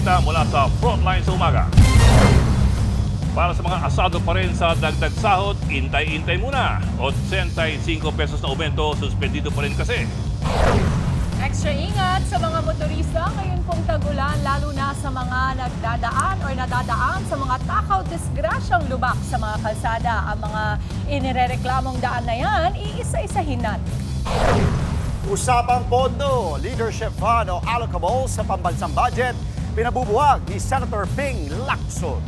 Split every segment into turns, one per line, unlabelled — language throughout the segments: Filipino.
balita mula sa Frontline sa umaga. Para sa mga asado pa rin sa dagdag sahod, intay-intay muna. 85 pesos na aumento, suspendido pa rin kasi.
Extra ingat sa mga motorista ngayon pong tag-ulan, lalo na sa mga nagdadaan o nadadaan sa mga takaw disgrasyang lubak sa mga kalsada. Ang mga inirereklamong daan na yan, iisa-isahin natin.
Usapang pondo, leadership fund o allocable sa pambansang budget, pinabubuwag ni Senator Ping Lacson.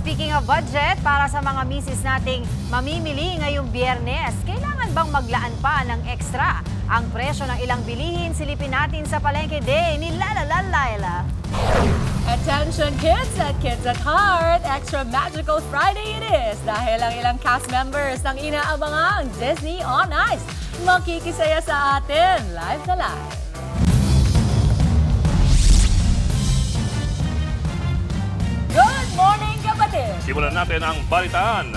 Speaking of budget, para sa mga misis nating mamimili ngayong Biyernes, kailangan bang maglaan pa ng extra? Ang presyo ng ilang bilihin, silipin natin sa Palengke Day ni Lala Laila.
Attention kids at heart! Extra magical Friday it is dahil ang ilang cast members ng inaabangang Disney on Ice makikisaya sa atin live na live. Good morning, kapatid!
Simulan natin ang balitaan.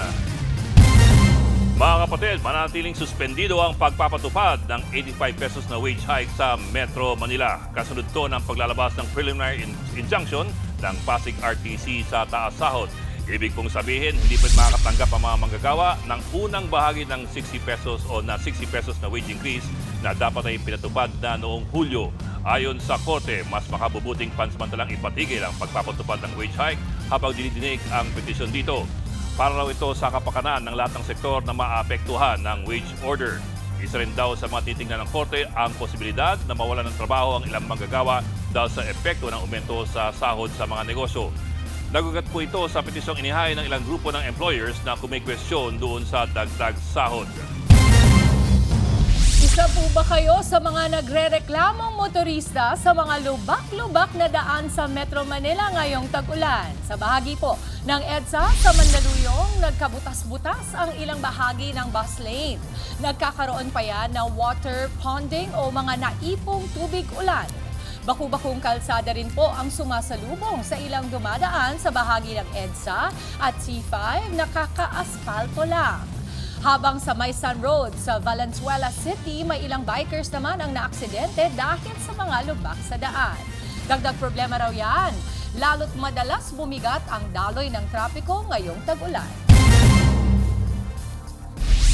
Mga kapatid, manatiling suspendido ang pagpapatupad ng 85 pesos na wage hike sa Metro Manila. Kasunod to ng paglalabas ng preliminary injunction ng Pasig RTC sa taas sahod. Ibig pong sabihin, hindi pa makakatanggap ang mga manggagawa ng unang bahagi ng 60 pesos o na 60 pesos na wage increase na dapat ay pinatupad na noong Hulyo. Ayon sa Korte, mas makabubuting pansamantalang ipatigil ang pagpapatupad ng wage hike habang dinidinig ang petisyon dito. Para raw ito sa kapakanan ng lahat ng sektor na maapektuhan ng wage order. Isa rin daw sa mga titingnan ng Korte ang posibilidad na mawalan ng trabaho ang ilang manggagawa dahil sa epekto ng aumento sa sahod sa mga negosyo. Nagugat po ito sa petisyong inihain ng ilang grupo ng employers na kumikwestiyon doon sa dagdag sahod.
Isa po ba kayo sa mga nagrereklamong motorista sa mga lubak-lubak na daan sa Metro Manila ngayong tag-ulan? Sa bahagi po ng EDSA sa Mandaluyong, nagkabutas-butas ang ilang bahagi ng bus lane. Nagkakaroon pa yan ng water ponding o mga naipong tubig ulan. Baku-bakong kalsada rin po ang sumasalubong sa ilang dumadaan sa bahagi ng EDSA at C5 nakaka-aspalto lang. Habang sa Maysan Road sa Valenzuela City, may ilang bikers naman ang naaksidente dahil sa mga lubak sa daan. Dagdag problema raw yan, lalo't madalas bumigat ang daloy ng trapiko ngayong tag-ulan.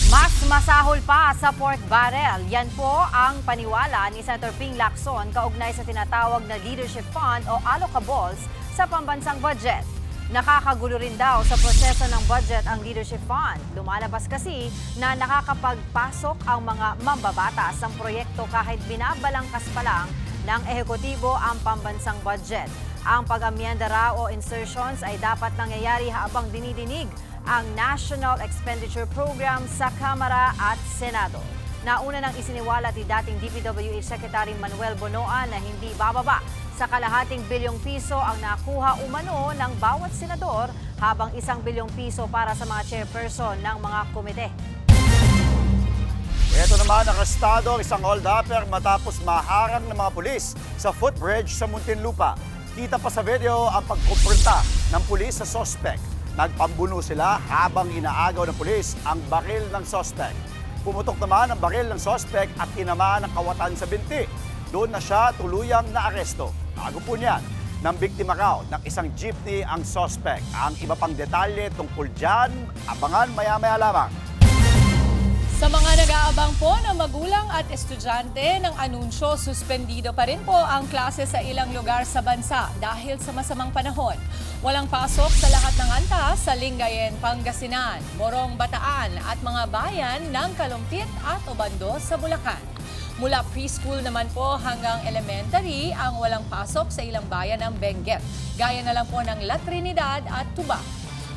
Mas masahol pa sa pork barrel. Yan po ang paniwala ni Senator Ping Lacson kaugnay sa tinatawag na Leadership Fund o allocables sa pambansang budget. Nakakagulo rin daw sa proseso ng budget ang Leadership Fund. Lumalabas kasi na nakakapagpasok ang mga mambabatas ng proyekto kahit binabalangkas pa lang ng ehekutibo ang pambansang budget. Ang pag-amyenda raw o insertions ay dapat nangyayari habang dinidinig ang National Expenditure Program sa Kamara at Senado. Nauna nang isiniwalat ni dating DPWH Secretary Manuel Bonoan na hindi bababa sa kalahating bilyong piso ang nakuha umano ng bawat senador habang 1 bilyong piso para sa mga chairperson ng mga komite.
Ito naman, arestado ang isang hold-upper matapos maharang ng mga pulis sa footbridge sa Muntinlupa. Kita pa sa video ang pagkumpronta ng pulis sa sospek. Nagpambuno sila habang inaagaw ng pulis ang baril ng sospek. Pumutok naman ang baril ng sospek at tinamaan ng kawatan sa binti. Doon na siya tuluyang naaresto. Bago po niyan, ng biktima raw ng isang jeepney ang sospek. Ang iba pang detalye tungkol dyan, abangan maya-maya lamang.
Sa mga nag-aabang po ng magulang at estudyante ng anunsyo, suspendido pa rin po ang klase sa ilang lugar sa bansa dahil sa masamang panahon. Walang pasok sa lahat ng antas sa Lingayen, Pangasinan, Morong, Bataan at mga bayan ng Kalumpit at Obando sa Bulacan. Mula preschool naman po hanggang elementary ang walang pasok sa ilang bayan ng Benguet. Gaya na lang po ng La Trinidad at Tubac.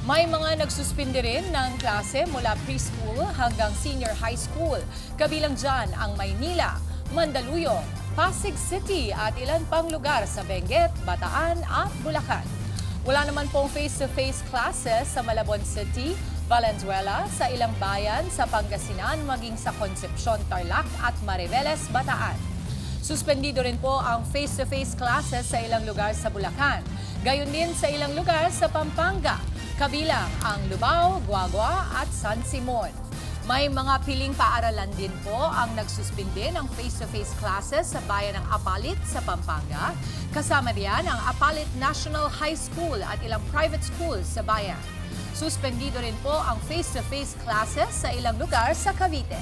May mga nagsuspindi rin ng klase mula preschool hanggang senior high school. Kabilang dyan ang Maynila, Mandaluyong, Pasig City at ilan pang lugar sa Benguet, Bataan at Bulacan. Wala naman pong face-to-face classes sa Malabon City, Valenzuela, sa ilang bayan sa Pangasinan maging sa Concepcion, Tarlac at Mariveles, Bataan. Suspendido rin po ang face-to-face classes sa ilang lugar sa Bulacan. Gayon din sa ilang lugar sa Pampanga, kabilang ang Lubao, Guagua at San Simon. May mga piling paaralan din po ang nagsuspinde ng face-to-face classes sa bayan ng Apalit sa Pampanga. Kasama riyan ang Apalit National High School at ilang private schools sa bayan. Suspendido rin po ang face-to-face classes sa ilang lugar sa Cavite.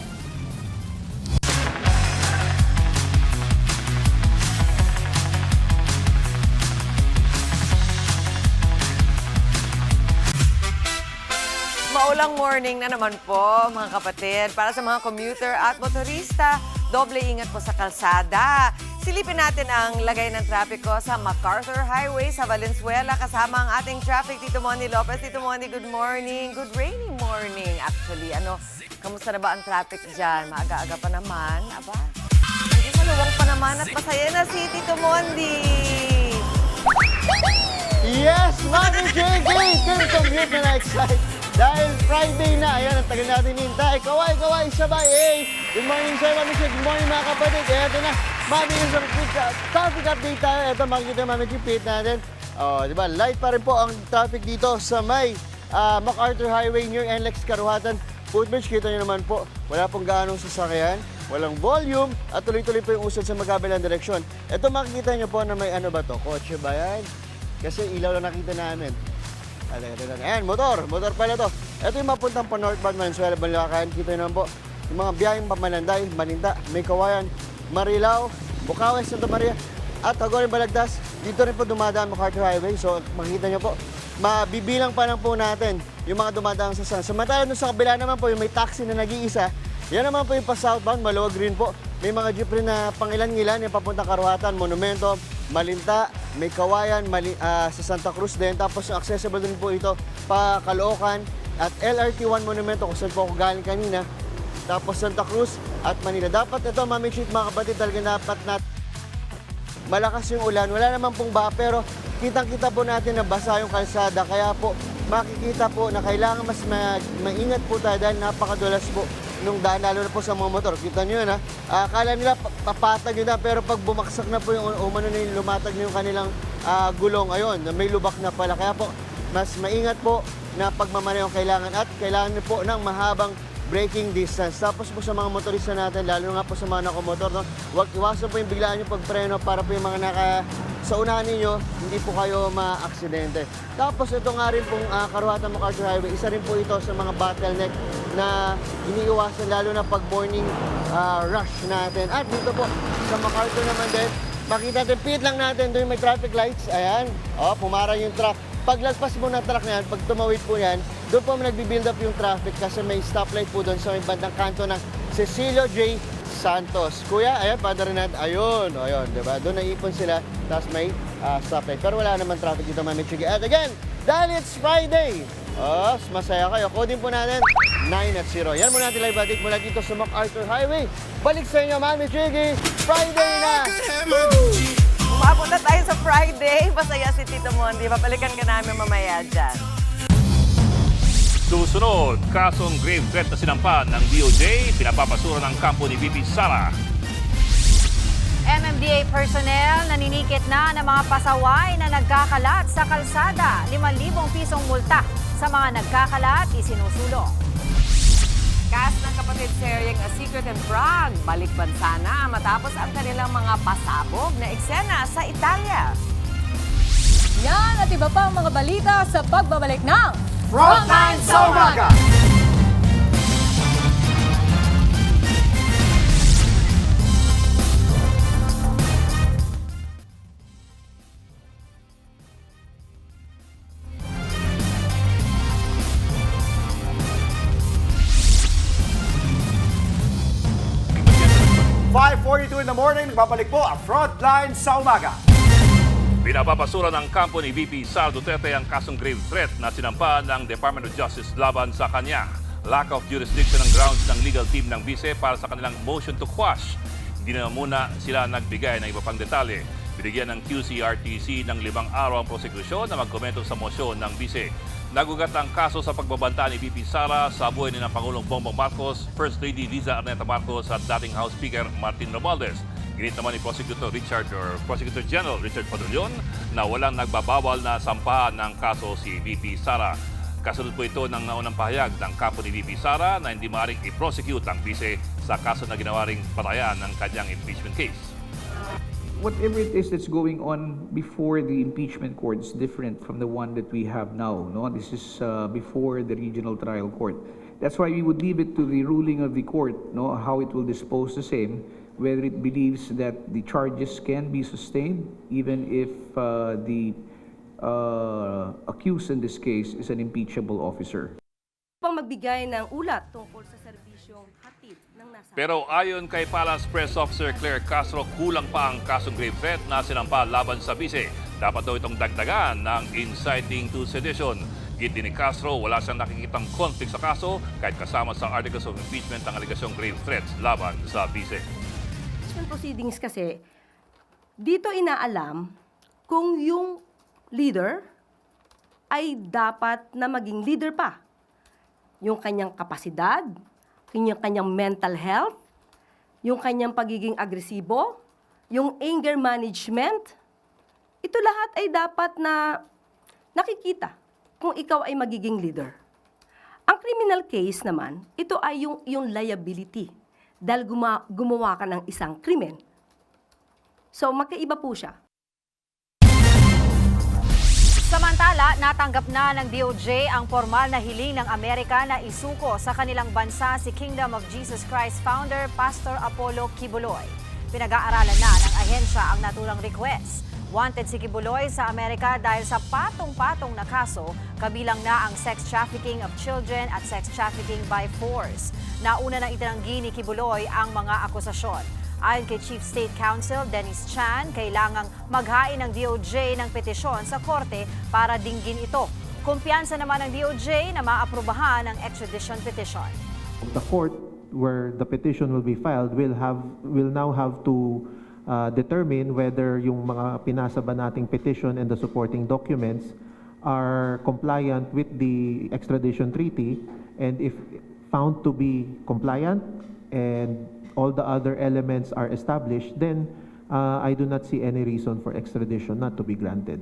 Maulang morning na naman po, mga kapatid. Para sa mga commuter at motorista, doble ingat po sa kalsada. Silipin natin ang lagay ng trapiko sa MacArthur Highway sa Valenzuela kasama ang ating traffic, Tito Moni Lopez. Tito Moni, good morning. Good rainy morning, actually. Kamusta na ba ang traffic dyan? Maaga-aga pa naman. Aba, hindi maluwang pa naman at masaya na si Tito Mondi.
Yes, Mami JJ! Commute na na-excite. Dahil Friday na, ayan, ang tagal natin hintay. Kaway, sabay, eh! Good morning, sir, Mami Chick. Good morning, mga kapatid. Eto na, Mami, sa traffic update tayo. Eto, makikita Mami Chick, pit natin. Di ba, light pa rin po ang traffic dito sa may MacArthur Highway near NLEX Karuhatan. Footbridge, kita nyo naman po, wala pong gaanong sasakyan, walang volume, at tuloy-tuloy po yung usad sa magkabilang direksyon. Eto, makikita nyo po na may ano ba to? Kotse ba yan? Kasi ilaw lang nakita namin. Ayan, motor pala to. Ito yung mapuntang pa northbound Valenzuela, Balacan. Kita nyo naman po, yung mga biyaheng Pamalanday, Maninta, May Kawayan, Marilao, Bukawi, Santa Maria, at Agorin Balagtas. Dito rin po dumadaan MacArthur Highway. So, makikita nyo po, mabibilang pa lang po natin yung mga dumadaan sa sun. Samantala sa kabila naman po, yung may taxi na nag-iisa, yan naman po yung pa-southbound, Maluwag rin po. May mga jeep rin na pangilan-ngilan, yung papuntang Karuhatan, Monumento, Malinta, May Kawayan, sa Santa Cruz din. Tapos accessible din po ito pa Caloocan at LRT1 Monumento kung saan po ako galing kanina. Tapos Santa Cruz at Manila. Dapat ito, Mami Chick, mga kapatid, talaga dapat malakas yung ulan. Wala naman pong baha, pero kitang-kita po natin na basa yung kalsada. Kaya po, makikita po na kailangan mas maingat po tayo dahil napakadulas po nung daan, lalo na po sa mga motor. Kita nyo yun, ha? Akala nila papatag yun na, pero pag bumaksak na po yung umano na yung lumatag na yung kanilang gulong, ayun, may lubak na pala. Kaya po, mas maingat po na pagmamaneho kailangan at kailangan nyo po ng mahabang braking distance. Tapos po sa mga motorista natin, lalo nga po sa mga nakamotor, no? Huwag iwasan po yung biglaan yung pagpreno para po yung mga sa unahan ninyo, hindi po kayo ma-aksidente. Tapos ito nga rin pong Karuhatan MacArthur Highway, isa rin po ito sa mga bottleneck na iniiwasan lalo na pag morning rush natin. At dito po sa MacArthur naman din, makita natin, pit lang natin, doon may traffic lights, ayan, pumarang yung truck. Paglagpas mo ng truck na yan, pag tumawid po yan, doon po nagbi-build up yung traffic kasi may stoplight po doon sa may bandang kanto ng Cecilio J. Santos. Kuya, ayan, pada rin natin. Ayun, diba? Doon naipon sila, tapos may stoplight. Pero wala naman traffic dito, Mami Chigi. At again, dahil it's Friday, masaya kayo. Coding po natin, 9 at 0. Yan muna natin live update mula dito sa MacArthur Highway. Balik sa inyo, Mami Chigi. Friday na!
Umapunta tayo sa Friday. Masaya si Tito Mondi. Papalikan ka namin mamaya dyan.
Susunod, kasong grave threat na sinampan ng DOJ, pinapapasura ng kampo ni VP Sara.
MMDA personnel naninikit na ng mga pasaway na nagkakalat sa kalsada. 5,000 pisong multa sa mga nagkakalat isinusulong. Cast ng kapatid seryeng A Secret and Prague, balik bansa na matapos ang kanilang mga pasabog na eksena sa Italia.
Yan at iba pang mga balita sa pagbabalik ng
Frontline sa umaga! .42 in the morning, nagbabalik po ang Frontline sa umaga.
Pinapapasura ng kampo ni VP Sara Duterte ang kasong grave threat na sinampan ng Department of Justice laban sa kanya. Lack of jurisdiction ang grounds ng legal team ng bise para sa kanilang motion to quash. Hindi na muna sila nagbigay ng iba pang detalye. Binigyan ng QCRTC ng 5 araw ang prosekusyon na magkomento sa mosyon ng bise. Nagugat ang kaso sa pagbabanta ni VP Sara sa buhay ni ng Pangulong Bongbong Marcos, First Lady Liza Arneta Marcos at dating House Speaker Martin Romualdez. Ginit naman ni Prosecutor General Richard Padulyon na walang nagbabawal na sampahan ng kaso si VP Sara. Kasunod po ito ng naunang pahayag ng kapo ni VP Sara na hindi maaaring i-prosecute ang bise sa kaso na ginawa ring patayan ng kanyang impeachment case.
Whatever it is that's going on before the impeachment court is different from the one that we have now. No, this is before the regional trial court. That's why we would leave it to the ruling of the court, no, how it will dispose the same, whether it believes that the charges can be sustained, even if the accused in this case is an impeachable officer.
Upang magbigay ng ulat tungkol sa serbisyong hatid ng nasa...
Pero ayon kay Palace Press Officer Claire Castro, kulang pa ang kasong grave threat na sinampa laban sa bise. Dapat daw itong dagdagan ng inciting to sedition. Git din ni Castro, wala siyang nakikitang conflict sa kaso kahit kasama sa articles of impeachment ang aligasyong grave threats laban sa bise.
Impeachment proceedings kasi, dito inaalam kung yung leader ay dapat na maging leader pa. Yung kanyang kapasidad, yung kanyang mental health, yung kanyang pagiging agresibo, yung anger management, ito lahat ay dapat na nakikita kung ikaw ay magiging leader. Ang criminal case naman, ito ay yung liability dahil gumawa ka ng isang krimen. So magkaiba po siya.
Samantala, natanggap na ng DOJ ang formal na hiling ng Amerika na isuko sa kanilang bansa si Kingdom of Jesus Christ founder Pastor Apollo Kibuloy. Pinag-aaralan na ng ahensya ang naturang request. Wanted si Kibuloy sa Amerika dahil sa patong-patong na kaso, kabilang na ang sex trafficking of children at sex trafficking by force. Nauna nang itinanggi ni Kibuloy ang mga akusasyon. Ayon kay Chief State Counsel Dennis Chan, kailangang maghain ng DOJ ng petisyon sa korte para dinggin ito. Kumpiyansa naman ng DOJ na maaprubahan ang extradition petition.
The court where the petition will be filed will now have to determine whether yung mga pinasa ba nating petition and the supporting documents are compliant with the extradition treaty, and if found to be compliant and all the other elements are established, then I do not see any reason for extradition not to be granted.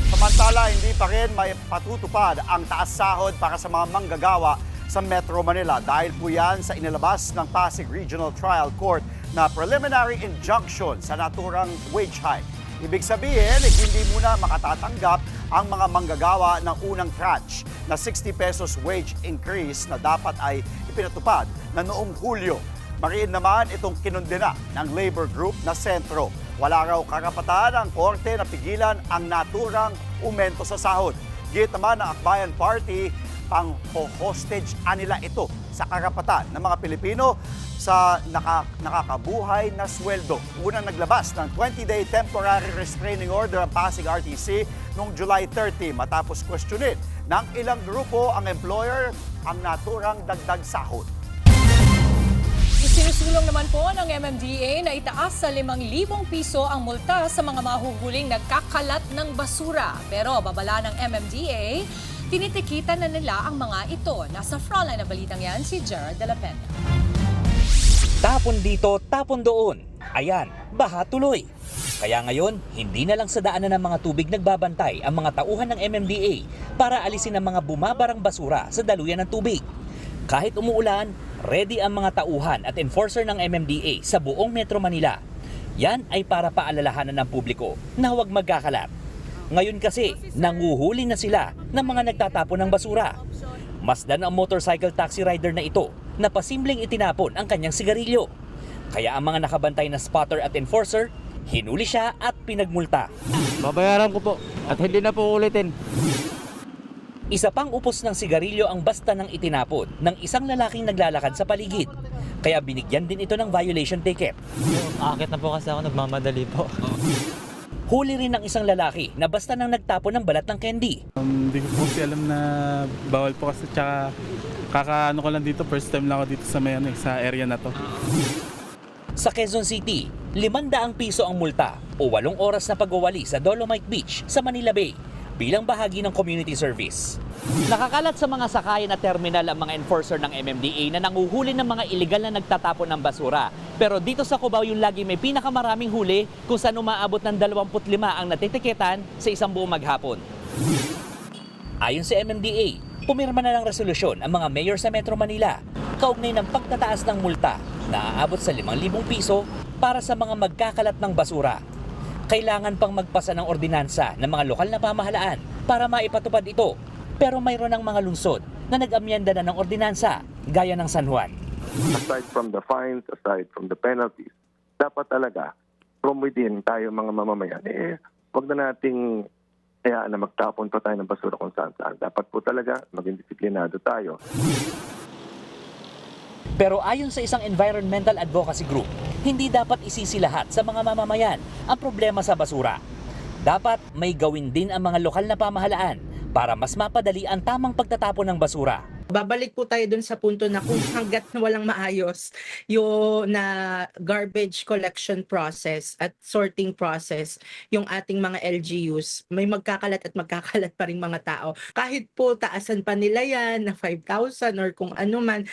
Samantala, hindi pa rin may patutupad ang taas sahod para sa mga manggagawa sa Metro Manila dahil po yan sa inilabas ng Pasig Regional Trial Court na preliminary injunction sa naturang wage hike. Ibig sabihin, hindi muna makatatanggap ang mga manggagawa ng unang tranche na 60 pesos wage increase na dapat ay ipinatupad na noong Hulyo. Mariin naman itong kinundena ng labor group na Sentro. Wala raw karapatan ang korte na pigilan ang naturang aumento sa sahod. Git naman ng Akbayan Party, pang-hostage nila ito sa karapatan ng mga Pilipino sa nakakabuhay na sweldo. Unang naglabas ng 20-day temporary restraining order ang Pasig RTC noong July 30 matapos questionin ng ilang grupo ang employer ang naturang dagdag sahod.
Isinusulong naman po ng MMDA na itaas sa 5,000 piso ang multa sa mga mahuhuling nagkakalat ng basura. Pero babala ng MMDA, tinitikitan na nila ang mga ito. Nasa frontline na balitang yan si Gerard de la Peña.
Tapon dito, tapon doon. Ayan, baha tuloy. Kaya ngayon, hindi na lang sa daanan ng mga tubig nagbabantay ang mga tauhan ng MMDA para alisin ang mga bumabarang basura sa daluyan ng tubig. Kahit umuulan, ready ang mga tauhan at enforcer ng MMDA sa buong Metro Manila. Yan ay para paalalahanan ng publiko na huwag magkakalat. Ngayon kasi, nanguhuli na sila ng mga nagtatapon ng basura. Masdan ang motorcycle taxi rider na ito na pasimpleng itinapon ang kanyang sigarilyo. Kaya ang mga nakabantay na spotter at enforcer, hinuli siya at pinagmulta.
Babayaran ko po at hindi na po ulitin.
Isa pang upos ng sigarilyo ang basta ng itinapon ng isang lalaking naglalakad sa paligid. Kaya binigyan din ito ng violation ticket.
Akit na po kasi ako, nagmamadali po.
Huli rin ng isang lalaki na basta nang nagtapon ng balat ng candy.
Hindi ko po kasi alam na bawal po kasi, tsaka kakaano ko lang dito, first time lang ako dito sa area na to.
Sa Quezon City, 500 piso ang multa o 8 oras na pagwawali sa Dolomite Beach sa Manila Bay bilang bahagi ng community service. Nakakalat sa mga sakayan at terminal ang mga enforcer ng MMDA na nanguhuli ng mga iligal na nagtatapon ng basura. Pero dito sa Cubao yung lagi may pinakamaraming huli kung saan umaabot ng 25 ang natitiketan sa isang buong maghapon. Ayon sa MMDA, pumirma na ng resolusyon ang mga mayor sa Metro Manila kaugnay ng pagtataas ng multa na aabot sa 5,000 piso para sa mga magkakalat ng basura. Kailangan pang magpasa ng ordinansa ng mga lokal na pamahalaan para maipatupad ito. Pero mayroon ng mga lungsod na nag-amyenda na ng ordinansa gaya ng San Juan.
Aside from the fines, aside from the penalties, dapat talaga from within tayo mga mamamayan, huwag na nating hayaan na magtapon pa tayo ng basura kung saan-saan. Dapat po talaga maging disiplinado tayo.
Pero ayon sa isang environmental advocacy group, hindi dapat isisi lahat sa mga mamamayan ang problema sa basura. Dapat may gawin din ang mga lokal na pamahalaan para mas mapadali ang tamang pagtatapon ng basura.
Babalik po tayo dun sa punto na kung hanggat walang maayos yung na garbage collection process at sorting process, yung ating mga LGUs, may magkakalat at magkakalat pa rin mga tao. Kahit po taasan pa nila yan na 5,000 or kung ano man,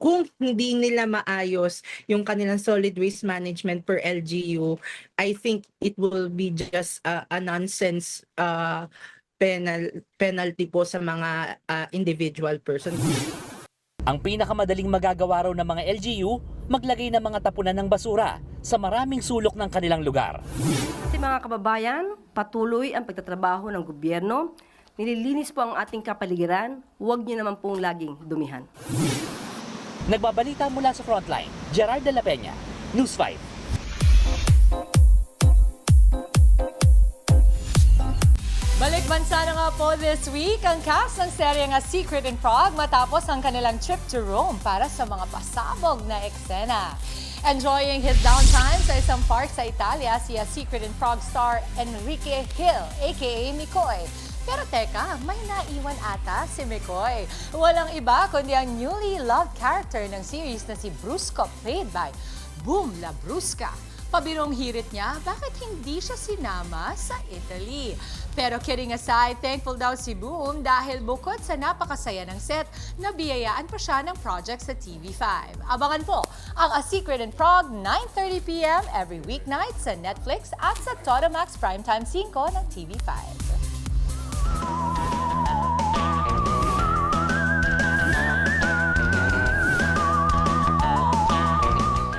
kung hindi nila maayos yung kanilang solid waste management per LGU, I think it will be just a nonsense penalty po sa mga individual person.
Ang pinakamadaling magagawa raw ng mga LGU, maglagay ng mga tapunan ng basura sa maraming sulok ng kanilang lugar.
Kasi mga kababayan, patuloy ang pagtatrabaho ng gobyerno. Nililinis po ang ating kapaligiran, huwag niyo naman pong laging dumihan.
Nagbabalita mula sa Frontline, Gerard de la Peña, News 5.
Balik bansa na nga po this week ang cast ng serye nga Secret in Prague matapos ang kanilang trip to Rome para sa mga pasabog na eksena. Enjoying his downtime sa isang park sa Italia, siya Secret in Prague star Enrique Hill, aka Mikoy. Pero teka, may naiwan ata si Mikoy. Walang iba kundi ang newly loved character ng series na si Brusco, played by Boom Labrusca. Pabirong hirit niya, bakit hindi siya sinama sa Italy? Pero kidding aside, thankful daw si Boom dahil bukod sa napakasaya ng set, nabiyayaan pa siya ng project sa TV5. Abangan po ang A Secret in Prague, 9:30 p.m. every weeknight sa Netflix at sa Todo Max Primetime 5 ng TV5.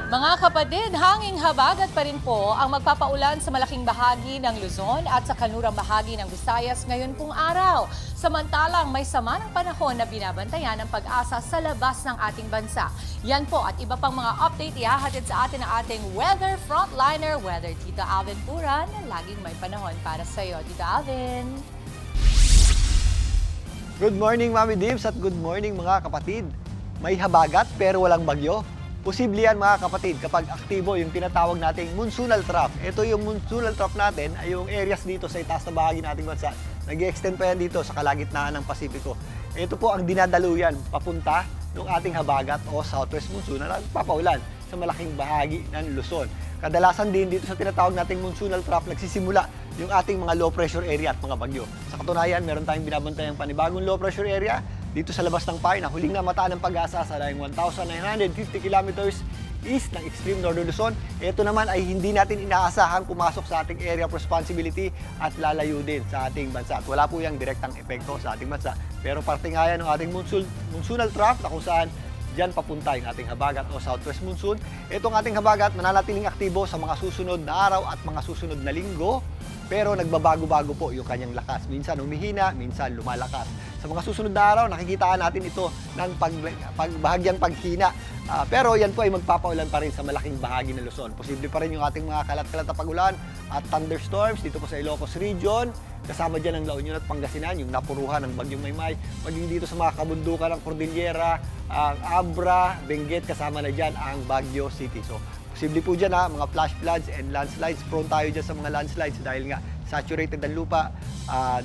Mga kapatid, hanging habagat pa rin po ang magpapaulan sa malaking bahagi ng Luzon at sa kanurang bahagi ng Visayas ngayon pong araw. Samantalang may sama ng panahon na binabantayan ng pag-asa sa labas ng ating bansa. Yan po at iba pang mga update ihahatid sa atin ng ating weather frontliner, Weather Tito Alvin Puran, na laging may panahon para sa iyo. Tito Alvin.
Good morning, Mami Dibs, at good morning mga kapatid. May habagat pero walang bagyo. Posible yan mga kapatid kapag aktibo yung tinatawag nating monsoonal trough. Ito yung monsoonal trough natin ay yung areas dito sa itaas na bahagi ng ating bansa. Nag-extend pa yan dito sa kalagitnaan ng Pasipiko. Ito po ang dinadaluyan papunta ng ating habagat o southwest monsoon na nagpapaulan sa malaking bahagi ng Luzon. Kadalasan din dito sa tinatawag nating monsoonal trough nagsisimula yung ating mga low pressure area at mga bagyo. Sa katunayan, meron tayong binabantayang panibagong low pressure area dito sa labas ng PAI na huling namataan ng pag-asa sa layong 1,950 kilometers east ng extreme northern Luzon. Ito naman ay hindi natin inaasahang pumasok sa ating area of responsibility at lalayo din sa ating bansa. At wala po yung direktang epekto sa ating bansa. Pero parte nga yan ng ating monsoonal trough na kung saan diyan papunta yung ating habagat o southwest monsoon. Itong ating habagat mananatiling aktibo sa mga susunod na araw at mga susunod na linggo. Pero nagbabago-bago po yung kanyang lakas. Minsan humihina, minsan lumalakas. Sa mga susunod na araw, nakikitaan natin ito ng bahagyang paghina. Pero yan po ay magpapaulan pa rin sa malaking bahagi ng Luzon. Posible pa rin yung ating mga kalat-kalat na pagulan at thunderstorms dito po sa Ilocos Region. Kasama dyan ang La Union at Pangasinan, yung napuruhan ng Bagyong Maymay. Maging dito sa mga kabundukan ng Cordillera, Abra, Benguet, kasama na dyan ang Baguio City. So, posible po dyan mga flash floods and landslides. Prone tayo dyan sa mga landslides dahil nga saturated ang lupa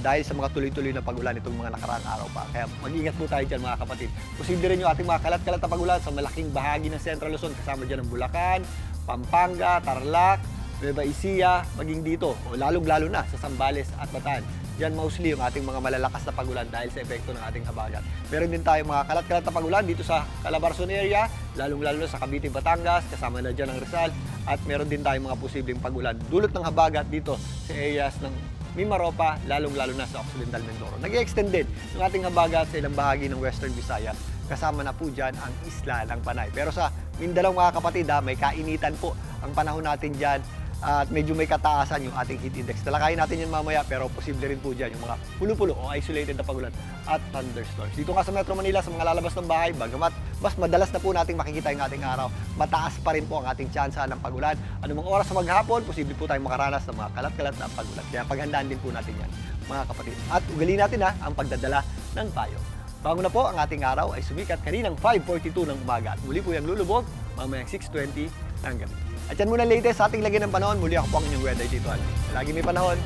dahil sa mga tuloy-tuloy na pagulan itong mga nakaraang araw pa. Kaya mag-ingat po tayo dyan mga kapatid. Posible rin yung ating mga kalat-kalat na pagulan sa malaking bahagi ng Central Luzon. Kasama dyan ang Bulacan, Pampanga, Tarlac, Nueva Ecija, maging dito. O lalong-lalo na sa Zambales at Bataan. Diyan mostly yung ating mga malalakas na pagulan dahil sa epekto ng ating habagat. Meron din tayo mga kalat-kalat na pagulan dito sa Calabarzon area, lalong-lalo sa Cavite, Batangas, kasama na dyan ang Rizal. At meron din tayong mga posibleng pagulan dulot ng habagat dito sa areas ng
Mimaropa, lalong-lalo na sa Occidental Mindoro. Nag-extend din ng ating habagat sa ilang bahagi ng Western Visayas. Kasama na po dyan ang isla ng Panay. Pero sa Mindanao mga kapatid, may kainitan po ang panahon natin dyan at medyo may kataasan yung ating heat index. Talakayin natin yan mamaya pero posible rin po dyan yung mga pulo-pulo o isolated na pagulan at thunderstorms. Dito nga sa Metro Manila, sa mga lalabas ng bahay, bagamat mas madalas na po nating makikita yung ating araw, mataas pa rin po ang ating tsansa ng pagulan. Anumang oras sa maghapon, posible po tayong makaranas ng mga kalat-kalat na pagulan. Kaya paghandaan din po natin yan, mga kapatid. At ugali natin ang pagdadala ng payo. Bago na po ang ating araw ay sumikat kaninang 5:42 ng umaga at muli po yung lulubog mamayang 6:20 ng gabi. At yan muna latest sa ating lagyan ng panahon. Muli ako po ang inyong weather dito. Lagi may panahon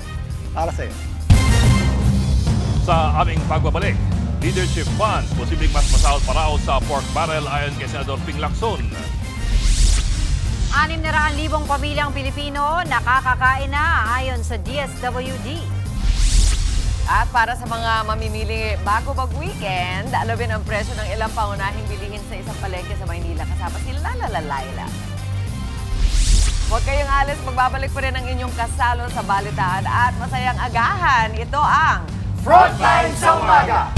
para sa iyo.
Sa aming pagbabalik, Leadership Fund, posibleng mas masahol pa raw sa pork barrel ayon kay Senador Ping Lacson.
600,000 pamilyang Pilipino nakakakain na ayon sa DSWD.
At para sa mga mamimili bago mag-weekend, alawin ang presyo ng ilang pangunahing bilihin sa isang palengke sa Maynila. Kasama sila Lalayla. Huwag kayong alis, magbabalik pa rin ang inyong kasalo sa balitaan at masayang agahan. Ito ang
Frontline sa Umaga!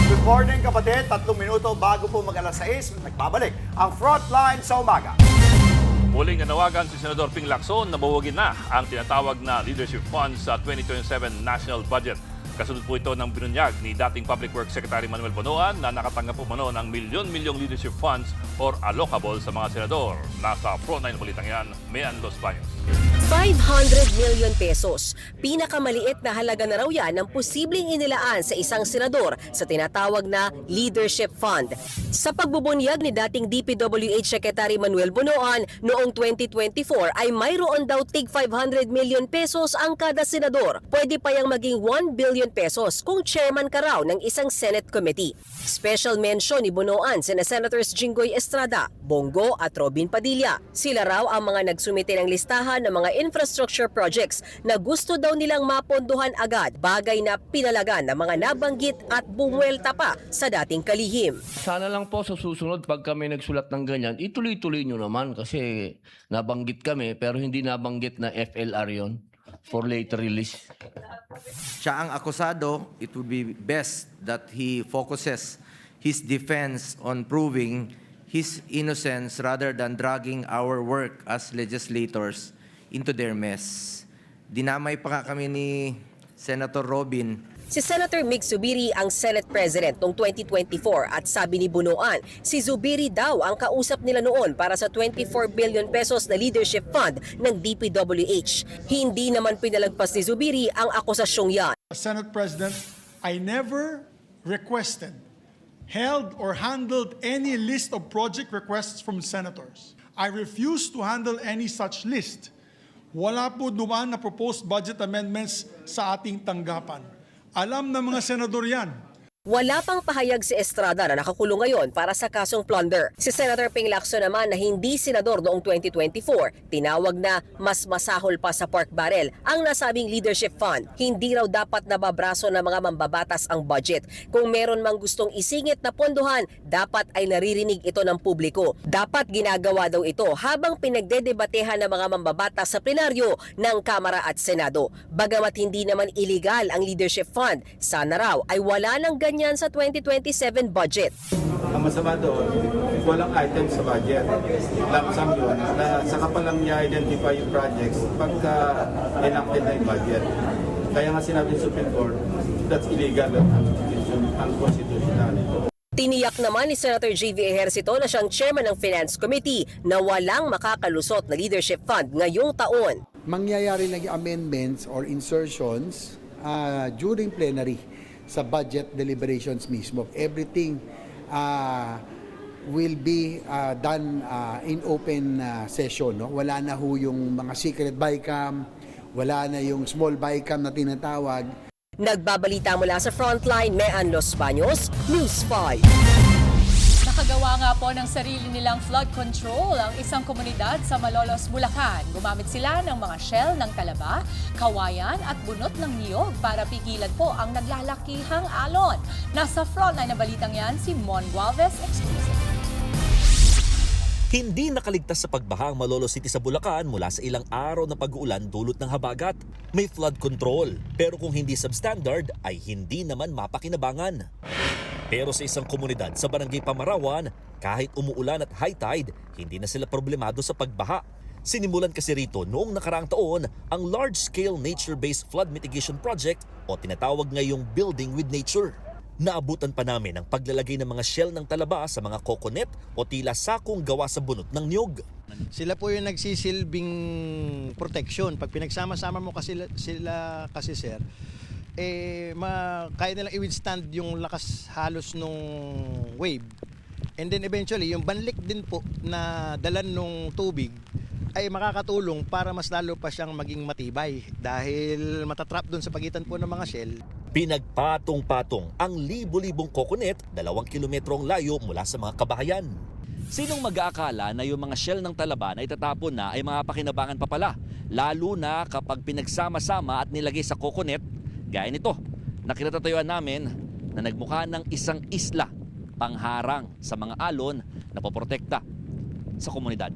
Good morning kapatid, 3 minuto bago po mag-alas 6, nagbabalik ang Frontline sa Umaga.
Muling nanawagan si Senador Ping Lacson na buwagin na ang tinatawag na Leadership Fund sa 2027 National Budget. Kasunod po ito ng binunyag ni dating Public Works Secretary Manuel Bonoan na nakatanggap po mano ng milyon-milyong leadership funds or allocable sa mga senador. Nasa Frontline balitang yan, Mian Los Baños.
500 million pesos. Pinakamaliit na halaga na raw yan ang posibleng inilaan sa isang senador sa tinatawag na Leadership Fund. Sa pagbubunyag ni dating DPWH Secretary Manuel Bonoan noong 2024 ay mayroon daw tig 500 million pesos ang kada senador. Pwede pa yang maging 1 billion pesos kung chairman ka raw ng isang Senate committee. Special mention ni Bonoan sina Senators Jinggoy Estrada, Bongo at Robin Padilla. Sila raw ang mga nagsumite ng listahan ng mga infrastructure projects na gusto daw nilang mapondohan agad, bagay na pinalagan ng mga nabanggit at bumuelta pa sa dating kalihim.
Sana lang po sa susunod pag kami nagsulat ng ganyan, ituloy-tuloy nyo naman kasi nabanggit kami pero hindi nabanggit na FLR yon for later release.
Siya ang akusado, it would be best that he focuses his defense on proving his innocence rather than dragging our work as legislators into their mess. Dinamay pa nga kami ni Senator Robin.
Si Senator Mig Zubiri ang Senate President noong 2024 at sabi ni Bonoan, si Zubiri daw ang kausap nila noon para sa 24 billion pesos na leadership fund ng DPWH. Hindi naman pinalagpas ni Zubiri ang akusasyong yan.
Senate President, I never requested, held or handled any list of project requests from senators. I refuse to handle any such list. Wala po dumaan na proposed budget amendments sa ating tanggapan. Alam ng mga senador yan.
Wala pang pahayag si Estrada na nakakulong ngayon para sa kasong plunder. Si Senator Ping Lacson naman na hindi senador noong 2024, tinawag na mas masahol pa sa pork barrel ang nasabing leadership fund. Hindi raw dapat nababraso ng mga mambabatas ang budget. Kung meron mang gustong isingit na pondohan, dapat ay naririnig ito ng publiko. Dapat ginagawa daw ito habang pinagdedebatehan ng mga mambabatas sa plenaryo ng Kamara at Senado. Bagamat hindi naman illegal ang leadership fund, sana raw ay wala nang ganyan sa 2027 budget.
Ang masama doon, walang items sa budget. Lump sum yun, na saka pa lang niya identify yung projects pagka enacted na yung budget. Kaya nga sinabi ng Supreme Court, that's illegal at unconstitutional.
Tiniyak naman ni Senator J.V. Ejercito na siyang chairman ng Finance Committee na walang makakalusot na leadership fund ngayong taon.
Mangyayari lang amendments or insertions during plenary sa budget deliberations mismo. Everything will be done in open session. No? Wala na ho yung mga secret bycam, wala na yung small bycam na tinatawag.
Nagbabalita mula sa Frontline, Mean Los Baños, News 5.
Nakagawa nga po ng sarili nilang flood control ang isang komunidad sa Malolos, Bulacan. Gumamit sila ng mga shell ng talaba, kawayan at bunot ng niyog para pigilan po ang naglalakihang alon. Nasa Frontline na balitang yan si Mon Gualvez, exclusive.
Hindi nakaligtas sa pagbaha ang Malolos City sa Bulacan mula sa ilang araw na pag-uulan dulot ng habagat. May flood control, pero kung hindi substandard ay hindi naman mapakinabangan. Pero sa isang komunidad sa Barangay Pamarawan, kahit umuulan at high tide, hindi na sila problemado sa pagbaha. Sinimulan kasi rito noong nakaraang taon ang large-scale nature-based flood mitigation project o tinatawag ngayong Building with Nature. Naabutan pa namin ang paglalagay ng mga shell ng talaba sa mga coconut o tila sakong gawa sa bunot ng niyog.
Sila po yung nagsisilbing protection. Pag pinagsama-sama mo kasi sila kasi sir, kaya nilang i-withstand yung lakas halos nung wave. And then eventually, yung banlik din po na dalan nung tubig ay makakatulong para mas lalo pa siyang maging matibay dahil matatrap doon sa pagitan po ng mga shell.
Pinagpatong-patong ang libo-libong coconut 2 kilometrong layo mula sa mga kabahayan. Sinong mag-aakala na yung mga shell ng talaba na itatapon na ay mapakinabangan pa pala? Lalo na kapag pinagsama-sama at nilagay sa coconut, gaya nito, nakitatayuan namin na nagmukha ng isang isla pangharang sa mga alon na poprotekta sa komunidad.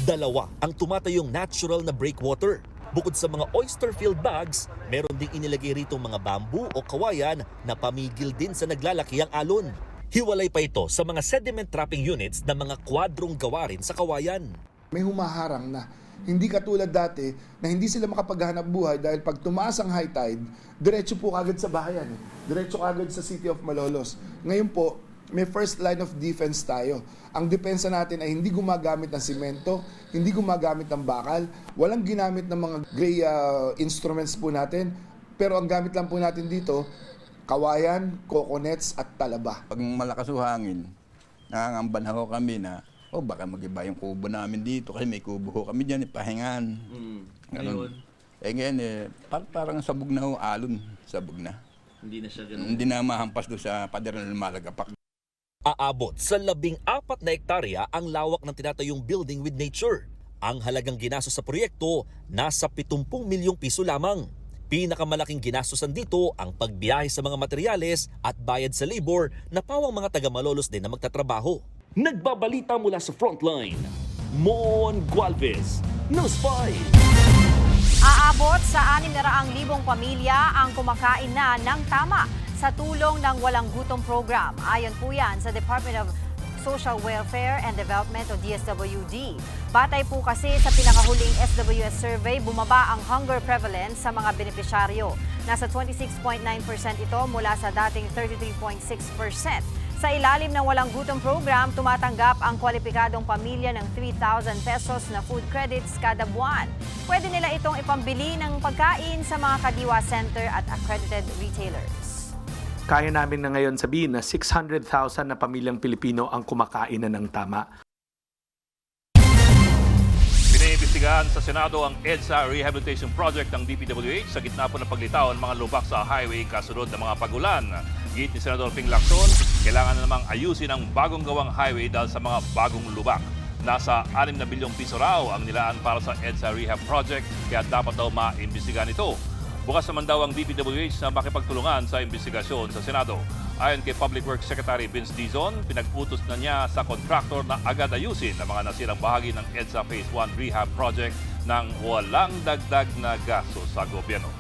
2 ang tumatayong natural na breakwater. Bukod sa mga oyster filled bags, meron ding inilagay rito mga bamboo o kawayan na pamigil din sa naglalakihang alon. Hiwalay pa ito sa mga sediment trapping units na mga kwadrong gawa rin sa kawayan.
May humaharang na. Hindi katulad dati na hindi sila makapaghanap buhay dahil pag tumaas ang high tide, diretso po agad sa bahayan. Diretso agad sa City of Malolos. Ngayon po, may first line of defense tayo. Ang depensa natin ay hindi gumagamit ng simento, hindi gumagamit ng bakal, walang ginamit ng mga gray instruments po natin, pero ang gamit lang po natin dito, kawayan, coconuts at talaba.
Pag malakas ang hangin, nangangamban ho kami na, baka mag-iba yung kubo namin dito kasi may kubo ho kami dyan, pahingan. Ngayon? Ngayon, parang sabog na ho, alon, sabog na.
Hindi na siya ganun.
Hindi na mahampas doon sa pader na Malagapak.
Aabot sa 14 na hektarya ang lawak ng tinatayong Building with Nature. Ang halagang ginastos sa proyekto, nasa 70 milyong piso lamang. Pinakamalaking ginastosan dito ang pagbiyahe sa mga materyales at bayad sa labor na pawang mga taga-Malolos din na magtatrabaho. Nagbabalita mula sa Frontline, Mon Gualvez, News 5.
Aabot sa 600,000 pamilya ang kumakain na ng tama sa tulong ng Walang Gutom Program. Ayon po yan sa Department of Social Welfare and Development o DSWD. Batay po kasi sa pinakahuling SWS survey, bumaba ang hunger prevalence sa mga benepisyaryo. Nasa 26.9% ito mula sa dating 33.6%. Sa ilalim ng Walang Gutom Program, tumatanggap ang kwalipikadong pamilya ng 3,000 pesos na food credits kada buwan. Pwede nila itong ipambili ng pagkain sa mga Kadiwa Center at accredited retailers.
Kaya namin na ngayon sabihin na 600,000 na pamilyang Pilipino ang kumakain na ng tama.
Iniimbestigahan sa Senado ang EDSA Rehabilitation Project ng DPWH sa gitna po ng paglitaw ng mga lubak sa highway kasunod ng mga pagulan. Git ni Senador Ping Lacson, kailangan na namang ayusin ang bagong gawang highway dahil sa mga bagong lubak. Nasa 6 na bilyong piso raw ang nilaan para sa EDSA Rehab Project, kaya dapat daw maimbestigahan ito. Bukas naman daw ang DPWH na makipagtulungan sa investigasyon sa Senado. Ayon kay Public Works Secretary Vince Dizon, pinag-utos na niya sa contractor na agad ayusin ang mga nasirang bahagi ng EDSA Phase 1 Rehab Project nang walang dagdag na gasto sa gobyerno.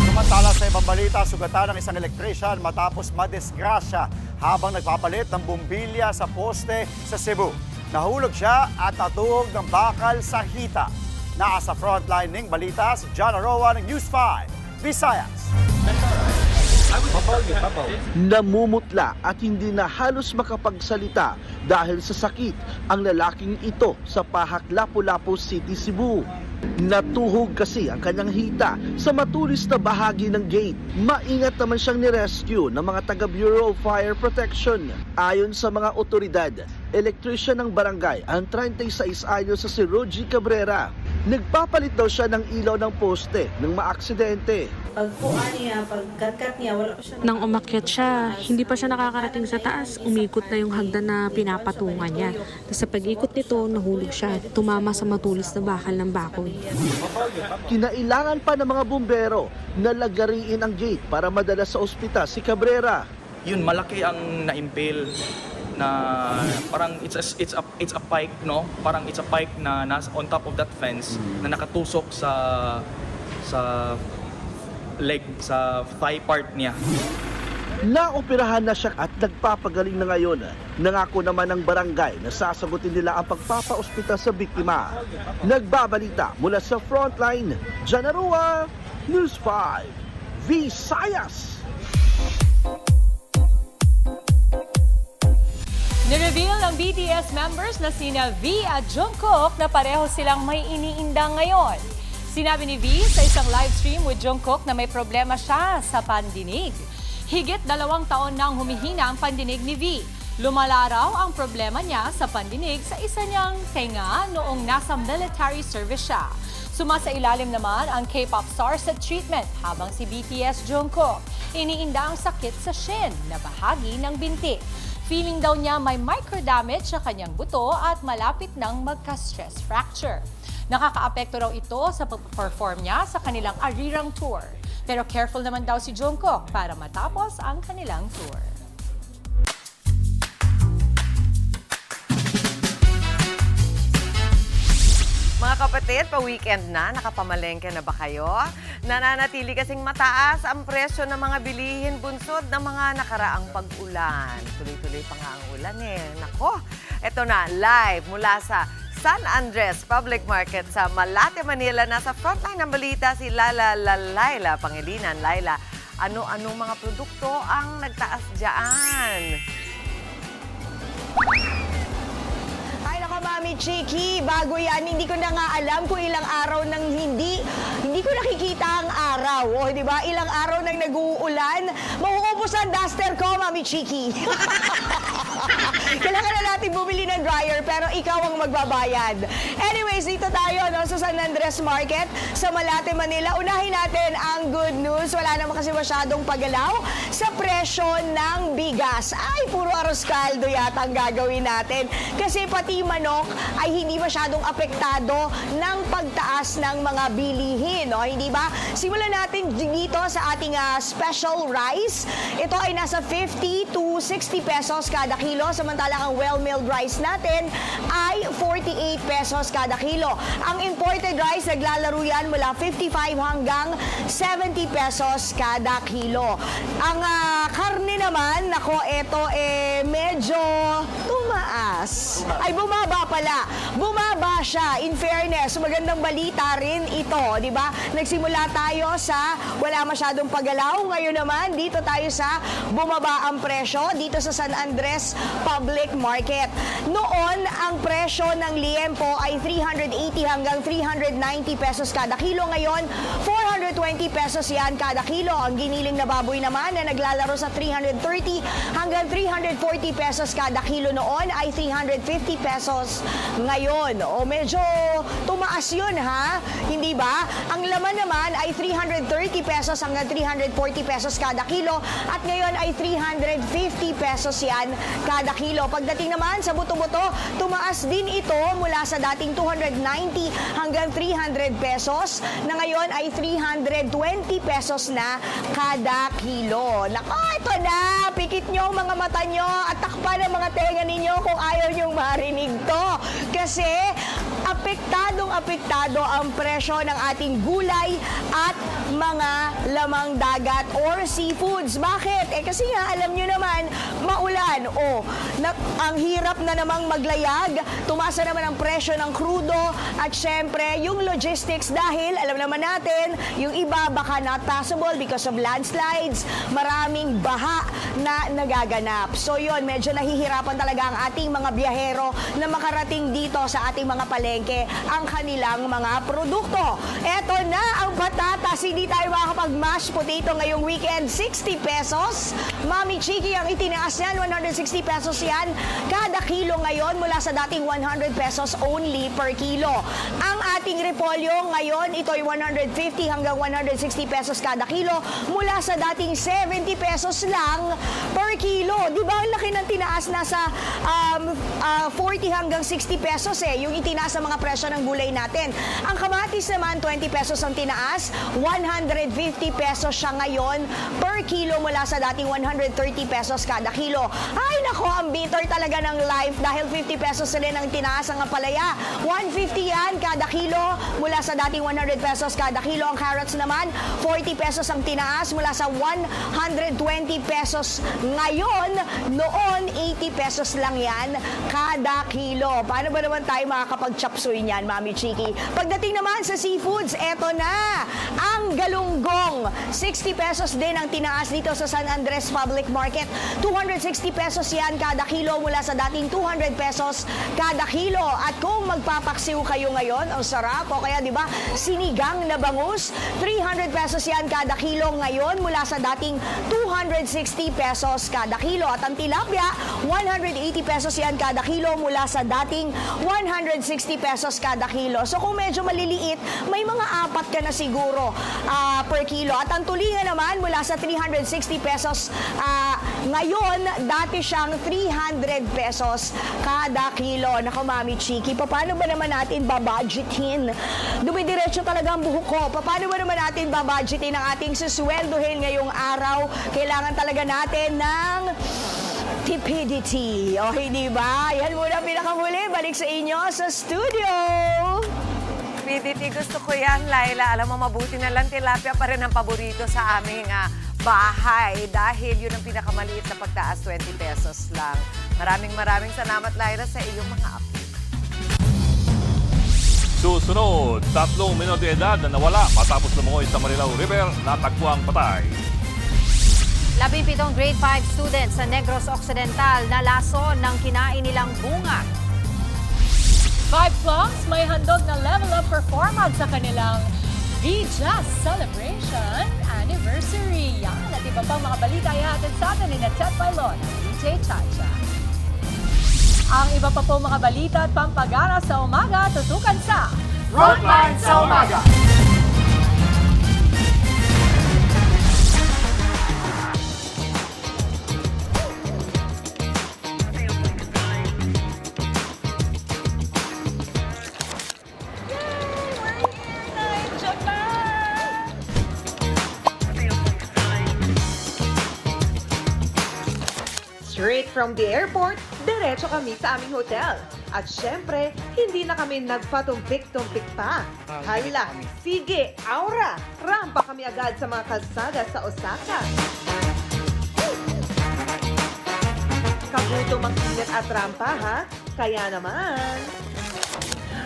Samantala sa ibang balita, sugatan ng isang electrician matapos madisgrasya habang nagpapalit ng bumbilya sa poste sa Cebu. Nahulog siya at natuhog ng bakal sa hita. Nasa frontline ng balita si John Aroa ng News 5, Visayas.
Namumutla at hindi na halos makapagsalita dahil sa sakit ang lalaking ito sa Pahak, Lapu-Lapu City, Cebu. Natuhog kasi ang kanyang hita sa matulis na bahagi ng gate. Maingat naman siyang nirescue ng mga taga Bureau of Fire Protection. Ayon sa mga otoridad, elektrisyan ng barangay ang 36 anyos sa si Rogie Cabrera. Nagpapalit daw siya ng ilaw ng poste nang maaksidente.
Pagpuan niya, pagkat niya, wala pa siya. Nang umakyat siya, hindi pa siya nakakarating sa taas. Umikot na yung hagdan na pinapatungan niya. Tapos sa pag-ikot nito, nahulog siya. Tumama sa matulis na bakal ng bakoy.
Kinailangan pa ng mga bumbero na lagariin ang gate para madala sa ospital si Cabrera.
Yun, malaki ang na-impale na parang it's a pike, no? Parang it's a pike na nasa on top of that fence na nakatusok sa leg, sa thigh part niya.
Naoperahan na siya at nagpapagaling na ngayon. Nangako naman ng barangay na sasagutin nila ang pagpapaospital sa biktima. Nagbabalita mula sa frontline, Janarua, News 5, Visayas.
Nireveal ng BTS members na sina V at Jungkook na pareho silang may iniindang ngayon. Sinabi ni V sa isang live stream with Jungkook na may problema siya sa pandinig. Higit 2 taon nang humihina ang pandinig ni V. Lumala raw ang problema niya sa pandinig sa isa niyang tenga noong nasa military service siya. Sumasailalim naman ang K-pop star sa treatment habang si BTS Jungkook iniinda ang sakit sa shin na bahagi ng binti. Feeling daw niya may microdamage sa kanyang buto at malapit nang magka-stress fracture. Nakakaapekto raw ito sa pag-perform niya sa kanilang arirang tour. Pero careful naman daw si Jungkook para matapos ang kanilang tour.
Mga kapatid, pa-weekend na, nakapamalengke na ba kayo? Nananatili kasing mataas ang presyo ng mga bilihin bunsod ng mga nakaraang pag-ulan. Tuloy-tuloy pa nga ang ulan eh. Nako, eto na, live mula sa San Andres Public Market sa Malate, Manila. Nasa frontline ng balita si Laila Pangilinan. Laila, ano-anong mga produkto ang nagtaas dyan?
Mami Chiki, bago yan, hindi ko na nga alam kung ilang araw nang hindi ko nakikita ang araw. O, di ba? Ilang araw nang nag-uulan, mauubos ang duster ko, Mami Chiki. Kailangan na natin bumili ng dryer, pero ikaw ang magbabayad. Anyways, dito tayo no, sa San Andres Market, sa Malate, Manila. Unahin natin ang good news. Wala naman kasi masyadong paggalaw sa presyo ng bigas. Ay, puro arroz caldo yata ang gagawin natin. Kasi pati manok ay hindi masyadong apektado ng pagtaas ng mga bilihin. No? Hindi ba? Simulan natin dito sa ating special rice. Ito ay nasa 50 to 60 pesos kada kilo. Samantalang ang well-milled rice natin ay 48 pesos kada kilo. Ang imported rice, naglalaro yan mula 55 hanggang 70 pesos kada kilo. Ang karne naman, nako, ito medyo tumaas. Ay, bumaba pala. Bumaba siya. In fairness, magandang balita rin ito, di ba? Nagsimula tayo sa wala masyadong paggalaw. Ngayon naman, dito tayo sa bumaba ang presyo dito sa San Andres Public Market. Noon, ang presyo ng liempo ay 380 hanggang 390 pesos kada kilo. Ngayon, 420 pesos yan kada kilo. Ang giniling na baboy naman na naglalaro sa 330 hanggang 340 pesos kada kilo noon ay 350 pesos ngayon. O medyo tumaas yun, ha? Hindi ba? Ang laman naman ay 330 pesos hanggang 340 pesos kada kilo at ngayon ay 350 pesos yan kada kilo. Pagdating naman sa buto-buto, tumaas din ito mula sa dating 290 hanggang 300 pesos na ngayon ay 320 pesos na kada kilo. Nako, ito na! Pikit nyo ang mga mata nyo at takpan ang mga tenga ninyo kung ayaw nyong marinig to. Kasi apektado ang presyo ng ating gulay at mga lamang dagat or seafoods. Bakit? Kasi nga, alam nyo naman, maulan. Ang hirap na namang maglayag. Tumasa naman ang presyo ng krudo at syempre, yung logistics dahil, alam naman natin, yung iba baka not passable because of landslides. Maraming baha na nagaganap. So yun, medyo nahihirapan talaga ang ating mga biyahero na makarating dito sa ating mga palengke. mamalengke ang kanilang mga produkto. Eto na ang patatas, hindi tayo makakapag-mashed potato ngayong weekend, 60 pesos. Mami Chiki ang itinaas niyan, 160 pesos yan kada kilo ngayon mula sa dating 100 pesos only per kilo. Ang ating repolyo ngayon, ito'y 150 hanggang 160 pesos kada kilo mula sa dating 70 pesos lang per kilo. Di ba ang laki ng tinaas, nasa 40 hanggang 60 pesos yung itinaas ng mga presyo ng gulay natin. Ang kamatis naman, 20 pesos ang tinaas, 150 pesos siya ngayon per kilo mula sa dating 130 pesos kada kilo. Ay nako, ang bitter talaga ng life dahil 50 pesos na rin ang tinaas ang palaya. 150 yan kada kilo mula sa dating 100 pesos kada kilo. Ang carrots naman, 40 pesos ang tinaas mula sa 120 pesos ngayon. Noon, 80 pesos lang yan kada kilo. Paano ba naman tayo makakapag-chapsuy niyan, Mami Chiki? Pagdating naman sa seafoods, eto na ang galunggong. 60 pesos din ang tinaas dito sa San Andres Public Market. 260 pesos yan kada kilo mula sa dating 200 pesos kada kilo. At kung magpapaksiw kayo ngayon, ang sarap, o kaya di ba sinigang na bangus, 300 pesos yan kada kilo ngayon mula sa dating 260 pesos kada kilo. At ang tilapia, 180 pesos yan kada kilo mula sa dating 160 pesos kada kilo. So kung medyo maliliit, may mga apat ka na siguro per kilo. At ang tulingan naman mula sa 360 pesos ngayon, dati siyang 300 pesos kada kilo. Nako, Mami Chiki, paano ba naman natin babudgetin? Dumidiretso talaga ang buhok ko. Paano ba naman natin babudgetin ang ating susweldohin ngayong araw? Kailangan talaga natin ng tipidity. O hindi ba? Yan muna pinakamuli. Balik sa inyo sa studio.
Tipidity, gusto ko yan, Laila. Alam mo, mabuti na lang tilapia pa rin ang paborito sa aming bahay dahil yun ang pinakamaliit na pagtaas, 20 pesos lang. Maraming salamat, Laila, sa iyong mga update.
Susunod, 3 minuto de edad na nawala matapos lumungoy sa Marilao River, natagpuang patay.
17 grade 5 students sa Negros Occidental nalason ng kinain nilang bunga.
5 plus may handog na level up performance sa kanilang V-Jazz Celebration Anniversary. Yan at iba pang mga balita ay hatid sa atin ni Ted Bailon, DJ Chacha. Ang iba pa po mga balita at pampagana sa umaga, tutukan sa
Frontline sa Umaga.
Straight from the airport, diretso kami sa aming hotel. At syempre, hindi na kami nagpatumpik-tumpik pa. Hala, sige, aura! Rampa kami agad sa mga kalsada sa Osaka. Kabuto mag-ingat at rampa, ha? Kaya naman...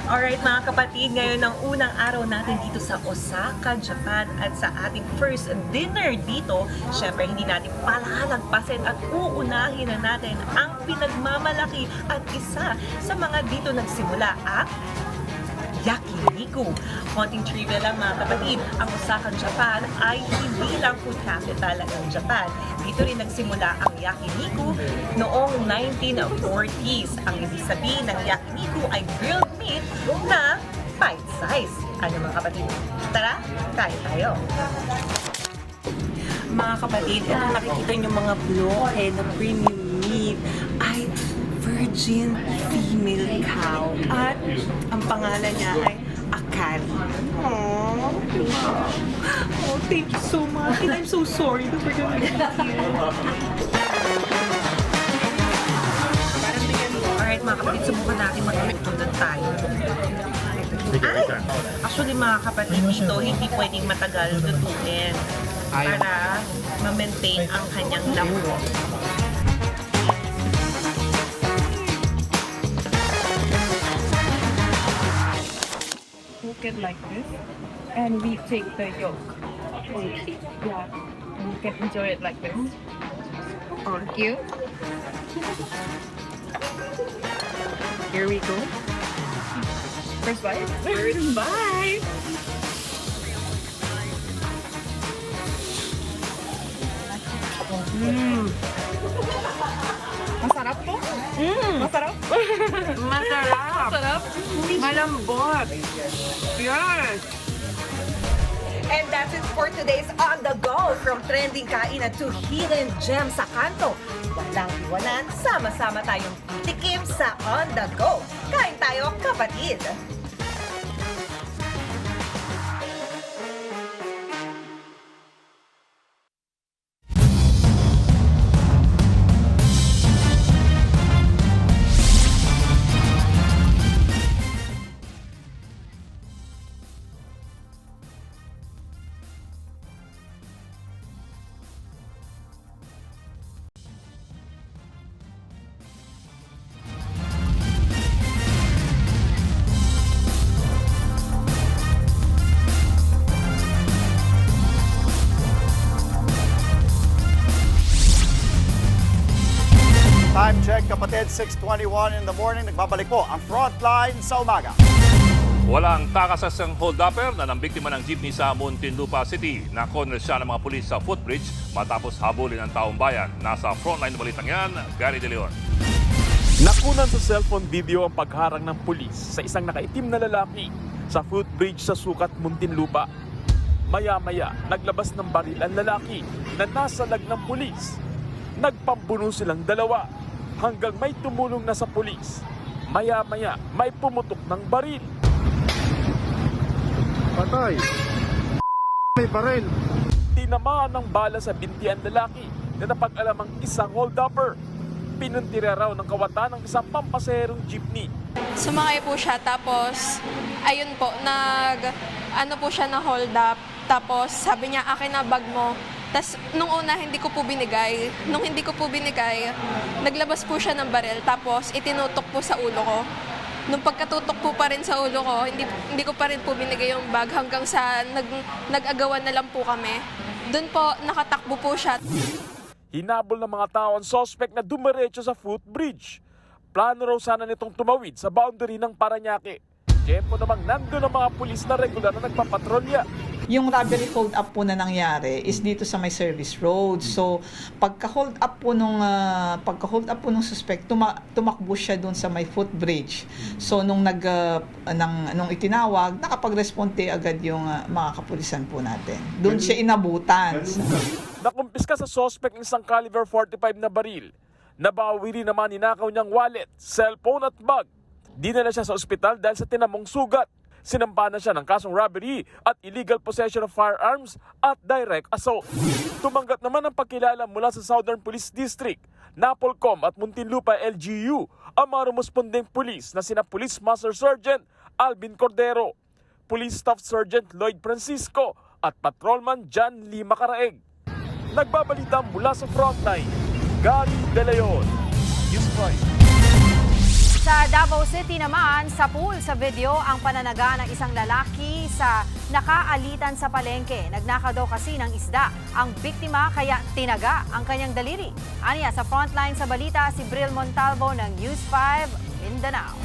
Alright mga kapatid, ngayon ang unang araw natin dito sa Osaka, Japan at sa ating first dinner dito. Siyempre hindi natin palalagpasin at uunahin na natin ang pinagmamalaki at isa sa mga dito nagsimula ang yakiniku. Konting trivia lang mga kapatid, ang Osaka, Japan ay hindi lang food capital ng Japan. Dito rin nagsimula ang yakiniku noong 1940s. Ang ibig sabihin ng yakiniku ay grilled meat na bite size. Ano mga kapatid? Tara, kain tayo! Mga kapatid, ito nakikita niyo mga bloke na premium meat ay virgin female cow. At ang pangalan niya ay Akari. Oh, thank you so much. And I'm so sorry that we're gonna eat here. Alright mga kapatid, subukan natin magpagtundan tayo. Ay! Actually mga kapatid, dito hindi pwedeng matagal lutuin para ma-maintain ang kanyang lambot. Cook it like this, and we take the yolk. Yeah, and you can enjoy it like this. Thank you. Here we go. First bite? First bite! Masarap to? Masarap? Masarap! Masarap? Malambot! Yes!
And that's it for today's On The Go. From trending kainan to hidden gem sa kanto. Walang iwanan, sama-sama tayong tikim sa On The Go. Kain tayo, kapatid!
Time check, kapatid, 6:21 in the morning. Nagbabalik po ang Frontline sa umaga.
Walang takasasang hold-upper na nambiktima ng jeepney sa Muntinlupa City. Nakonner siya ng mga pulis sa footbridge matapos habulin ng taong bayan. Nasa Frontline na balitang yan, Gary De Leon.
Nakunan sa cellphone video ang pagharang ng pulis sa isang nakaitim na lalaki sa footbridge sa Sukat, Muntinlupa. Maya-maya, naglabas ng baril ang lalaki na nasa lag ng pulis. Nagpambuno silang dalawa hanggang may tumulong na sa pulis. Maya-maya, may pumutok ng baril.
Patay! May baril!
Tinamaan ng bala sa binti ang lalaki na napag-alamang isang hold-upper. Pinuntira raw ng kawatan ng isang pampaserong jeepney.
Sumakay po siya, tapos ayun po, po siya na hold up. Tapos sabi niya, akin na bag mo. Tapos nung una, hindi ko po binigay. Nung hindi ko po binigay, naglabas po siya ng baril. Tapos itinutok po sa ulo ko. Nung pagkatutok po pa rin sa ulo ko, hindi ko pa rin po binigay yung bag hanggang sa nag-agawan na lang po kami. Doon po, nakatakbo po siya.
Hinabol ng mga tao ang suspect na dumiretso sa footbridge. Plano raw sana nitong tumawid sa boundary ng Parañaque. Tempo namang nandun ang mga pulis na regular na nagpapatrolya.
Yung robbery hold up po na nangyari is dito sa may service road. So pagka-hold up po nung suspect, tumakbo siya doon sa may footbridge. So nung nung itinawag, nakapag-responde agad yung mga kapulisan po natin. Doon siya inabutan.
Nakumpiska sa suspect ng isang caliber 45 na baril. Nabawi rin naman ninakaw niyang wallet, cellphone at bag. Dinala siya sa ospital dahil sa tinamong sugat. Sinampa na siya ng kasong robbery at illegal possession of firearms at direct assault. Tumanggap naman ang pagkilala mula sa Southern Police District, Napolcom at Muntinlupa LGU ang mga rumuspondeng pulis na sina Police Master Sergeant Alvin Cordero, Police Staff Sergeant Lloyd Francisco at Patrolman John Lee Macaraeg. Nagbabalita mula sa Frontline, Gary De Leon, News 5.
Sa Davao City naman, sa pool sa video ang pananaga ng isang lalaki sa nakaalitan sa palengke. Nagnakaw daw kasi ng isda ang biktima kaya tinaga ang kanyang daliri. Aniya sa Frontline sa balita si Bril Montalvo ng News 5 Mindanao.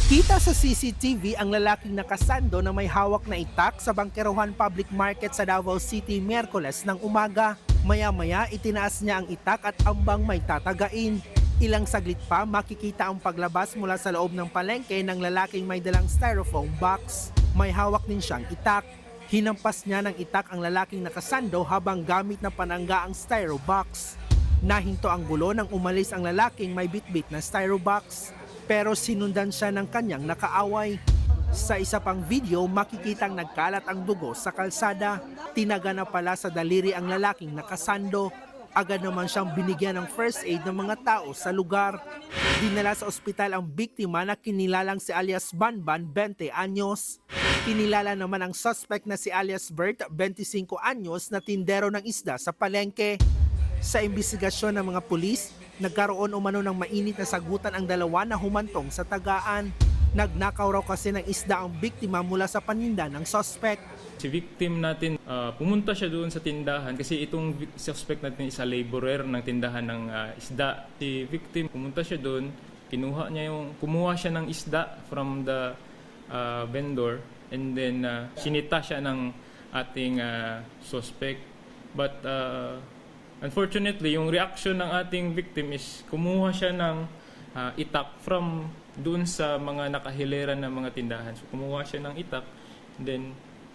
Kita sa CCTV ang lalaking nakasando na may hawak na itak sa Bangkerohan Public Market sa Davao City Miyerkules ng umaga. Maya-maya itinaas niya ang itak at ambang may tatagain. Ilang saglit pa makikita ang paglabas mula sa loob ng palengke ng lalaking may dalang styrofoam box. May hawak din siyang itak. Hinampas niya ng itak ang lalaking nakasando habang gamit na panangga ang styro box. Nahinto ang gulo nang umalis ang lalaking may bitbit na styro box. Pero sinundan siya ng kanyang nakaaway. Sa isa pang video, makikitang nagkalat ang dugo sa kalsada. Tinaga na pala sa daliri ang lalaking nakasando. Agad naman siyang binigyan ng first aid ng mga tao sa lugar. Dinala sa ospital ang biktima na kinilalang si alias Banban, 20 anyos. Kinilala naman ang suspect na si alias Bert, 25 anyos na tindero ng isda sa palengke. Sa imbestigasyon ng mga pulis, nagkaroon umano ng mainit na sagutan ang dalawa na humantong sa tagaan. Nagnakaw raw kasi ng isda ang biktima mula sa paninda ng suspect.
Si victim natin, pumunta siya doon sa tindahan kasi itong suspect natin is a laborer ng tindahan ng isda. Si victim, pumunta siya doon, kumuha siya ng isda from the vendor, and then sinita siya ng ating suspect. But unfortunately, yung reaction ng ating victim is kumuha siya ng itak from doon sa mga nakahilera ng mga tindahan. So kumuha siya ng itak, and then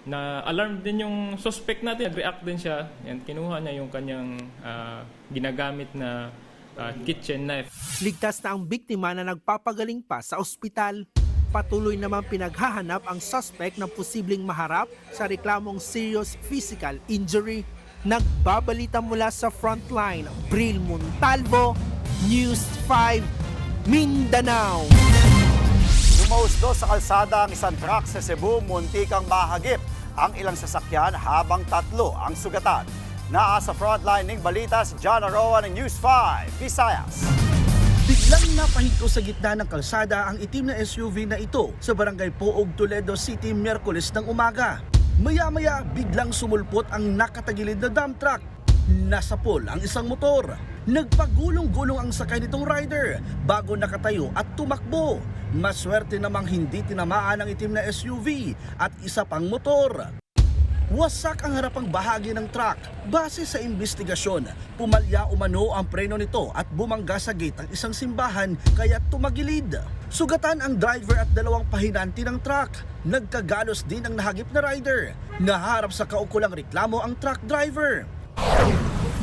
na-alarm din yung suspect natin, nag-react din siya, and kinuha niya yung kanyang ginagamit na kitchen knife.
Ligtas na ang biktima na nagpapagaling pa sa ospital. Patuloy naman pinaghahanap ang suspect ng posibleng maharap sa reklamong serious physical injury. Nagbabalita mula sa frontline, Bril Montalvo, News 5, Mindanao.
Lumausdo sa kalsada ang isang truck sa Cebu, muntikang mahagip ang ilang sasakyan habang 3 ang sugatan. Nasa frontline ng balita si John Aroa ng News 5, Visayas.
Biglang napahigko sa gitna ng kalsada ang itim na SUV na ito sa barangay Poog, Toledo City, Miyerkules ng umaga. Maya-maya biglang sumulpot ang nakatagilid na dump truck. Nasapol ang isang motor. Nagpagulong-gulong ang sakay nitong rider bago nakatayo at tumakbo. Maswerte namang hindi tinamaan ang itim na SUV at isa pang motor. Wasak ang harapang bahagi ng truck. Base sa investigasyon, pumalya umano ang preno nito at bumangga sa gate ang isang simbahan kaya tumagilid. Sugatan ang driver at 2 pahinanti ng truck. Nagkagalos din ang nahagip na rider. Naharap sa kaukulang reklamo ang truck driver.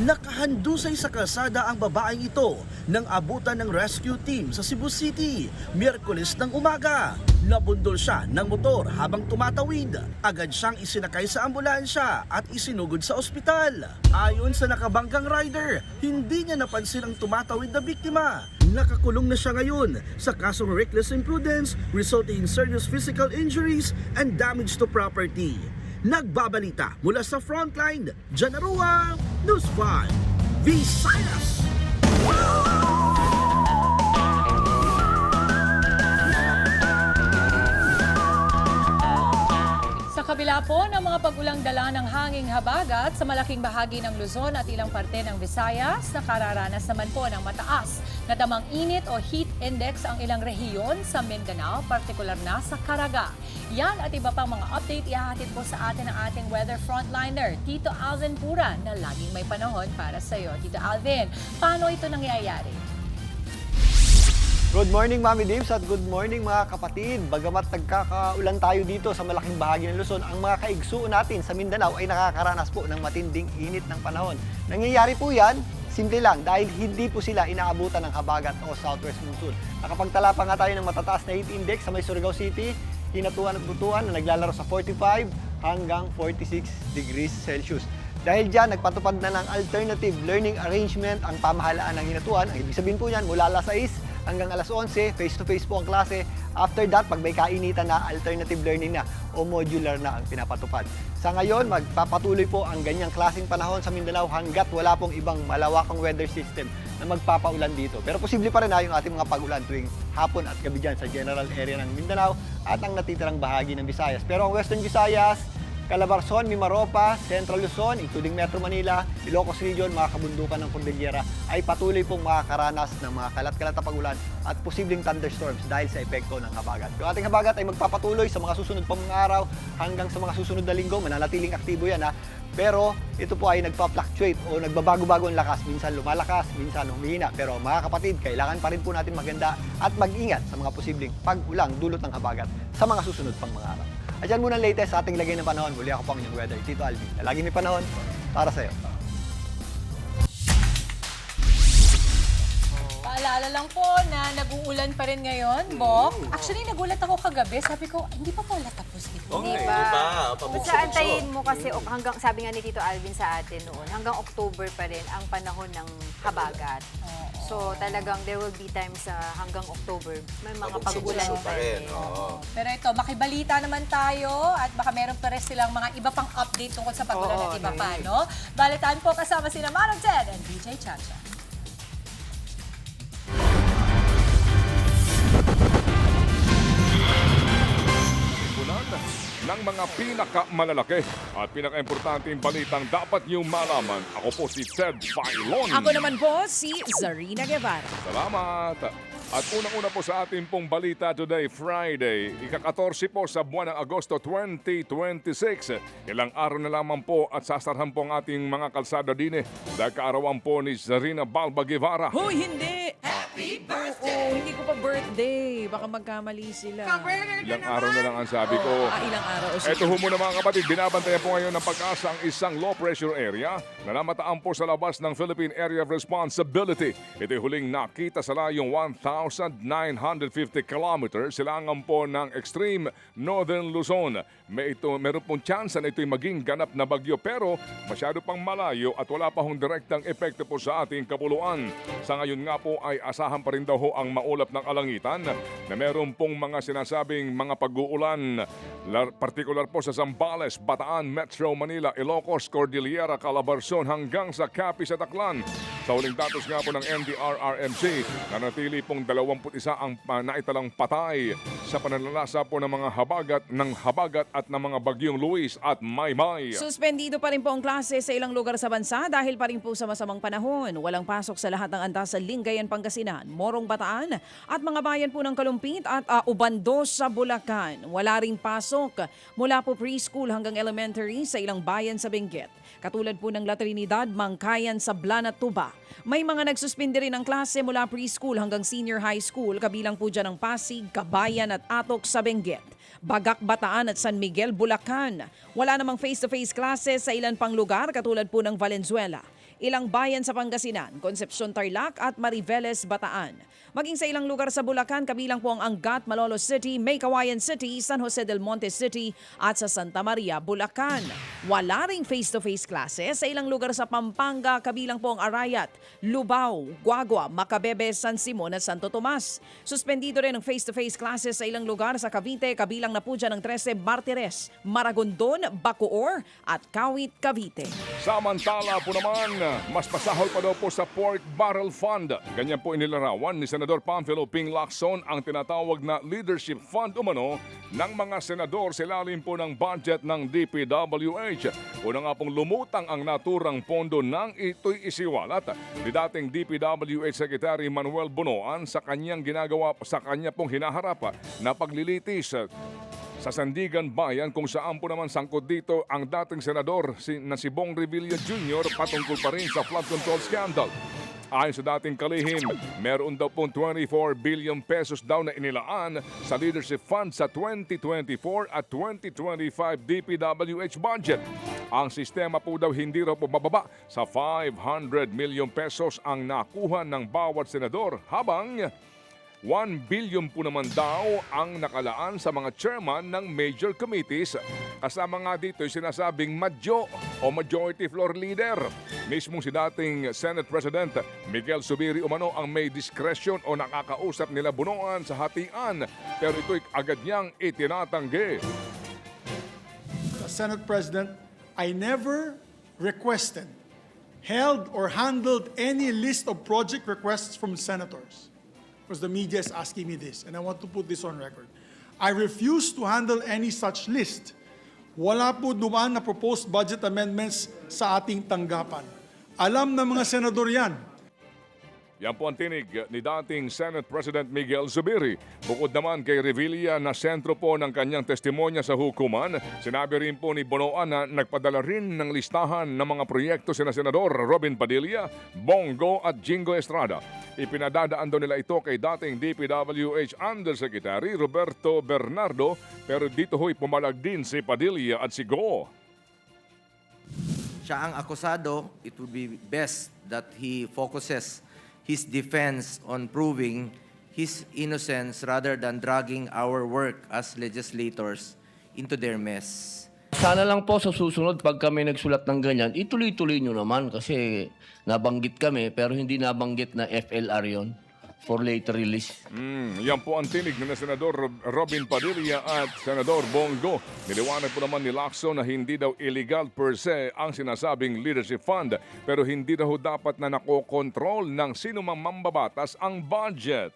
Nakahandusay sa kalsada ang babaeng ito nang abutan ng rescue team sa Cebu City, Miyerkules ng umaga. Nabundol siya ng motor habang tumatawid. Agad siyang isinakay sa ambulansya at isinugod sa ospital. Ayon sa nakabanggang rider, hindi niya napansin ang tumatawid na biktima. Nakakulong na siya ngayon sa kasong reckless imprudence resulting in serious physical injuries and damage to property. Nagbabalita mula sa frontline, John Aroa, News 5, Visayas.
Sa kabila po ng mga pag-ulang dala ng hanging habagat sa malaking bahagi ng Luzon at ilang parte ng Visayas, nakararanas naman po ng mataas na damang init o heat index ang ilang rehiyon sa Mindanao, partikular na sa Caraga. Yan at iba pang mga update ihahatid po sa atin ng ating weather frontliner, Tito Alvin Pura, na laging may panahon para sa iyo. Tito Alvin, paano ito nangyayari?
Good morning, Mami Dims, at good morning mga kapatid. Bagamat nagkakaulan tayo dito sa malaking bahagi ng Luzon, ang mga kaigsuon natin sa Mindanao ay nakakaranas po ng matinding init ng panahon. Nangyayari po yan, simple lang, dahil hindi po sila inaabutan ng habagat o southwest monsoon. Nakapagtala pa nga tayo ng matataas na heat index sa may Surigao City, Hinatuan at Butuan na naglalaro sa 45 hanggang 46 degrees Celsius. Dahil dyan, nagpatupad na ng alternative learning arrangement ang pamahalaan ng Hinatuan. Ang ibig sabihin po yan, mula alas 6 hanggang alas 11, face-to-face po ang klase. After that, pag may kainitan na, alternative learning na o modular na ang pinapatupad. Sa ngayon, magpapatuloy po ang ganyang klaseng panahon sa Mindanao hanggat wala pong ibang malawakang weather system na magpapaulan dito. Pero posible pa rin yung ating mga pag-ulan tuwing hapon at gabi dyan sa general area ng Mindanao at ang natitirang bahagi ng Visayas. Pero ang Western Visayas, Calabarzon, Mimaropa, Central Luzon, including Metro Manila, Ilocos Region, mga kabundukan ng Cordillera ay patuloy pong makakaranas ng mga kalat-kalat na pag-ulan at posibleng thunderstorms dahil sa epekto ng habagat. Yung ating habagat ay magpapatuloy sa mga susunod pang mga araw hanggang sa mga susunod na linggo. Mananatiling aktibo yan ha. Pero ito po ay nagpa-fluctuate o nagbabago-bago ang lakas. Minsan lumalakas, minsan humihina. Pero mga kapatid, kailangan pa rin po natin maganda at mag-ingat sa mga posibleng pag-ulang dulot ng habagat sa mga susunod pang mga araw. At yan muna ang latest sa ating lagay ng panahon. Muli ako po ang inyong weather, Tito Alvin. Lagi may panahon para sa'yo.
Paalala lang po na nag-uulan pa rin ngayon, Bok. Actually, nagulat ako kagabi. Sabi ko, hindi pa pala tapos ito.
Hindi pa. Basta antayin mo kasi hanggang, sabi nga ni Tito Alvin sa atin noon, hanggang October pa rin ang panahon ng habagat. So talagang there will be times hanggang October, may mga pag-ulan pa rin.
Pero ito, makibalita naman tayo at baka meron pa rin silang mga iba pang update tungkol sa pag-ulan at iba pa, no? Balitaan po kasama sina Manong Ted and DJ Chacha.
Ng mga pinakamalalaki at pinaka-importanteng balitang dapat niyong malaman. Ako po si Ted Filon.
Ako naman po si Zarina Guevara.
Salamat! At unang-una po sa ating pong balita today, Friday, ika-14 po sa buwan ng Agosto 2026. Ilang araw na lamang po at sasarhan po ang ating mga kalsada din dahil kaarawan po ni Zarina Balba Guevara.
Hoy, hindi! Happy birthday! Oo, hindi ko pa birthday. Baka magkamali sila.
Ilang araw na lang ang sabi ko.
Ilang araw.
Ito ho muna mga kapatid, binabantayan po ngayon ng Pag-asa ang isang low pressure area na namataan po sa labas ng Philippine Area of Responsibility. Ito'y huling nakita sa layong 1,950 kilometers silangan po ng extreme northern Luzon. Meron pong chance na ito'y maging ganap na bagyo pero masyado pang malayo at wala pa hong direktang epekto po sa ating kapuluan. Sa ngayon nga po ay asahan pa rin daw ho ang maulap ng alangitan na meron pong mga sinasabing mga pag-uulan, partikular po sa Zambales, Bataan, Metro Manila, Ilocos, Cordillera, Calabarzon hanggang sa Capiz at Aklan. Sa huling datos nga po ng NDRRMC, nanatili pong 21 ang naitalang patay sa pananalasa po ng mga habagat at ng mga bagyong Luis at Maymay.
Suspendido pa rin po ang klase sa ilang lugar sa bansa dahil pa rin po sa masamang panahon. Walang pasok sa lahat ng antas sa Lingayen, Pangasinan, Morong, Bataan at mga bayan po ng Kalumpit at Ubando sa Bulacan. Wala ring pasok mula po preschool hanggang elementary sa ilang bayan sa Benguet. Katulad po ng La Trinidad, Mangkayan, Sablan at Tuba. May mga nagsuspindi rin ng klase mula preschool hanggang senior high school, kabilang po dyan ng Pasig, Kabayan at Atok sa Benguet. Bagak, Bataan at San Miguel, Bulacan. Wala namang face-to-face classes sa ilan pang lugar katulad po ng Valenzuela. Ilang bayan sa Pangasinan, Concepcion, Tarlac at Mariveles, Bataan. Maging sa ilang lugar sa Bulacan, kabilang po ang Angat, Malolos City, Maykawayan City, San Jose del Monte City at sa Santa Maria, Bulacan. Wala ring face-to-face classes sa ilang lugar sa Pampanga, kabilang po ang Arayat, Lubao, Guagua, Macabebe, San Simon at Santo Tomas. Suspendido rin ang face-to-face classes sa ilang lugar sa Cavite, kabilang na po dyan ng 13 Martires, Maragondon, Bacoor at Kawit, Cavite.
Samantala po naman, mas pasahol pa daw po sa Pork Barrel Fund. Ganyan po inilarawan ni Senador Pamphilo Ping Lacson ang tinatawag na Leadership Fund umano ng mga senador sa ilalim po ng budget ng DPWH. Una nga pong lumutang ang naturang pondo nang ito'y isiwalat ni dating DPWH Secretary Manuel Bunoan sa kanyang pong hinaharap na paglilitis sa Sandigan Bayan kung saan po naman sangkot dito ang dating senador na si Bong Revilla Jr. patungkol pa rin sa flood control scandal. Ayon sa dating kalihim, meron daw pong 24 billion pesos daw na inilaan sa Leadership Fund sa 2024 at 2025 DPWH budget. Ang sistema po daw hindi raw po bababa sa 500 million pesos ang nakuha ng bawat senador habang 1 billion po naman daw ang nakalaan sa mga chairman ng major committees. Kasama nga dito yung sinasabing madyo o majority floor leader. Mismong si dating Senate President Miguel Zubiri umano ang may discretion o nakakausap nila Bunoan sa hatian. Pero ito'y agad niyang itinatanggi.
Senate President, I never requested, held or handled any list of project requests from senators. Because the media is asking me this, and I want to put this on record. I refuse to handle any such list. Wala po dumaan na proposed budget amendments sa ating tanggapan. Alam ng mga senador yan.
Yan po ang tinig ni dating Senate President Miguel Zubiri. Bukod naman kay Revilla na sentro po ng kanyang testimonya sa hukuman, sinabi rin po ni Bunoan na nagpadala rin ng listahan ng mga proyekto sina Senador Robin Padilla, Bongo at Jingo Estrada. Ipinadadaan daw nila ito kay dating DPWH Undersecretary Roberto Bernardo pero dito ho'y pumalag din si Padilla at si Go.
Siya ang akusado, it would be best that he focuses his defense on proving his innocence rather than dragging our work as legislators into their mess.
Sana lang po sa susunod pag kami nagsulat ng ganyan, ituloy-tuloy nyo naman kasi nabanggit kami pero hindi nabanggit na FLR yon for later release.
Yan po ang tinig ni Senador Robin Padilla at Senador Bongo. Niliwanag po naman ni Lacson na hindi daw illegal per se ang sinasabing leadership fund pero hindi daw dapat na nakokontrol ng sino mang mambabatas ang budget.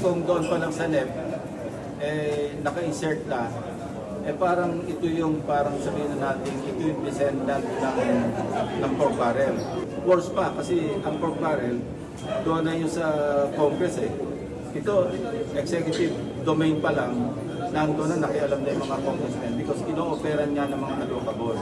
Kung doon pa lang sa NEP, naka-insert na, parang ito yung parang sabihin na natin, ito yung descendant ng pork barrel. Worse pa, kasi ang pork barrel, doon na yun sa Congress eh. Ito, executive domain pa lang, nandun na nakialam na yung mga congressmen because ino-operan nga ng mga allocable.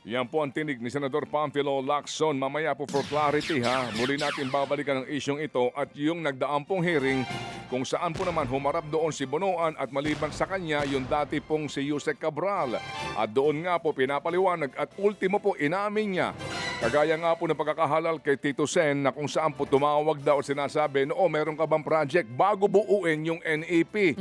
Yan po ang tinig ni Senador Pamphilo Lacson. Mamaya po for clarity ha, muli natin babalikan ang isyong ito at yung nagdaang pong hearing kung saan po naman humarap doon si Bonoan at maliban sa kanya yung dati pong si Yusek Cabral. At doon nga po pinapaliwanag at ultimo po inamin niya. Kagaya nga po ng pagkakahalal kay Tito Sen na kung saan po tumawag daw at sinasabi, no, meron ka bang project bago buuin yung NEP.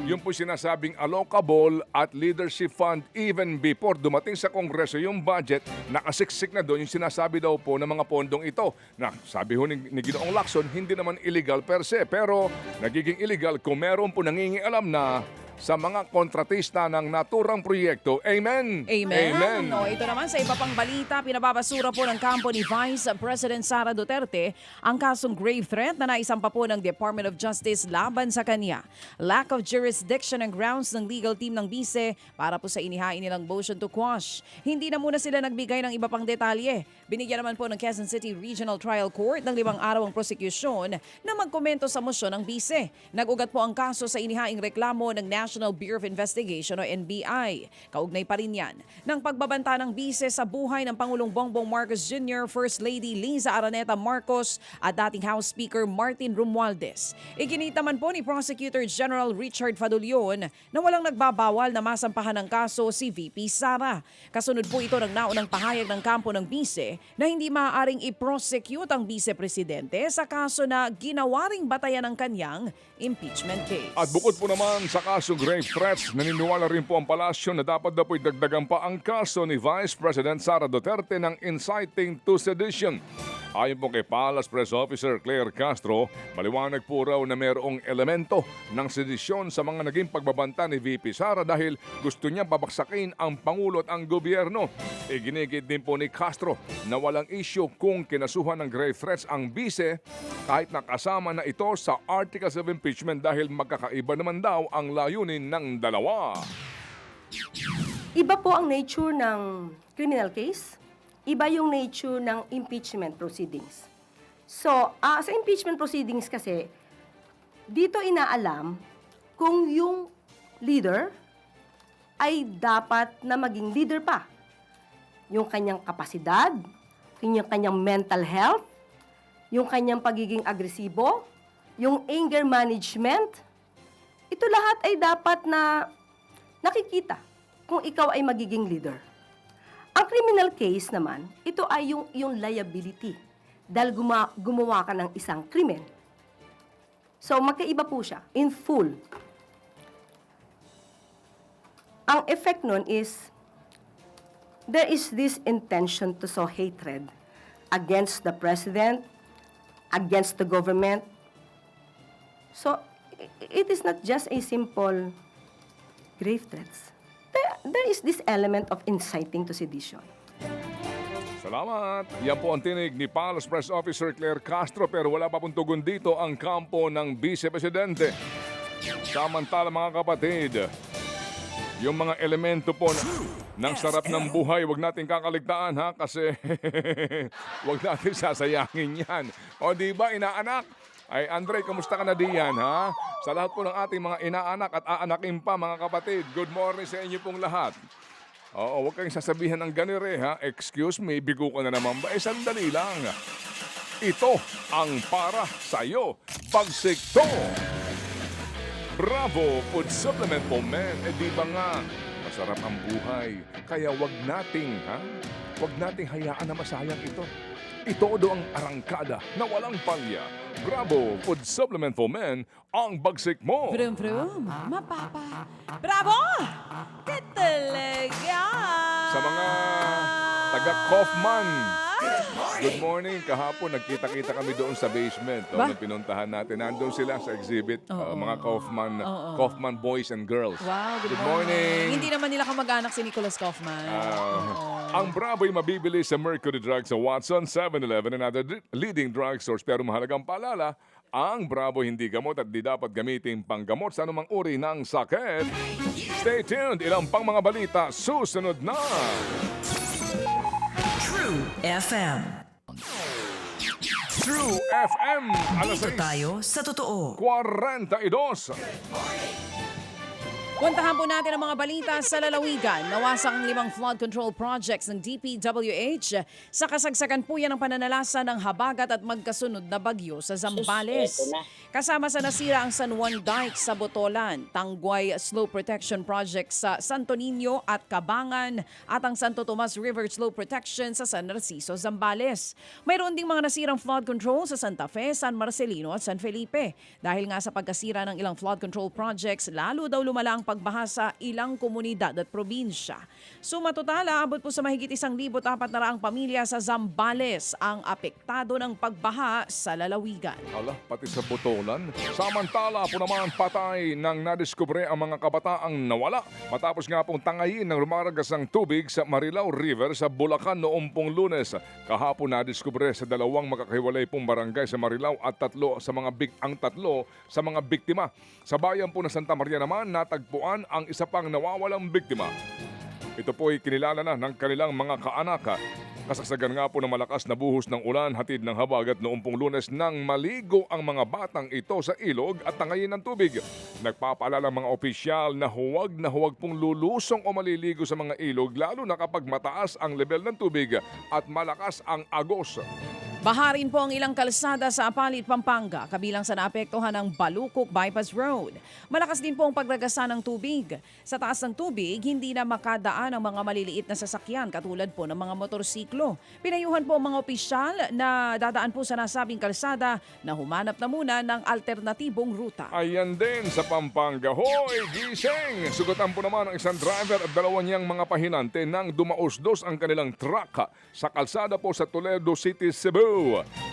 Yung po sinasabing allocable at leadership fund even before dumating sa Kongreso yung budget, nakasiksik na doon yung sinasabi daw po ng mga pondong ito. Na sabi ho ni Ginoong Lacson, hindi naman illegal per se, pero nagiging illegal kung meron po nangingialam na sa mga kontratista ng naturang proyekto. Amen!
Amen. No, ito naman sa iba pang balita, pinababasura po ng kampo ni Vice President Sara Duterte ang kasong grave threat na naisampa po ng Department of Justice laban sa kanya. Lack of jurisdiction and grounds ng legal team ng bise para po sa inihain nilang motion to quash. Hindi na muna sila nagbigay ng iba pang detalye. Binigyan naman po ng Quezon City Regional Trial Court ng 5 araw ang prosecution na magkomento sa motion ng bise. Nag-ugat po ang kaso sa inihaing reklamo ng National Bureau of Investigation o NBI. Kaugnay pa rin yan ng pagbabanta ng bise sa buhay ng Pangulong Bongbong Marcos Jr., First Lady Liza Araneta Marcos at dating House Speaker Martin Romualdez. Iginit naman po ni Prosecutor General Richard Fadulion na walang nagbabawal na masampahan ng kaso si VP Sara. Kasunod po ito ng naunang pahayag ng kampo ng bise na hindi maaaring i-prosecute ang vice-presidente sa kaso na ginawa ring batayan ng kanyang impeachment case.
At bukod po naman sa kaso grave threats, naniniwala rin po ang palasyo na dapat na po'y dagdagan pa ang kaso ni Vice President Sara Duterte ng inciting to sedition. Ayon po kay Palace Press Officer Claire Castro, maliwanag po raw na mayroong elemento ng sedisyon sa mga naging pagbabanta ni VP Sara dahil gusto niya babaksakin ang Pangulo at ang gobyerno. Iginigit din po ni Castro na walang issue kung kinasuhan ng grave threats ang bise kahit nakasama na ito sa Articles of Impeachment dahil magkakaiba naman daw ang layunin ng dalawa.
Iba po ang nature ng criminal case. Iba yung nature ng impeachment proceedings. So, sa impeachment proceedings kasi, dito inaalam kung yung leader ay dapat na maging leader pa. Yung kanyang kapasidad, yung kanyang mental health, yung kanyang pagiging agresibo, yung anger management, ito lahat ay dapat na nakikita kung ikaw ay magiging leader. Ang criminal case naman, ito ay yung liability dahil gumawa ka ng isang krimen. So, magkaiba po siya, in full. Ang effect nun is, there is this intention to sow hatred against the president, against the government. So, it is not just a simple grave threats. There is this element of inciting to sedition.
Salamat. Yan po ang tinig ni Palace Press Officer Claire Castro pero wala pa pong tugon dito ang kampo ng Vice Presidente. Samantala mga kapatid, yung mga elemento po ng sarap ng buhay, wag natin kakaligtaan ha kasi wag natin sasayangin yan. O diba inaanak? Ay, Andre, kamusta ka na diyan, ha? Sa lahat po ng ating mga inaanak at aanakin pa, mga kapatid, good morning sa inyo pong lahat. Oo, huwag kayong sasabihan ng ganire, ha? Excuse me, bigo ko na naman ba? Sandali lang. Ito ang para sa'yo. Pagsikto! Bravo! Food supplement po, men. Di ba nga? Masarap ang buhay. Kaya wag nating hayaan na masayang ito. Itodo ang arangkada na walang palya. Bravo Food Supplement for Men, ang bagsik mo.
Brum brum, mapapa. Bravo! Talaga!
Sa mga taga-Kaufman. Good morning. Kahapon nagkita-kita kami doon sa basement. Nung pinuntahan natin. Nandun sila sa exhibit. Mga Kaufman boys and girls.
Wow,
good morning.
Hindi naman nila kamag-anak si Nicholas Kaufman.
Ang Bravo'y mabibili sa Mercury Drug sa Watson, 7-Eleven and other leading drugstores. Pero mahalagang paalala, ang Bravo hindi gamot at di dapat gamitin panggamot sa anumang uri ng sakit. Stay tuned. Ilang pang mga balita susunod na.
True FM.
True FM. Alas
Dito tayo sa totoo.
42.
Puntahan po natin ang mga balita sa lalawigan. Nawasak ang 5 flood control projects ng DPWH sa kasagsagan po yan ng pananalasa ng habagat at magkasunod na bagyo sa Zambales. Kasama sa nasira ang San Juan Dike sa Botolan, Tangguay Slope Protection Project sa Santo Niño at Cabangan at ang Santo Tomas River Slope Protection sa San Narciso, Zambales. Mayroon ding mga nasirang flood control sa Santa Fe, San Marcelino at San Felipe. Dahil nga sa pagkasira ng ilang flood control projects, lalo daw lumala ang pagbaha sa ilang komunidad at probinsya. Suma total, aabot po sa mahigit 1,400 pamilya sa Zambales ang apektado ng pagbaha sa lalawigan.
Ala, pati sa Botolan. Samantala po naman patay nang nadiskubre ang mga kabataang nawala matapos nga pong tangayin ng rumaragas ng tubig sa Marilao River sa Bulacan noong pong Lunes. Kahapon nadiskubre sa 2 magkakahiwalay pong barangay sa Marilao at 3 sa mga biktima. Sa bayan po ng Santa Maria naman natagpuan ang isa pang nawawalang biktima. Ito po ay kinilala na ng kanilang mga kaanak. Kasagsagan nga po ng malakas na buhos ng ulan hatid ng habagat noong pong Lunes nang maligo ang mga batang ito sa ilog at tangayin ng tubig. Nagpapaalala ang mga opisyal na huwag pong lulusong o maliligo sa mga ilog lalo na kapag mataas ang level ng tubig at malakas ang agos.
Baha rin po ang ilang kalsada sa Apalit, Pampanga, kabilang sa naapektuhan ng Balukok Bypass Road. Malakas din po ang pagragasa ng tubig. Sa taas ng tubig, hindi na makadaan ang mga maliliit na sasakyan katulad po ng mga motorsiklo. Pinayuhan po ang mga opisyal na dadaan po sa nasabing kalsada na humanap na muna ng alternatibong ruta.
Ayan din sa Pampanga. Hoy, gising! Sugatan po naman ang isang driver at 2 niyang mga pahinante nang dumausdos ang kanilang truck sa kalsada po sa Toledo City, Cebu.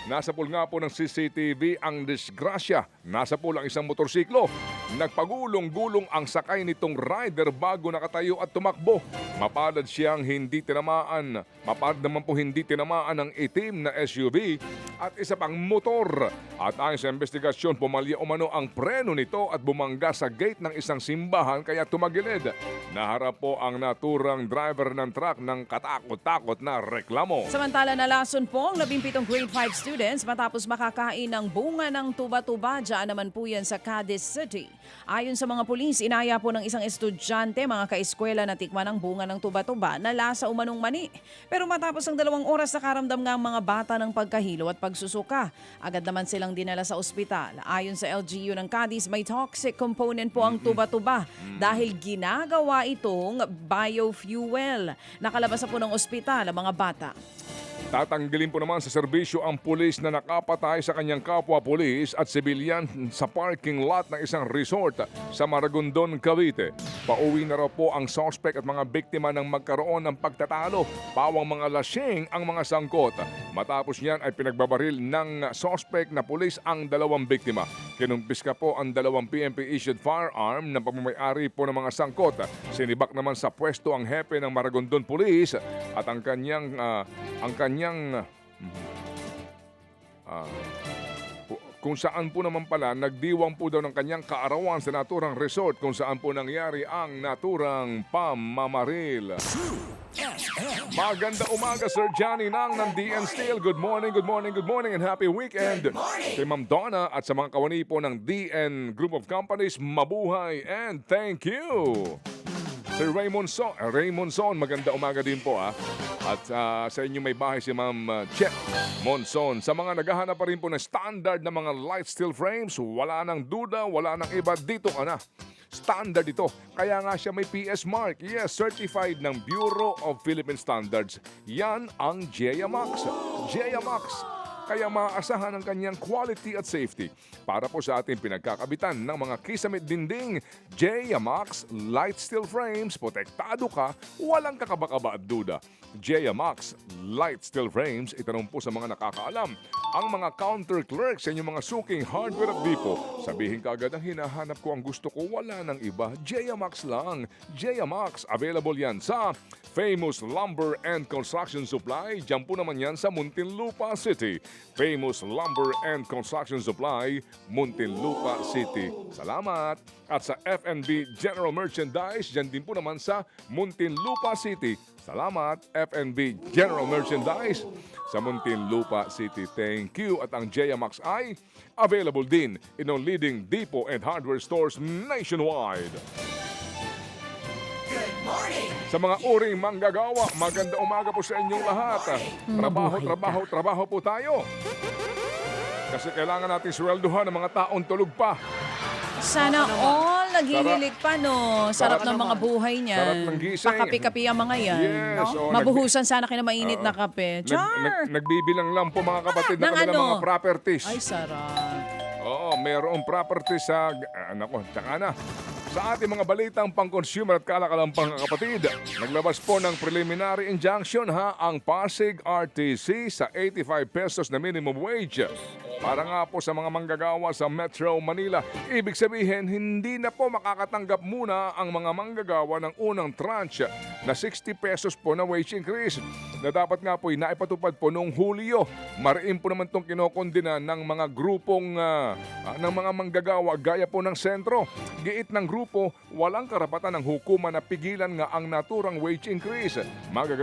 Nasa pool nga po ng CCTV ang disgrasya. Nasa pool ang isang motorsiklo. Nagpagulong-gulong ang sakay nitong rider bago nakatayo at tumakbo. Mapalad siyang hindi tinamaan. Mapalad naman po hindi tinamaan ng itim na SUV at isa pang motor. At ayon sa investigasyon, pumalya umano ang preno nito at bumangga sa gate ng isang simbahan kaya tumagilid. Naharap po ang naturang driver ng truck ng katakot-takot na reklamo.
Samantala nalason po ang 17 grade 5 students matapos makakain ng bunga ng tuba-tuba. Diyan naman po yan sa Cadiz City. Ayon sa mga pulis, inaya po ng isang estudyante mga kaeskwela na tikman ang bunga ng tuba-tuba na lasa umanong mani. Pero matapos ang 2 oras nakaramdam nga ang mga bata ng pagkahilo at pagsusuka. Agad naman silang dinala sa ospital. Ayon sa LGU ng Cadiz, may toxic component po ang tuba-tuba dahil ginagawa itong biofuel. Nakalabas na po ng ospital ang mga bata.
Tatanggalin po naman sa serbisyo ang pulis na nakapatay sa kanyang kapwa-pulis at sibilyan sa parking lot ng isang resort sa Maragondon, Cavite. Pauwi na raw po ang suspect at mga biktima ng magkaroon ng pagtatalo. Pawang mga lasing ang mga sangkot. Matapos niyan ay pinagbabaril ng suspect na pulis ang 2 biktima. Kinumpiska po ang 2 PNP-issued firearm na pagmamayari po ng mga sangkot. Sinibak naman sa pwesto ang hepe ng Maragondon Police at ang kanyang kung saan po naman pala nagdiwang po daw ng kanyang kaarawan sa naturang resort kung saan po nangyari ang naturang pamamaril. Maganda umaga, Sir Johnny Nang ng DN Steel. Good morning and happy weekend. Kay Ma'am Donna at sa mga kawani po ng DN Group of Companies, mabuhay and thank you. Sir Raymond Son, maganda umaga din po At sa inyo may bahay si Ma'am Chet Monson. Sa mga naghahanap pa rin po ng standard na mga light steel frames, wala nang duda, wala nang iba, dito ka na. Standard ito. Kaya nga siya may PS mark. Yes, certified ng Bureau of Philippine Standards. Yan ang Jayamax. Jayamax. Kaya maaasahan ang kanyang quality at safety. Para po sa ating pinagkakabitan ng mga kisame dinding, Jayamax Light Steel Frames, protektado ka, walang kakabakaba at duda. Jayamax Light Steel Frames, itanong po sa mga nakakaalam. Ang mga counter clerk sa inyong mga suking hardware at depot. Sabihin ka agad ang hinahanap ko, ang gusto ko, wala nang iba. Jayamax lang. Jayamax, available yan sa Famous Lumber and Construction Supply. Diyan po naman yan sa Muntinlupa City. Famous Lumber and Construction Supply, Muntinlupa City. Salamat! At sa FNB General Merchandise, diyan din po naman sa Muntinlupa City. Salamat, FNB General Merchandise sa Muntinlupa City. Thank you. At ang JMax ay available din in all leading depot and hardware stores nationwide. Sa mga uring manggagawa, maganda umaga po sa inyong lahat. Trabaho po tayo. Kasi kailangan natin swelduhan ng mga taong tulog pa.
Sana all naghihilip pa, no? Sarap ng mga buhay niyan.
Sarap ng gising.
Pakapi-kapi ang mga yan.
Yes,
no?
oh,
Mabuhusan sana kayo ng mainit na kape. Char!
Nagbibilang lang po mga kapatid ng kanilang mga properties.
Ay, sarap.
Oo, mayroong property sa... tsaka na. Sa ating mga balitang pang-consumer at kalakalang kapatid, naglabas po ng preliminary injunction ang Pasig RTC sa 85 pesos na minimum wage. Para nga po sa mga manggagawa sa Metro Manila. Ibig sabihin, hindi na po makakatanggap muna ang mga manggagawa ng unang tranche na 60 pesos po na wage increase na dapat nga po naipatupad po noong Hulyo. Mariin po naman itong kinokondina ng mga grupong ng mga manggagawa gaya po ng sentro. Giit ng grupo, walang karapatan ng hukuman na pigilan nga ang naturang wage increase.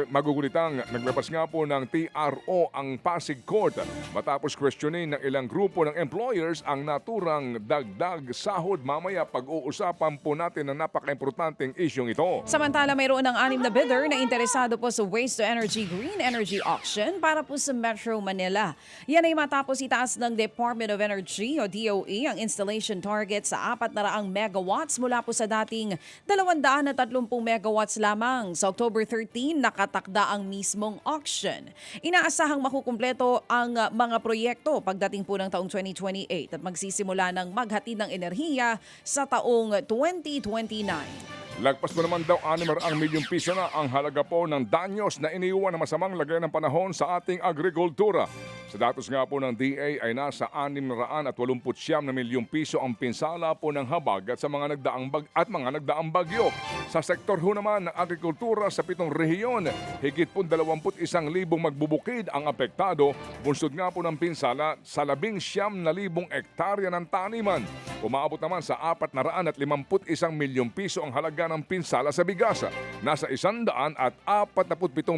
Magugulitang naglabas nga po ng TRO ang Pasig Court matapos questionin ng ilang grupo ng employers ang naturang dagdag sahod. Mamaya pag-uusapan po natin ang napaka-importanteng isyong ito.
Samantala, mayroon ng 6 na bidder na interesado po sa Waste to Energy Green Energy Auction para po sa Metro Manila. Yan ay matapos itaas ng Department of Energy o DOE ang installation target sa 400 megawatts mula po sa dating 230 megawatts lamang. Sa October 13, nakatakda ang mismong auction. Inaasahang makukumpleto ang mga proyekto pagdating po ng taong 2028 at magsisimula ng maghatid ng enerhiya sa taong 2029.
Lagpas mo naman daw 6 milyong piso na ang halaga po ng danyos na iniwan na masamang lagay ng panahon sa ating agrikultura. Sa datos nga po ng DA ay nasa 689 na milyong piso ang pinsala po ng habag at sa mga nagdaang bagyo. Sa sektor ho naman ng agrikultura sa 7 rehiyon, higit po 21,000 magbubukid ang apektado. Bunsod nga po ng pinsala sa 19,000 hektarya ng taniman. Umaabot naman sa 451 milyong piso ang halaga ng pinsala sa bigas. Nasa 147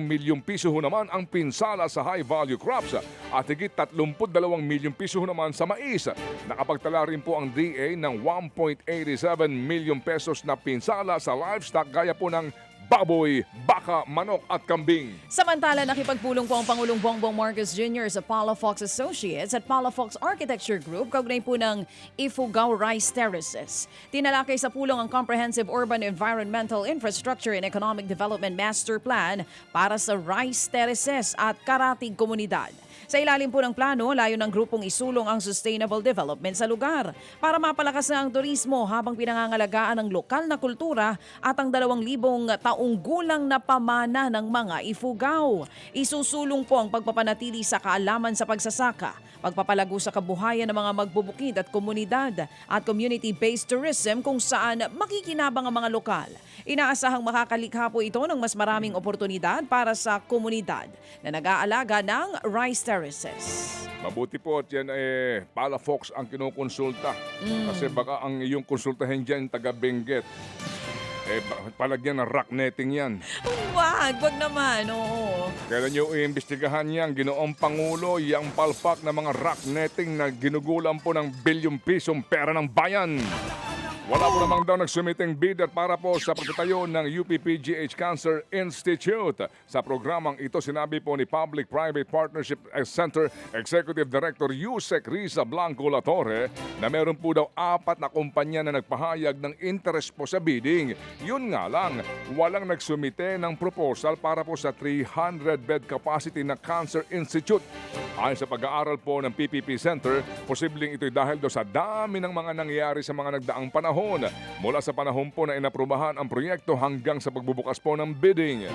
milyong piso ho naman ang pinsala sa high-value crops at higit 32 milyong piso ho naman sa mais. Nakapagtala rin po ang DA ng 1.87 milyong pesos na pinsala sa livestock gaya po ng baboy, baka, manok at kambing.
Samantala, nakipagpulong po ang Pangulong Bongbong Marcos Jr. sa Palafox Associates at Palafox Architecture Group kaugnay po ng Ifugao Rice Terraces. Tinalakay sa pulong ang Comprehensive Urban Environmental Infrastructure and Economic Development Master Plan para sa Rice Terraces at karatig komunidad. Sa ilalim po ng plano, layo ng grupong isulong ang sustainable development sa lugar para mapalakas na ang turismo habang pinangangalagaan ang lokal na kultura at ang 2,000 taong gulang na pamana ng mga Ifugao. Isusulong po ang pagpapanatili sa kaalaman sa pagsasaka, pagpapalago sa kabuhayan ng mga magbubukid at komunidad at community-based tourism kung saan makikinabang ang mga lokal. Inaasahang makakalikha po ito ng mas maraming oportunidad para sa komunidad na nag-aalaga ng rice terraces.
Mabuti po at yan Palafox ang kinukonsulta. Kasi baka ang iyong konsultahin dyan taga-Benguet. Palagyan ng rock netting yan.
Wag naman, oo.
Kailan nyo iimbestigahan yan, Ginoong Pangulo, yung palpak na mga rock netting na ginugulan po ng bilyong pisong pera ng bayan. Wala po namang daw nagsumiting bid at para po sa pagtatayo ng UPPGH Cancer Institute. Sa programang ito, sinabi po ni Public-Private Partnership Center Executive Director Yusek Riza Blanco Latorre na meron po daw 4 na kumpanya na nagpahayag ng interest po sa bidding. Yun nga lang, walang nagsumite ng proposal para po sa 300-bed capacity na Cancer Institute. Ayon sa pag-aaral po ng PPP Center, posibleng ito'y dahil daw sa dami ng mga nangyayari sa mga nagdaang panahon. Mula sa panahon po na inaprubahan ang proyekto hanggang sa pagbubukas po ng bidding.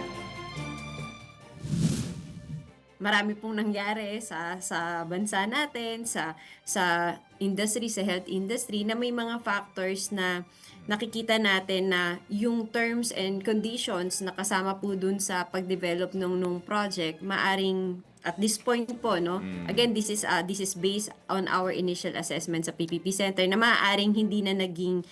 marami pong nangyari sa bansa natin, sa industry, sa health industry, na may mga factors na nakikita natin na yung terms and conditions na kasama po dun sa pag-develop nung project, maaring at this point po, no? Again, this is based on our initial assessment sa PPP Center na maaaring hindi na naging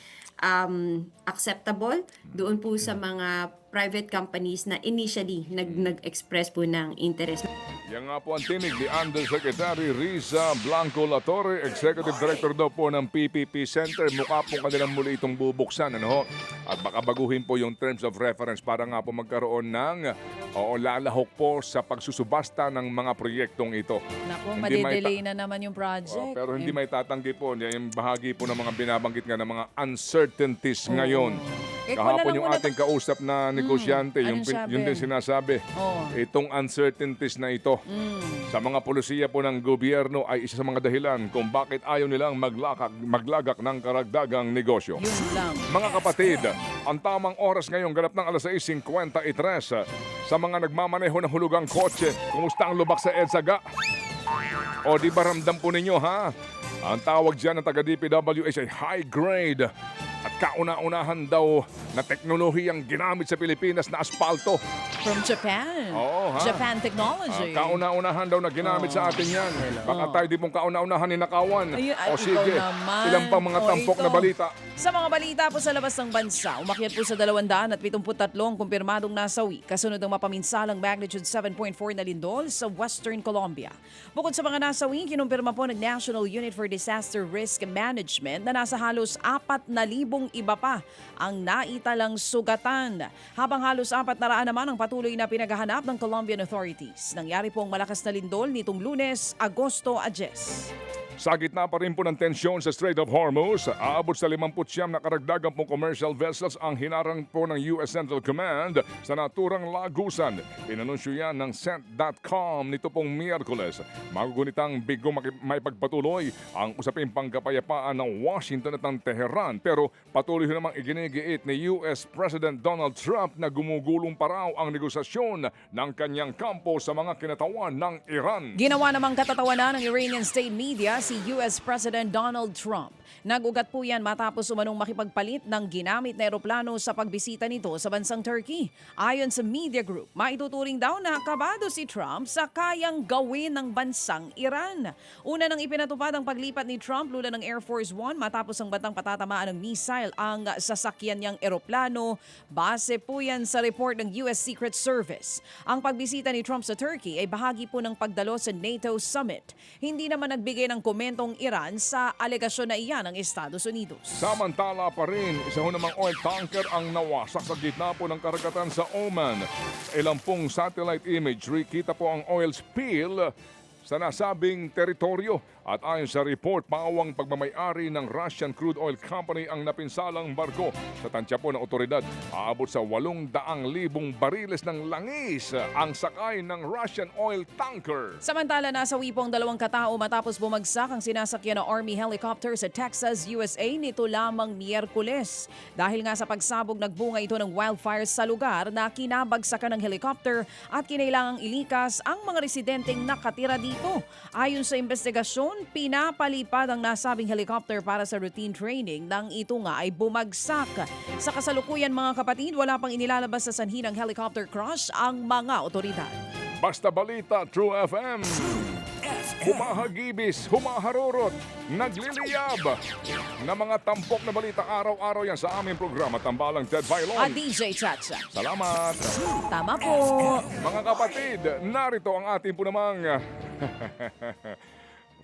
acceptable doon po sa mga private companies na initially nag-express po ng interest.
Yan nga po ang tinig ni Undersecretary Riza Blanco Latore, Executive Director daw po ng PPP Center. Mukha po kanilang muli itong bubuksan, ano ho? At baka baguhin po yung terms of reference para nga po magkaroon ng lalahok po sa pagsusubasta ng mga proyektong ito.
Naku, madidelay na naman yung project.
Pero hindi may tatanggi po. Yung bahagi po ng mga binabanggit nga ng mga uncertainties ngayon. Kahapon yung ating kausap na negosyante, yun din sinasabi. Itong uncertainties na ito sa mga polisiya po ng gobyerno ay isa sa mga dahilan kung bakit ayaw nilang maglagak ng karagdagang negosyo. Mga kapatid, ang tamang oras ngayon ganap ng alas 6:53 sa mga nagmamaneho ng hulugang kotse. Kumusta ang lubak sa EDSA? O di ba ramdam po ninyo, ha? Ang tawag dyan ng taga-DPWH ay high grade at kauna-unahan daw na teknolohiyang ginamit sa Pilipinas na asfalto.
From Japan. Japan technology.
Kauna-unahan daw na ginamit sa atin yan. Baka tayo di mong kauna-unahan ninakawan. O sige, ilang pang mga tampok na balita.
Sa mga balita po sa labas ng bansa, umakyat po sa 273 kumpirmadong nasawi. Kasunod ng mapaminsalang magnitude 7.4 na lindol sa Western Colombia. Bukod sa mga nasawi, kinumpirma po ng National Unit for Disaster Risk Management na nasa halos 4,000 iba pa ang naitalang sugatan. Habang halos 400 naman ang patuloy na pinaghahanap ng Colombian authorities. Nangyari po ang malakas na lindol nitong Lunes, Agosto 10.
Sa gitna pa rin po ng tensyon sa Strait of Hormuz, aabot sa 59 na karagdagan pong commercial vessels ang hinarang po ng US Central Command sa naturang lagusan. Inanunsyo yan ng Cent.com nito pong Miyerkules. Magugunitang bigo may pagpatuloy ang usaping pangkapayapaan ng Washington at ng Tehran. Pero patuloy namang iginigiit ni US President Donald Trump na gumugulong pa raw ang negosasyon ng kanyang kampo sa mga kinatawan ng Iran.
Ginawa namang katatawanan ng Iranian state media si US President Donald Trump. Nag-ugat po yan matapos umanong makipagpalit ng ginamit na eroplano sa pagbisita nito sa bansang Turkey. Ayon sa media group, maituturing daw na kabado si Trump sa kayang gawin ng bansang Iran. Una nang ipinatupad ang paglipat ni Trump lula ng Air Force One matapos ang batang patatamaan ng missile ang sasakyan niyang eroplano. Base po yan sa report ng US Secret Service. Ang pagbisita ni Trump sa Turkey ay bahagi po ng pagdalo sa NATO Summit. Hindi naman nagbigay ng komentong Iran sa alegasyon na iyan ng Estados Unidos.
Samantala pa rin, isa ho namang oil tanker ang nawasak sa gitna po ng karagatan sa Oman. Ilang pong satellite imagery, kita po ang oil spill sa nasabing teritoryo. At ayon sa report, pawang pagmamayari ng Russian Crude Oil Company ang napinsalang barko. Sa tansya po ng otoridad, aabot sa 800,000 bariles ng langis ang sakay ng Russian oil tanker.
Samantala, nasawi po ang 2 katao matapos bumagsak ang sinasakyan na Army helicopter sa Texas, USA nito lamang Miyerkules. Dahil nga sa pagsabog, nagbunga ito ng wildfires sa lugar na kinabagsakan ng helicopter at kinailangang ilikas ang mga residenteng nakatira dito. Ayon sa investigasyon, pinapalipad ang nasabing helicopter para sa routine training nang ito nga ay bumagsak. Sa kasalukuyan mga kapatid, wala pang inilalabas sa sanhi ng helicopter crash ang mga otoridad.
Basta balita, True FM. Humahagibis, humaharurot, nagliliyab na mga tampok na balita araw-araw yan sa aming programa Tambalang Ted Bailon.
At DJ Chacha.
Salamat.
Tama po.
Mga kapatid, narito ang ating po namang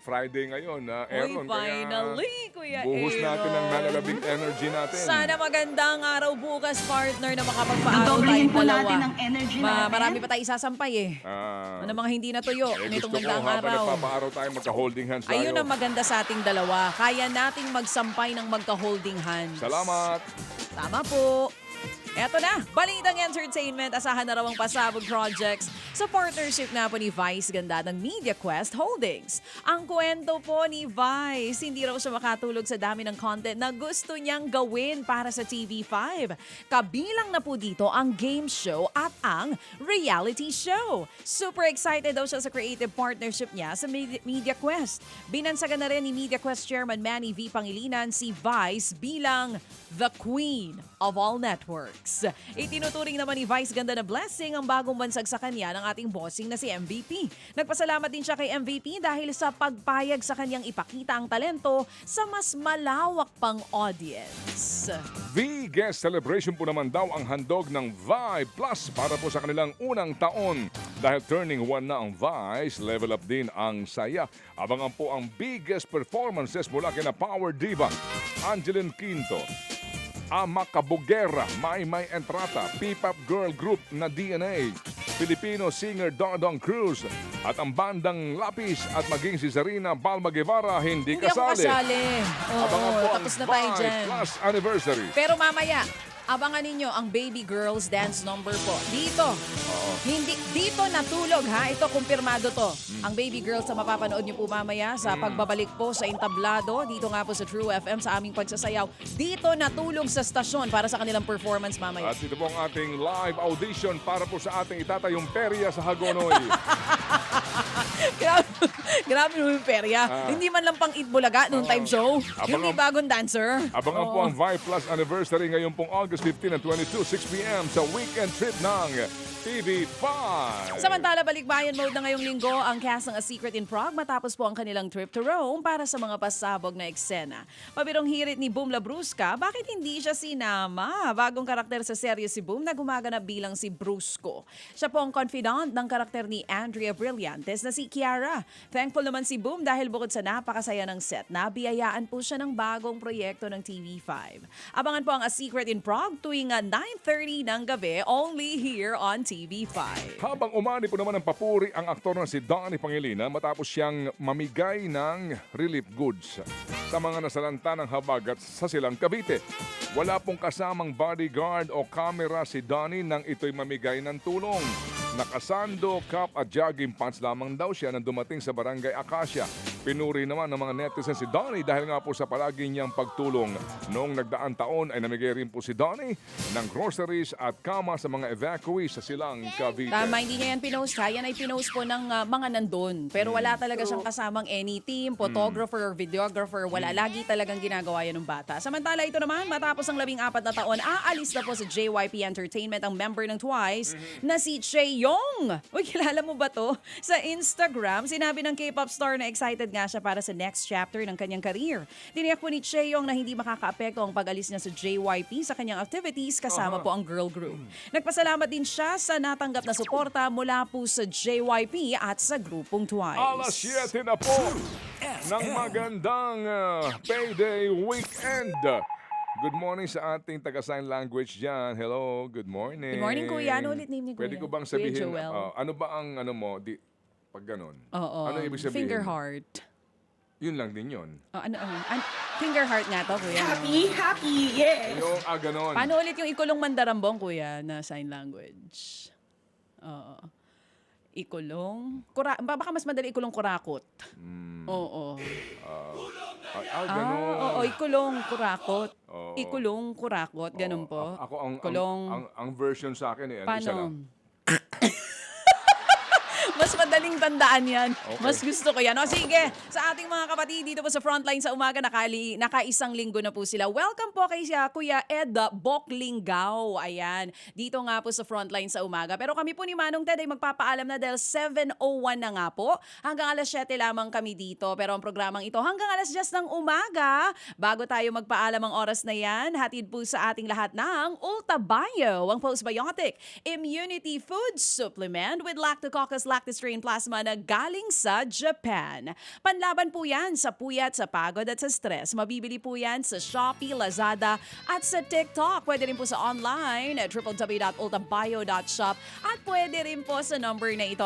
Friday ngayon, Aaron.
Finally, Kuya
buhos natin ang nalalabing energy natin.
Sana magandang araw bukas, partner, na makapagpaaral tayong dalawa. Natin ang energy natin. Marami pa tayo isasampay eh. Ano mga hindi natuyo nitong magandang araw.
Gusto ko nagpapaaraw tayo, magka-holding hands tayo.
Ayun ang maganda sa ating dalawa. Kaya nating magsampay ng magka-holding hands.
Salamat.
Tama po. Eto na, balitang entertainment. Asahan na raw ang pasabog projects sa partnership nga po ni Vice Ganda ng Media Quest Holdings. Ang kwento po ni Vice, hindi raw siya makatulog sa dami ng content na gusto niyang gawin para sa TV5. Kabilang na po dito ang game show at ang reality show. Super excited daw siya sa creative partnership niya sa Media Quest. Binansagan na rin ni Media Quest Chairman Manny V. Pangilinan si Vice bilang the Queen of all networks. Itinuturing naman ni Vice Ganda na blessing ang bagong bansag sa kanya ng ating bossing na si MVP. Nagpasalamat din siya kay MVP dahil sa pagpayag sa kanyang ipakita ang talento sa mas malawak pang audience.
The guest celebration po naman daw ang handog ng Vibe Plus para po sa kanilang unang taon. Dahil turning 1 na ang Vice, level up din ang saya. Abangan po ang biggest performances mula kina Power Diva, Angeline Quinto, Ama Cabugera, Maymay Entrata, P-Pop Girl Group na DNA, Filipino singer Dodong Cruz, at ang bandang Lapis at maging si Zarina Balma Guevara hindi
Hindi ako
kasali.
kasali. Oo,
Abangan po ang
tapos na tayo
Vibe
dyan.
Plus Anniversary.
Pero mamaya, abangan ninyo ang Baby Girls Dance number po. Dito. Hindi dito natulog ha. Ito kumpirmado to. Ang Baby Girls na mapapanood niyo po mamaya sa pagbabalik po sa Entablado. Dito nga po sa True FM sa aming pagsasayaw. Dito natulog sa stasyon para sa kanilang performance mamaya.
At ito po ang ating live audition para po sa ating itatayong perya sa Hagonoy.
Grabe naman yung perya. Hindi man lang pang Itbulaga noong time show. Hindi bagong dancer.
Abangan po ang Vibe Plus Anniversary ngayon pong August 15 and 22, 6 p.m. sa weekend trip ng TV5.
Samantala, balikbayan mode na ngayong linggo ang cast ng A Secret in Prague matapos po ang kanilang trip to Rome para sa mga pasabog na eksena. Pabirong hirit ni Boom Labrusca, bakit hindi siya sinama? Bagong karakter sa serye si Boom na gumaganap bilang si Brusco. Siya po ang confidant ng karakter ni Andrea Brillantes na si Kiara. Thankful naman si Boom dahil bukod sa napakasaya ng set, nabiyayaan po siya ng bagong proyekto ng TV5. Abangan po ang A Secret in Prague tuwing 9:30 ng gabi only here on TV5.
Habang umani po naman ng papuri ang aktor na si Donnie Pangilinan matapos siyang mamigay ng relief goods sa mga nasalanta ng habagat sa Silang Cavite. Wala pong kasamang bodyguard o camera si Donnie nang ito'y mamigay ng tulong. Nakasando, cap at jogging pants lamang daw siya nang dumating sa barangay Acacia. Pinuri naman ng mga netizens si Donnie dahil nga po sa palagi niyang pagtulong. Noong nagdaang taon ay namigay rin po si Donnie ng groceries at kama sa mga evacuees sa Silang Cavite.
Tama, hindi niya yan pinost ha. Yan ay pinost po ng mga nandun. Pero wala talaga siyang kasamang any team, photographer or videographer. Wala. Lagi talagang ginagawa yan ng bata. Samantala ito naman, matapos ang 14 na taon, aalis na po sa JYP Entertainment ang member ng Twice na si Chaeyoung. Uy, kilala mo ba to? Sa Instagram, sinabi ng K-pop star na excited nga siya para sa next chapter ng kanyang career. Tiniyak po ni Chaeyoung na hindi makakaapekto ang pag-alis niya sa JYP sa kanyang activities kasama po ang girl group. Nagpasalamat din siya sa natanggap na suporta mula po sa JYP at sa grupong Twice.
Alas 7 na po ng magandang payday weekend. Good morning sa ating taga-sign language dyan. Hello, good morning.
Good morning, Kuya. Ano ulit name ni Kuya?
Pwede ko bang
Kuya
sabihin,
Joel.
ano ba ang ano mo, pag ganun?
Oo.
Ano ibig sabihin?
Finger heart.
Yun lang din yun.
Finger heart nga to, Kuya.
Happy, yes!
Yung, ganon.
Paano ulit yung ikulong mandarambong, Kuya, na sign language? Oo. Ikulong? Baka mas madali ikulong kurakot. Oo.
Ganon.
Oo, ikulong kurakot. Ikulong kurakot, ganun po.
Ako ang version sa akin isa
Paano?
lang.
Mas madaling tandaan yan.
Okay.
Mas gusto ko yan. O sige, sa ating mga kapatid dito po sa Frontline sa umaga, nakaisang linggo na po sila. Welcome po kay Kuya Ed Boklinggaw. Ayan, dito nga po sa Frontline sa umaga. Pero kami po ni Manong Ted ay magpapaalam na dahil 7:01 na nga po. Hanggang alas 7 lamang kami dito. Pero ang programang ito hanggang alas 10 ng umaga. Bago tayo magpaalam ang oras na yan, hatid po sa ating lahat ng Ulta Bio, ang postbiotic immunity food supplement with Lactococcus lactostrain plasma na galing sa Japan. Panlaban po yan sa puyat, sa pagod at sa stress. Mabibili po yan sa Shopee, Lazada at sa TikTok. Pwede rin po sa online at www.ultabio.shop at pwede rin po sa number na ito,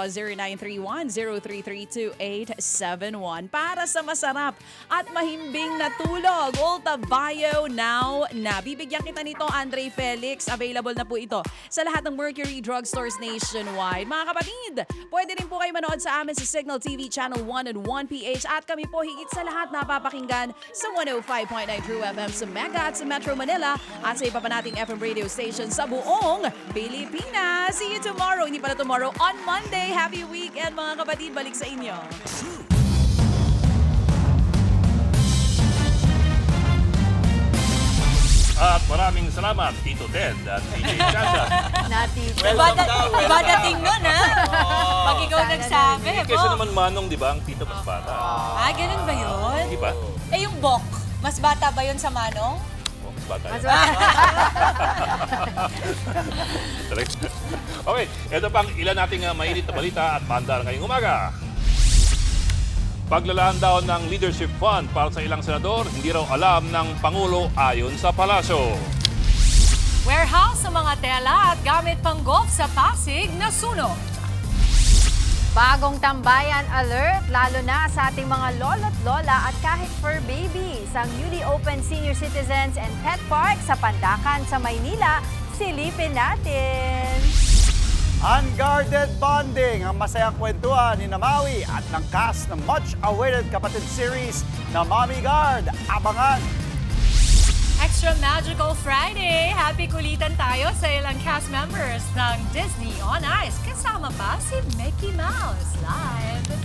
0931-0332-871 para sa masarap at mahimbing na tulog. Ulta Bio Now na. Bibigyan kita nito, Andre Felix. Available na po ito sa lahat ng Mercury Drugstores nationwide. Mga kapatid, pwede rin po kayo manood sa amin sa Signal TV Channel 1 and 1PH at kami po higit sa lahat napapakinggan sa 105.9 True FM sa Mega at sa Metro Manila at sa iba pa nating FM radio station sa buong Pilipinas. See you tomorrow. Hindi pala tomorrow, on Monday. Happy weekend mga kapatid. Balik sa inyo.
At maraming salamat, Tito Ted at DJ Chacha.
Iba dating nun, ha? Pag ikaw nagsabi,
Kesa naman Manong, di ba? Ang Tito mas bata.
ganun ba yun?
Di ba?
Eh, yung Bok, mas bata ba yun sa Manong?
Oh, mas bata.
Mas
yun. Okay, ito pang ilan nating mainit na balita at maandar ngayong umaga. Paglalaan daw ng leadership fund para sa ilang senador, hindi raw alam ng Pangulo ayon sa palasyo.
Warehouse sa mga tela at gamit pang golf sa Pasig na sunog.
Bagong tambayan alert, lalo na sa ating mga lolo't lola at kahit fur babies. Ang newly open Senior Citizens and Pet Park sa Pandakan sa Maynila, silipin natin.
Unguarded Bonding, ang masayang kwentuhan ni Namawi at ng cast ng much-awaited kapatid series na Mommy Guard. Abangan!
Extra Magical Friday! Happy kulitan tayo sa ilang cast members ng Disney on Ice. Kasama pa si Mickey Mouse live.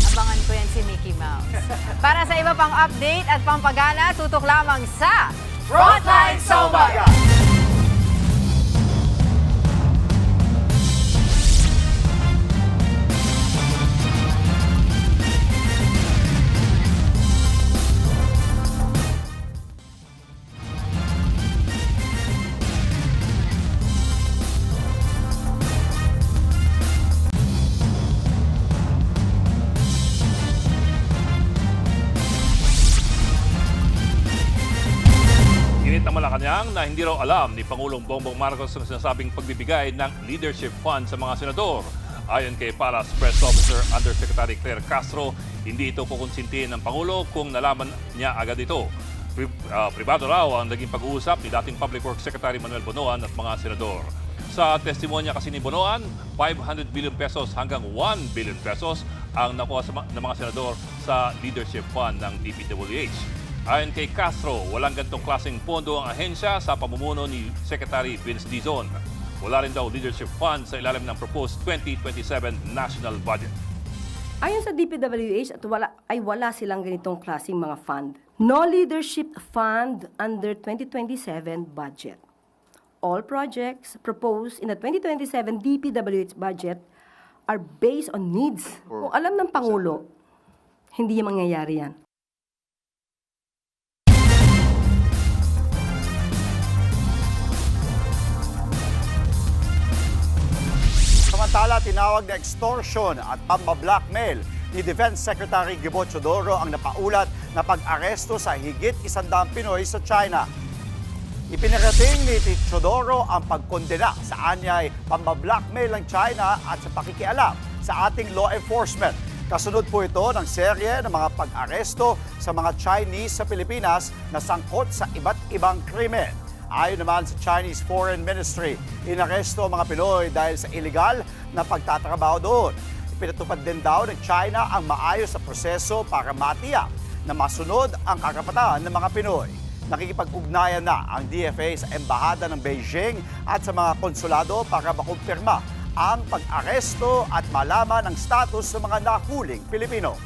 Abangan ko yan si Mickey Mouse. Para sa iba pang update at pampagana, tutok lamang sa
Frontline sa Umaga!
Malacanang na hindi raw alam ni Pangulong Bongbong Marcos ang sinasabing pagbibigay ng leadership fund sa mga senador. Ayon kay Palas Press Officer Undersecretary Claire Castro, hindi ito kukonsintihin ng Pangulo kung nalaman niya agad ito. Pribado raw ang naging pag-uusap ni dating Public Works Secretary Manuel Bonoan at mga senador. Sa testimonya kasi ni Bonoan, 500 billion pesos hanggang 1 billion pesos ang nakuha ng mga senador sa leadership fund ng DPWH. Ayon kay Castro, walang ganitong klaseng pondo ang ahensya sa pamumuno ni Secretary Vince Dizon. Wala rin daw leadership fund sa ilalim ng proposed 2027 national budget.
Ayon sa DPWH, wala silang ganitong klaseng mga fund. No leadership fund under 2027 budget. All projects proposed in the 2027 DPWH budget are based on needs. Kung alam ng Pangulo, hindi yung mangyayari yan.
Samantala, tinawag na extortion at pamba-blackmail ni Defense Secretary Gibo Teodoro ang napaulat na pag-aresto sa higit 100 Pinoy sa China. Ipinarating ni Teodoro ang pagkondena sa anyay pamba-blackmail ng China at sa pakikialam sa ating law enforcement. Kasunod po ito ng serye ng mga pag-aresto sa mga Chinese sa Pilipinas na sangkot sa iba't ibang krimen. Ayon naman sa Chinese Foreign Ministry, inaresto ang mga Pinoy dahil sa illegal na pagtatrabaho doon. Pinatupad din daw ng China ang maayos na proseso para matiyak na masunod ang karapatan ng mga Pinoy. Nakikipag-ugnayan na ang DFA sa Embahada ng Beijing at sa mga konsulado para makumpirma ang pag-aresto at malaman ang status ng mga nahuling Pilipino.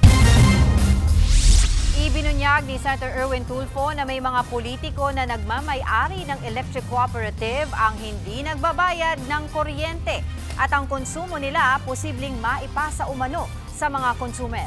Ibinunyag ni Senator Erwin Tulfo na may mga politiko na nagmamay-ari ng electric cooperative ang hindi nagbabayad ng kuryente at ang konsumo nila posibleng maipasa umano sa mga consumer.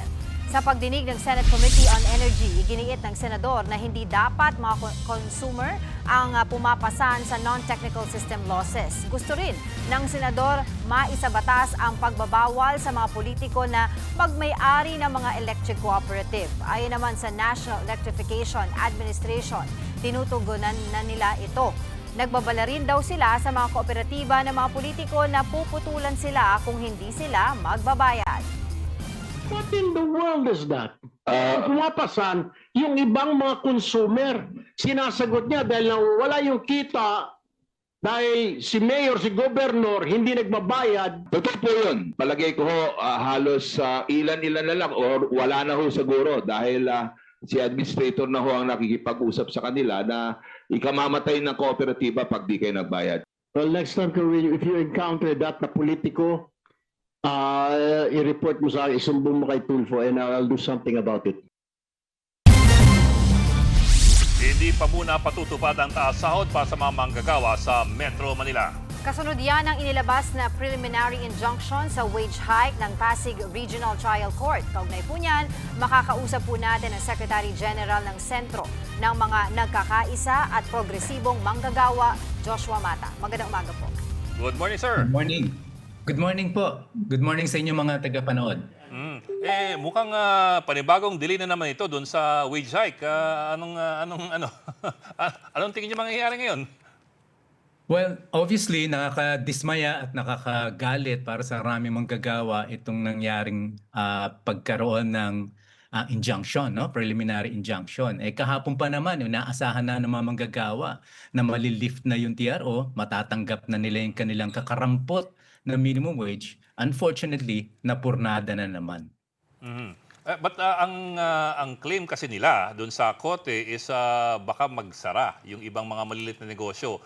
Sa pagdinig ng Senate Committee on Energy, iginiit ng senador na hindi dapat mga consumer ang pumapasan sa non-technical system losses. Gusto rin ng senador maisabatas ang pagbabawal sa mga politiko na magmay-ari ng mga electric cooperative. Ayon naman sa National Electrification Administration, tinutugunan na nila ito. Nagbabala rin daw sila sa mga kooperatiba ng mga politiko na puputulan sila kung hindi sila magbabayad.
What in the world is that? Pumapasan yung ibang mga consumer. Sinasagot niya dahil wala yung kita dahil si mayor, si gobernador hindi nagbabayad.
Totoo po yun. Palagay ko halos ilan-ilan na lang or wala na ho siguro dahil si administrator na ho ang nakikipag-usap sa kanila na ikamamatay ng kooperatiba pag di kayo nagbayad.
Well, next time, if you encounter that na politiko, i-report mo sa akin, isumbong mo kay Tulfo and I'll do something about it.
Hindi pa muna patutupad ang taas sahod para sa mga manggagawa sa Metro Manila.
Kasunod yan ang inilabas na preliminary injunction sa wage hike ng Pasig Regional Trial Court. Kaugnay po niyan, makakausap po natin ang Secretary General ng Sentro ng mga nagkakaisa at progresibong manggagawa, Joshua Mata. Magandang umaga po.
Good morning, sir.
Good morning. Good morning po. Good morning sa inyo mga tagapanood.
Mukhang panibagong delay na naman ito doon sa wage hike. Anong tingin niyo mangyayari ngayon?
Well, obviously, nakakadismaya at nakakagalit para sa maraming manggagawa itong nangyaring pagkaroon ng injunction, no? Preliminary injunction. Kahapon pa naman, naasahan na ng mga manggagawa na malilift na yung TRO, matatanggap na nila yung kanilang kakarampot na minimum wage. Unfortunately, napurnada na naman.
But ang claim kasi nila doon sa korte is baka magsara yung ibang mga maliliit na negosyo.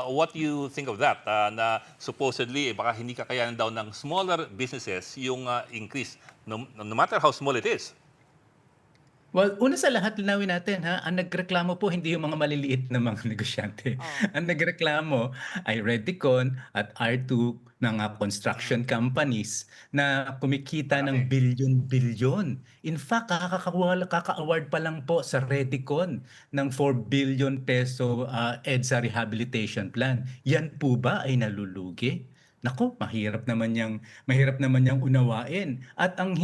What do you think of that? Na supposedly baka hindi kakayanan daw ng smaller businesses yung increase, no matter how small it is.
Well, una sa lahat, linawin natin, ang nagreklamo po hindi yung mga maliliit na mga negosyante. Ang nagreklamo ay Redicon at R2 ng construction companies na kumikita ng bilyon-bilyon. In fact, kaka-award pa lang po sa Redicon ng 4 billion peso EDSA rehabilitation plan. Yan po ba ay nalulugi? Nako, mahirap naman yang unawain. At ang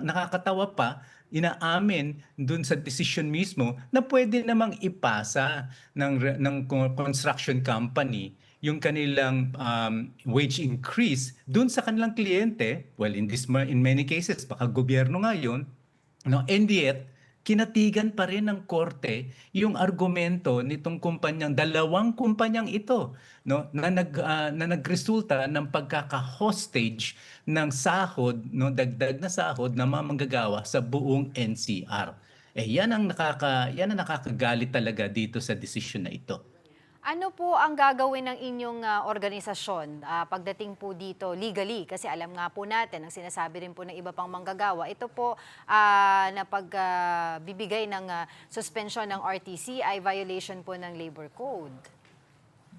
nakakatawa pa, inaamin dun sa decision mismo na pwede namang ipasa ng construction company yung kanilang wage increase dun sa kanilang kliyente. Well, in many cases, baka gobyerno nga yun, no? And yet, kinatigan pa rin ng korte yung argumento nitong dalawang kumpanyang ito, no, na nagresulta ng pagkaka-hostage ng sahod, no, dagdag na sahod ng mga manggagawa sa buong NCR. Yan ang nakakagalit talaga dito sa desisyon na ito.
Ano po ang gagawin ng inyong organisasyon pagdating po dito legally? Kasi alam nga po natin, ang sinasabi rin po ng iba pang manggagawa, ito po na pagbibigay ng suspension ng RTC ay violation po ng labor code.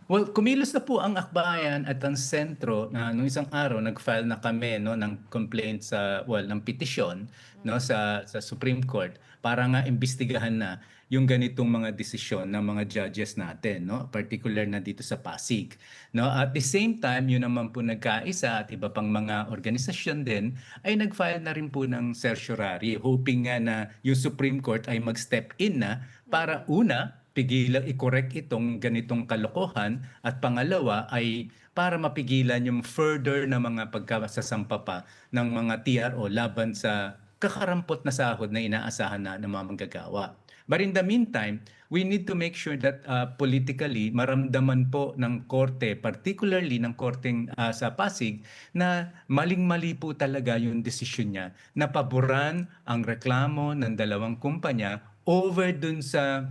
Well, kumilos na po ang akbayan at ang sentro na nung isang araw nag-file na kami, no, ng complaint ng petisyon, no, sa Supreme Court para nga imbestigahan na yung ganitong mga desisyon ng mga judges natin, no, particular na dito sa Pasig, no. At the same time, yun naman po nagkaisa at iba pang mga organisasyon din ay nag-file na rin po ng certiorari, hoping nga na yung Supreme Court ay mag-step in na para una pigilan, i-correct itong ganitong kalokohan, at pangalawa ay para mapigilan yung further na mga pagkasasampa pa ng mga TRO laban sa kakarampot na sahod na inaasahan na ng mga manggagawa. But in the meantime, we need to make sure that politically maramdaman po ng korte, particularly ng korteng sa Pasig, na maling-mali po talaga yung desisyon niya na paboran ang reklamo ng dalawang kumpanya over dun sa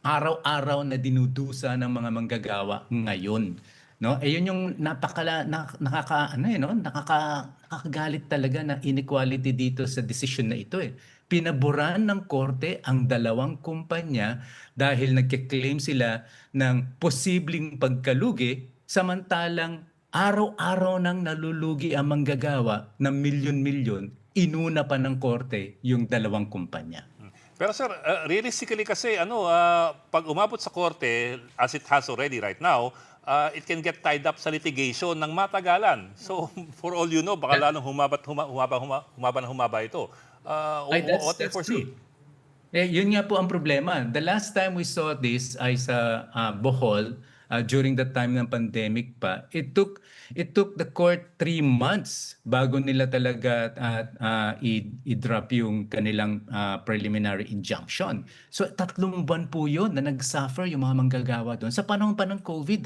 araw-araw na dinudusa ng mga manggagawa ngayon. No? Yun yung nakakagalit talaga na inequality dito sa decision na ito. Pinaboran ng korte ang dalawang kumpanya dahil nagke-claim sila ng posibleng pagkalugi, samantalang araw-araw nang nalulugi ang manggagawa ng milyon-milyon, inuna pa ng korte yung dalawang kumpanya.
Pero sir, realistically kasi pag umabot sa korte, as it has already right now, it can get tied up sa litigation ng matagalan. So for all you know, baka lalong humaba ito. What do you foresee?
Yun nga po ang problema. The last time we saw this ay sa Bohol, during the time ng pandemic pa, it took the court 3 months bago nila talaga i-drop yung kanilang preliminary injunction. So 3 buwan po yun na nag-suffer yung mga manggagawa doon sa panahon pa ng COVID.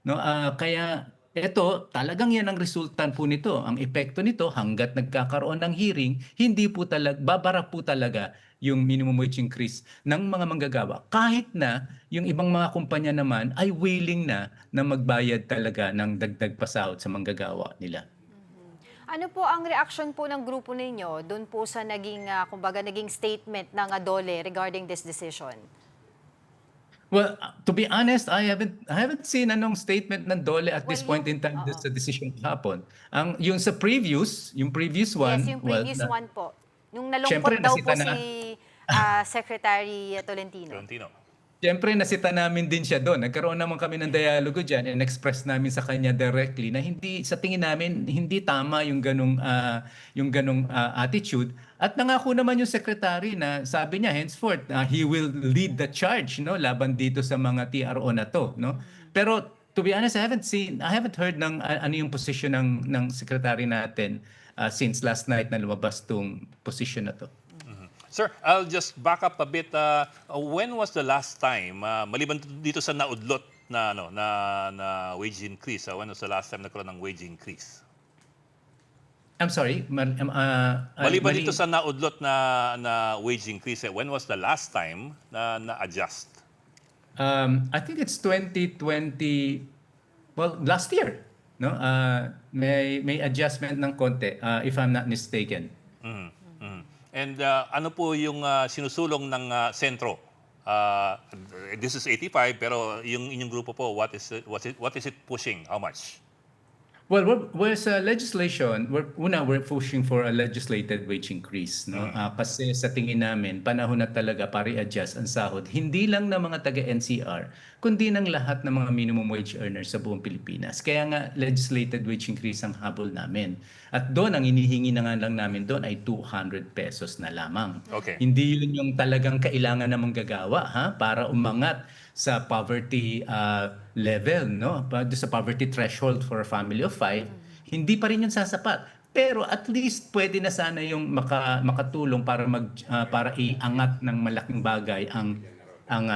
No? Kaya ito, talagang yan ang resultan po nito. Ang epekto nito, hanggat nagkakaroon ng hearing, hindi po talaga, babara po talaga yung minimum wage increase ng mga manggagawa. Kahit na yung ibang mga kumpanya naman ay willing na magbayad talaga ng dagdag pasahod sa manggagawa nila.
Ano po ang reaction po ng grupo ninyo doon po sa naging, naging statement ng DOLE regarding this decision?
Well, to be honest, I haven't seen anong statement ng DOLE at this point in time sa decision hapon. Yung sa previous one,
Yes, yung previous one po. Yung
syempre,
nalungkot daw po
nasita na-
si Secretary Tolentino.
Siyempre, nasita namin din siya doon. Nagkaroon naman kami ng dialogo dyan and express namin sa kanya directly na hindi, sa tingin namin, hindi tama yung ganong attitude. At nangako naman yung secretary na sabi niya, henceforth, he will lead the charge, no, laban dito sa mga TRO na to. No? Pero to be honest, I haven't heard ng ano yung position ng secretary natin since last night na lumabas tong position na to.
Sir, I'll just back up a bit. When was the last time, maliban dito sa naudlot na wage increase, when was the last time nagkaroon ng wage increase?
I'm sorry?
Maliban dito sa naudlot na wage increase, when was the last time na na-adjust?
I think it's 2020, well, last year. No? May adjustment ng konti, if I'm not mistaken.
And ano po yung sinusulong ng sentro? This is 85, pero yung inyong grupo po, what is it pushing? How much?
Well, we're sa legislation, we're pushing for a legislated wage increase. No? Kasi sa tingin namin, panahon na talaga para i-adjust ang sahod. Hindi lang ng mga taga-NCR, kundi ng lahat ng mga minimum wage earners sa buong Pilipinas. Kaya nga, legislated wage increase ang habol namin. At doon, ang inihingi na nga lang namin doon ay 200 pesos na lamang.
Okay.
Hindi yun yung talagang kailangan na manggagawa para umangat sa poverty level, no? Sa poverty threshold for a family of 5, hindi pa rin yun sasapat. Pero at least pwede na sana yung makatulong para iangat ng malaking bagay ang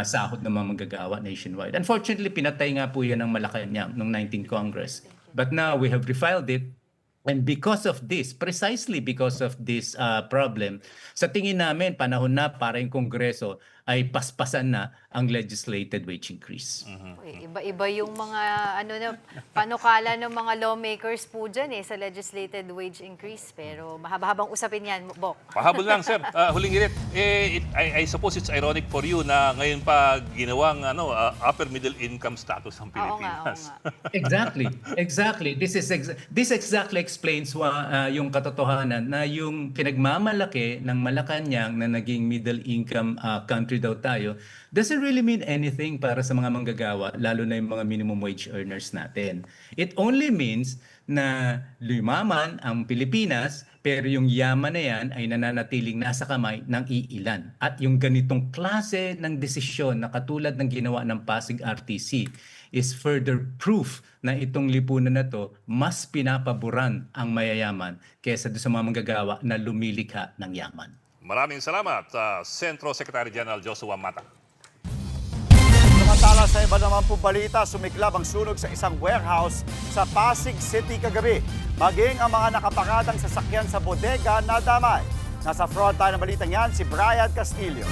sahod ng mga manggagawa nationwide. Unfortunately, pinatay nga po yan ng Malacanang noong 19th Congress. But now we have refiled it. And because of this, precisely because of this problem, sa tingin namin, panahon na para yung Kongreso ay paspasan na ang legislated wage increase.
Iba-iba yung mga panukala ng mga lawmakers po dyan sa legislated wage increase. Pero mahaba-habang usapin yan, Bok.
Pahabol lang, sir. Huling hirit. I suppose it's ironic for you na ngayon pa ginawang upper middle income status ng Pilipinas.
Exactly. This exactly explains yung katotohanan na yung pinagmamalaki ng Malacanang na naging middle income country daw tayo doesn't really mean anything para sa mga manggagawa, lalo na yung mga minimum wage earners natin. It only means na lumaman ang Pilipinas, pero yung yaman na yan ay nananatiling nasa kamay ng iilan. At yung ganitong klase ng desisyon na katulad ng ginawa ng Pasig RTC is further proof na itong lipunan na to mas pinapaboran ang mayayaman kaysa sa mga manggagawa na lumilikha ng yaman.
Maraming salamat, Sentro Secretary General Joshua Mata.
Samantala sa iba naman po balita, sumiklab ang sunog sa isang warehouse sa Pasig City kagabi. Maging ang mga nakaparadang sasakyan sa bodega na damay. Nasa front line ng balitang yan, si Brian Castillo.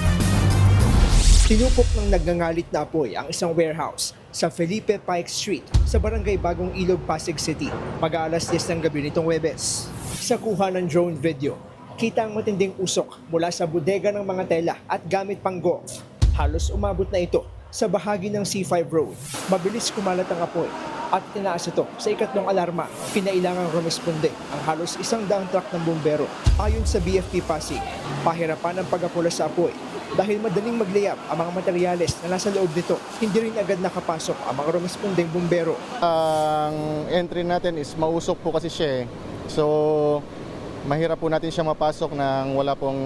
Tinupok ng nagngangalit na apoy ang isang warehouse sa Felipe Pike Street sa Barangay Bagong Ilog, Pasig City, mag-aalas 10 ng gabi nitong Huwebes. Sa kuha ng drone video, kita ang matinding usok mula sa bodega ng mga tela at gamit pang golf. Halos umabot na ito sa bahagi ng C5 Road. Mabilis kumalat ang apoy at tinaas ito sa ikatlong alarma. Kinailangang rumesponde ang halos 100 truck ng bumbero. Ayon sa BFP Pasig, pahirapan ang pag-apula sa apoy dahil madaling mag-layup ang mga materyales na nasa loob nito. Hindi rin agad nakapasok ang mga rumespondeng bumbero.
Ang entry natin is mausok po kasi siya So, mahirap po natin siya mapasok nang wala pong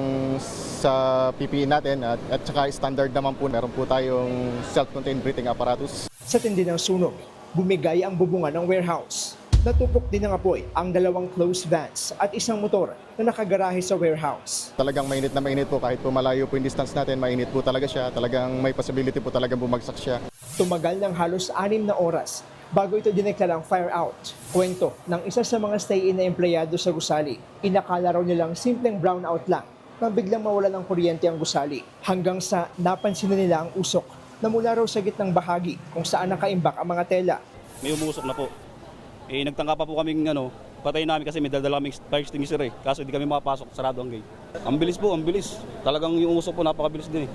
sa PPE natin at saka standard naman po. Meron po tayong self-contained breathing apparatus.
Sa tindi ng sunog, bumigay ang bubungan ng warehouse. Natupok din ng apoy ang 2 closed vans at isang motor na nakagarahe sa warehouse.
Talagang mainit na mainit po kahit po malayo po yung distance natin, mainit po talaga siya. Talagang may possibility po talagang bumagsak siya.
Tumagal ng halos 6 na oras bago ito dineklarang fire out. Kwento ng isa sa mga stay-in na empleyado sa gusali. Inakala raw nilang simpleng brownout lang nang biglang mawala ng kuryente ang gusali. Hanggang sa napansin na nila ang usok na mula raw sa gitnang bahagi kung saan nakaimbak ang mga tela.
May umusok na po. Nagtangka pa po kaming patayin namin kasi may dala kaming fire extinguisher Kaso hindi kami makapasok, sarado ang gate. Ang bilis po, ang bilis. Talagang yung umusok po napakabilis din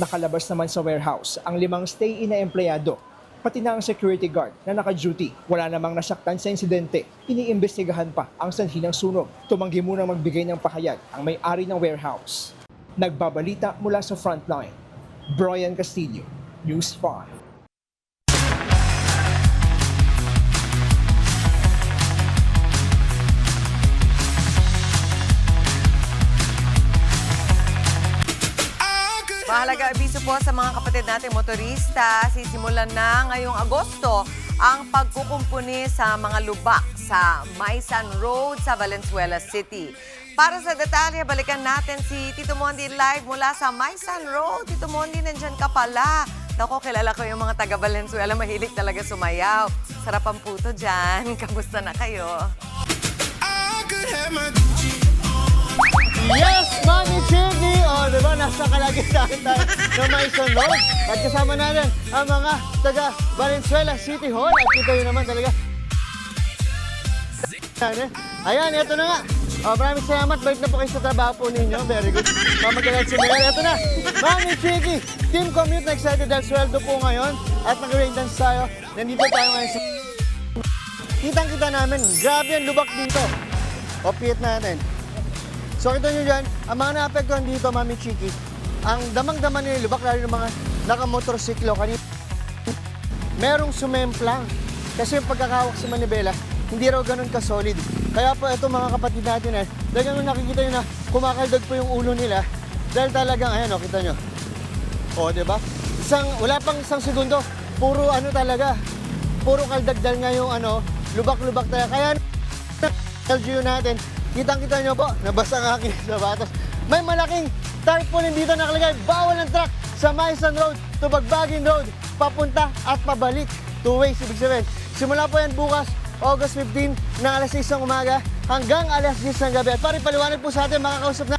Nakalabas naman sa warehouse ang 5 stay-in na empleyado, pati na ang security guard na naka-duty. Wala namang nasaktan sa insidente. Iniimbestigahan pa ang sanhi ng sunog. Tumanggi munang magbigay ng pahayag ang may-ari ng warehouse. Nagbabalita mula sa frontline. Brian Castillo, News 5.
Mahalaga abiso po sa mga kapatid nating motorista, sisimulan na ngayong Agosto ang pagkukumpuni sa mga lubak sa Maisan Road sa Valenzuela City. Para sa detalye, balikan natin si Tito Mondi live mula sa Maisan Road. Tito Mondi, nandyan ka pala. Naku, kilala ko yung mga taga Valenzuela, mahilig talaga sumayaw. Sarap ang puto dyan. Kamusta na kayo?
Yes, Mami Chiggy! O, diba? Nasa kalagitnaan tayo ng Maisan Road. At kasama natin ang mga taga Valenzuela City Hall. At kita yun naman talaga. Ayan, ito na nga. Maraming salamat. Balik na po kayo sa trabaho po ninyo. Very good. Mamagalan si Mayor. Ito na. Mami Chiggy! Team Commute na excited dahil sweldo po ngayon. At nag-rain dance tayo. Nandito tayo ngayon sa... Kitang-kita namin. Grabe ang lubak dito. Opit natin. So kita nyo dyan, ang mga naapektuhan dito, Mami Chiki, ang damang-daman nila lubak, lalo ng mga nakamotorsiklo. Merong sumemplang. Kasi yung pagkakawak sa manibela, hindi raw ganun ka-solid. Kaya po ito mga kapatid natin, talagang nakikita nyo na kumakaldag po yung ulo nila. Dahil talagang, ayan o, kita nyo. O, diba? Wala pang isang segundo, puro talaga, puro kaldagdal nga yung lubak-lubak talaga. Kaya, LGU natin, kitang-kita nyo po, nabasa ang aking sapatos. May malaking tarpaulin dito nakalagay, bawal ang truck sa Maisan Road to Bagbagin Road, papunta at pabalik. 2 ways, ibig sabihin. Simula po yan bukas, August 15, na alas 6 ng umaga hanggang alas 10 ng gabi. At paliwanag po sa atin, makakausap na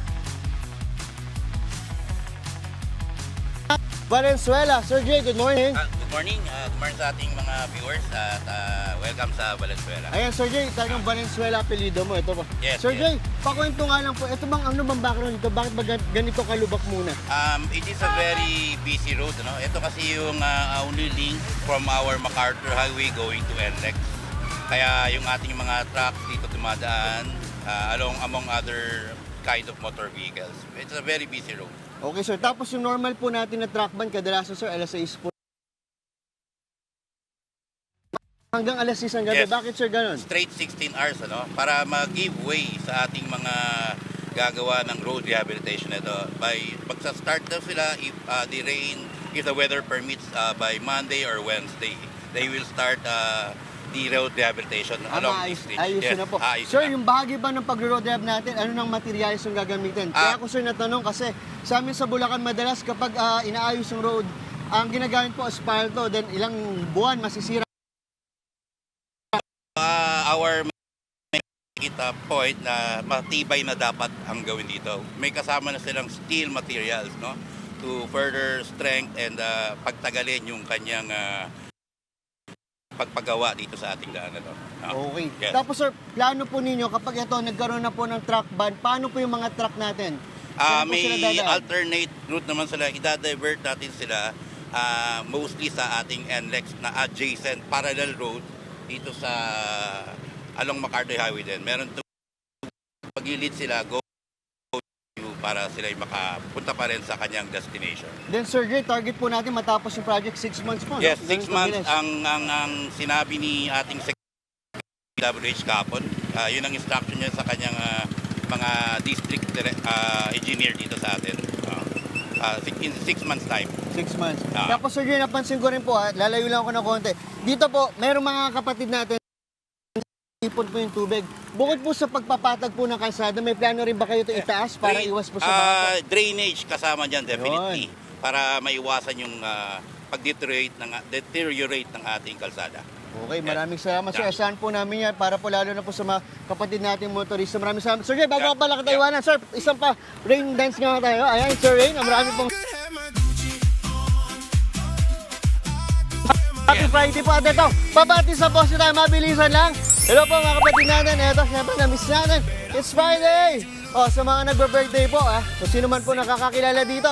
Valenzuela. Sir Jay, good morning.
Good morning. Good morning sa ating mga viewers at welcome sa Valenzuela.
Ayan, Sir Jay, talagang Valenzuela apelido mo. Ito po.
Yes,
Sir
yes.
Jay, pakwento nga lang po, ito bang background dito? Bakit ba ganito kalubak muna?
It is a very busy road. Ito kasi yung only link from our MacArthur Highway going to NLEX. Kaya yung ating mga trucks dito dumadaan among other kind of motor vehicles. It's a very busy road.
Okay, sir. Tapos yung normal po natin na truck ban, kadalasan, sir, alas 6 po. Hanggang alas 6 ang gabi.
Yes.
Bakit, sir, ganun?
Straight 16 hours, para mag-give way sa ating mga gagawa ng road rehabilitation ito. Pagsa-start na sila, if the weather permits, by Monday or Wednesday, they will start the road rehabilitation along this street.
Ayusin na po. Sir, yung bahagi ba ng pag-road rehab natin, ano nang materials yung gagamitin? Kaya ako, sir, natanong kasi sa amin sa Bulacan, madalas kapag inaayos yung road, ang ginagamit po asfalto, then ilang buwan masisira.
Our point na matibay na dapat ang gawin dito. May kasama na silang steel materials, to further strength and pagtagalin yung kanyang pagpagawa dito sa ating daan.
Okay.
Yes.
Tapos, sir, plano po ninyo kapag ito nagkaroon na po ng truck ban, paano po yung mga truck natin?
May alternate route naman sila. Ida-divert natin sila mostly sa ating NLEX na adjacent parallel road dito sa along MacArthur Highway din. Meron pagilid sila para sila makapunta pa rin sa kanyang destination.
Then, Sir Jay, target po natin matapos yung project 6 months po.
Yes, 6 months ang sinabi ni ating WH Capon. Yun ang instruction niya sa kanyang mga district engineer dito sa atin. in 6 months time.
6 months.
Ah.
Tapos Sir Jay, napansin ko rin po, lalayo lang ako ng konti. Dito po, merong mga kapatid natin ipon po yung tubig. Bukod po sa pagpapatag po ng kalsada, may plano rin ba kayo ito itaas para iwas po sa baha?
Drainage kasama dyan, definitely. Para maiwasan yung pag-deteriorate ng ating kalsada.
Okay, maraming salamat sir. Asahan po namin yan para po lalo na po sa mga kapatid nating motorista. Maraming salamat. Sir Jay, bago ka pala kataiwanan, sir, isang pa rain dance nga tayo. Ayan, Sir Rain, marami pong... Happy Friday po. At ito, pabati sa boss tayo, mabilisan lang. Hello po mga kapatid natin. Ito, syempre, na-miss natin. It's Friday! O, sa mga nagbe-birthday po, kung sino man po nakakakilala dito,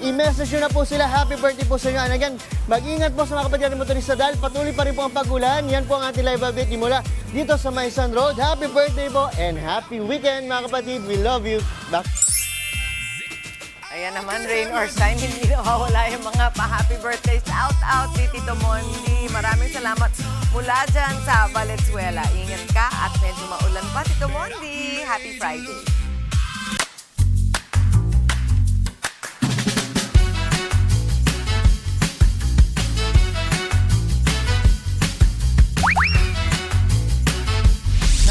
i-message nyo na po sila. Happy birthday po sa inyo. And again, mag-ingat po sa mga kapatid natin motorista dahil patuloy pa rin po ang pag-ulan. Yan po ang ating live update mula dito sa Maisan Road. Happy birthday po and happy weekend mga kapatid. We love you. Back.
Ayan naman, rain or shine, hindi nawawala yung mga pa-happy birthday shout-out ni Tito Mondi. Maraming salamat mula dyan sa Valenzuela. Ingat ka at medyo maulan pa, Tito Mondi. Happy Friday.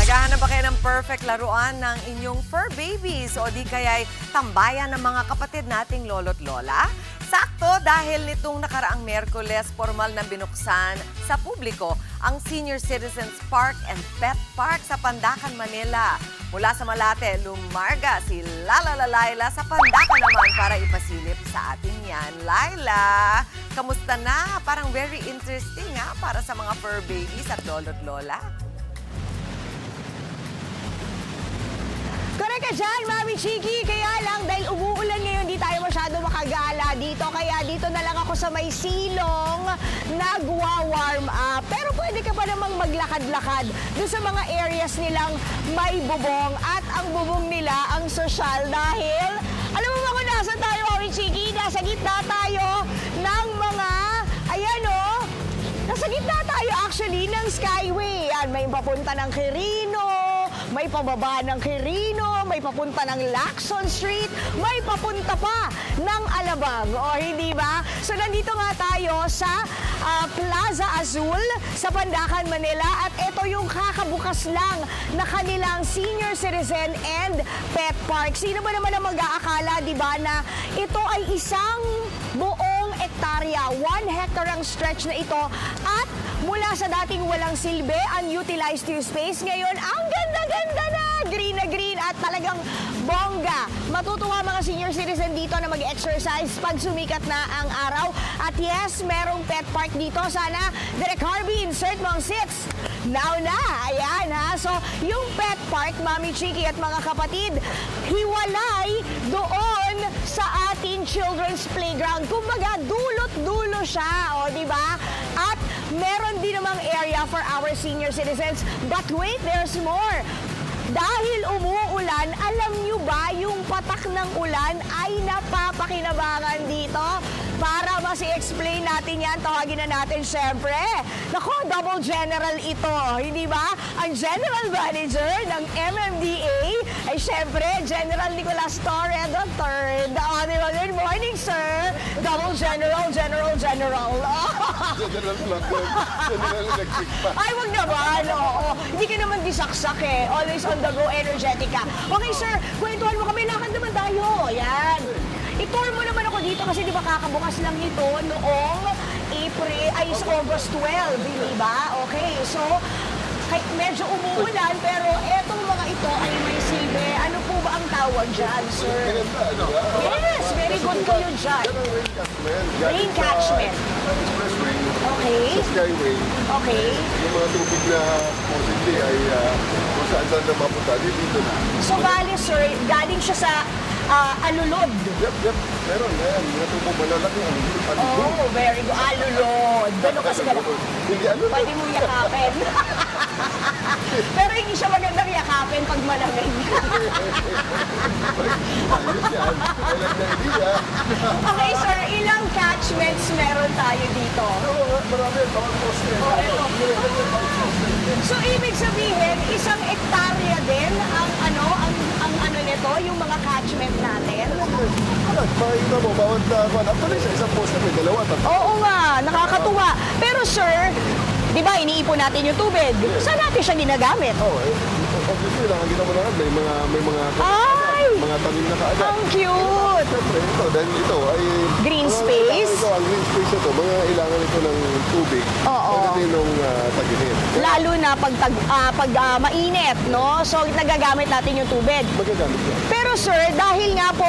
Naghahanap ba kayo ng perfect laruan ng inyong fur babies o di kaya'y tambayan ng mga kapatid nating lolo't lola? Sakto dahil nitong nakaraang Miyerkules, formal na binuksan sa publiko ang Senior Citizens Park and Pet Park sa Pandacan, Manila. Mula sa Malate, lumarga si Lala Laila sa Pandacan naman para ipasilip sa atin yan. Laila, kamusta na? Parang very interesting para sa mga fur babies at lolo't lola.
Correct ka dyan, Mami Chiki. Kaya lang, dahil umuulan ngayon, di tayo masyado makagala dito. Kaya dito na lang ako sa may silong, nagwa-warm up. Pero pwede ka pa namang maglakad-lakad doon sa mga areas nilang may bubong. At ang bubong nila, ang sosyal. Dahil, alam mo ba kung nasa tayo, Mami Chiki? Nasa gitna tayo ng mga, ayan o, nasa gitna tayo actually ng Skyway. Yan, may papunta ng Quirino, may pababa ng Quirino, may papunta ng Lacson Street, may papunta pa ng Alabang. O, hindi ba? So, nandito nga tayo sa Plaza Azul sa Pandacan, Manila. At ito yung kakabukas lang na kanilang Senior Citizen and Pet Park. Sino ba naman ang mag-aakala, di ba, na ito ay isang buong ektarya. 1 hectare ang stretch na ito. At mula sa dating walang silbi, unutilized yung space, ngayon ang ganda-ganda na! Green na green at talagang bongga. Matutuwa mga senior citizen dito na mag-exercise pag sumikat na ang araw. At yes, merong pet park dito. Sana, Direk Harvey, insert mo ang seats. Now na! Ayan ha. So, yung pet park, Mami Chiki at mga kapatid, hiwalay doon sa ating children's playground. Kumbaga, dulot-dulo siya. O, di ba? At meron din namang area for our senior citizens. But wait, there's more. Dahil umuulan, alam nyo ba yung patak ng ulan ay napapakinabangan dito? Para mas i-explain natin yan, tawagin na natin syempre. Nako, double general ito, hindi ba? Ang general manager ng MMDA ay syempre General Nicolas Torre III. Good morning, sir. Double general.
General electric pa.
Ay, wag naman. Oo. Hindi ka naman disaksak eh. Always on the go, energetic ka. Okay, sir. Kwentuhan mo kami. Lakad naman tayo. Yan. I-tour mo naman ako dito kasi di ba kakabukas lang ito noong August 12, di ba? Okay, so kahit medyo umuulan pero etong mga ito ay may silbi. Ano po ba ang tawag dyan, sir? Yes, very good kayo dyan. Rain catchment.
Expressway.
Okay.
Sa Skyway.
Okay.
Yung mga tubig na possibly ay kung saan na mapunta, dito na.
So, bali, sir, galing siya sa alulod.
Yep. Meron. Mga tubong malalaki.
Oh, very good. Alulod. Gano'n kasi gano'n.
Hindi alulod.
Pwede mo yakapin. Pero hindi siya magandang yakapin. happen pag malamig.
Ayos yan. Walang na idea.
Okay, sir, ilang catchments meron tayo dito?
Marami, bawat poste.
So, ibig sabihin, isang hektarya din ang ano nito, yung mga catchment natin?
Makikita mo, bawat actually sa isang poste may dalawa, tatlo.
Oo nga, nakakatuwa. Pero sir, di ba iniipon natin yung tubig? Saan natin siya ginagamit?
Obviously, nakakita mo na nga, may mga tanim na kaagad.
Ang cute!
Siyempre, ito, dahil ito ay...
Green space?
Ito, ang green space ito, mga ilangan ito ng tubig.
Oo.
Pagdating nung tag-init.
Lalo na pag mainit, no? So, nagagamit natin yung tubig.
Magagamit yan.
Pero sir, dahil nga po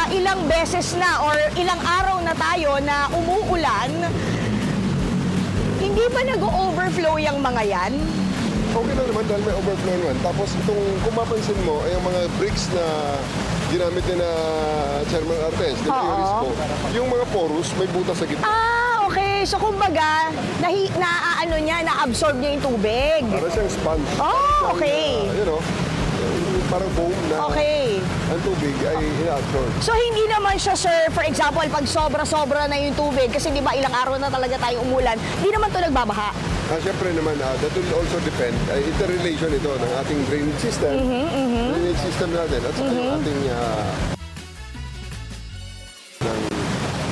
ilang beses na or ilang araw na tayo na umuulan, hindi ba nag-overflow yung mga yan?
Okay lang naman dahil may overflow naman. Tapos itong, kung mapansin mo, ay yung mga bricks na ginamit ni na Chairman Artes, di ba yung Risco, yung mga porous, may butas sa gitna.
Okay. So, kumbaga, na-absorb niya yung tubig.
Para siyang sponge.
Oh, okay.
Parang foam na ang tubig ay ina-absorb.
So, hindi naman siya, sir, for example, pag sobra-sobra na yung tubig, kasi di ba ilang araw na talaga tayo umulan, di naman to nagbabaha.
Siyempre naman, that will also depend. Interrelation ito ng ating drainage system. Drainage system natin at saka yung ating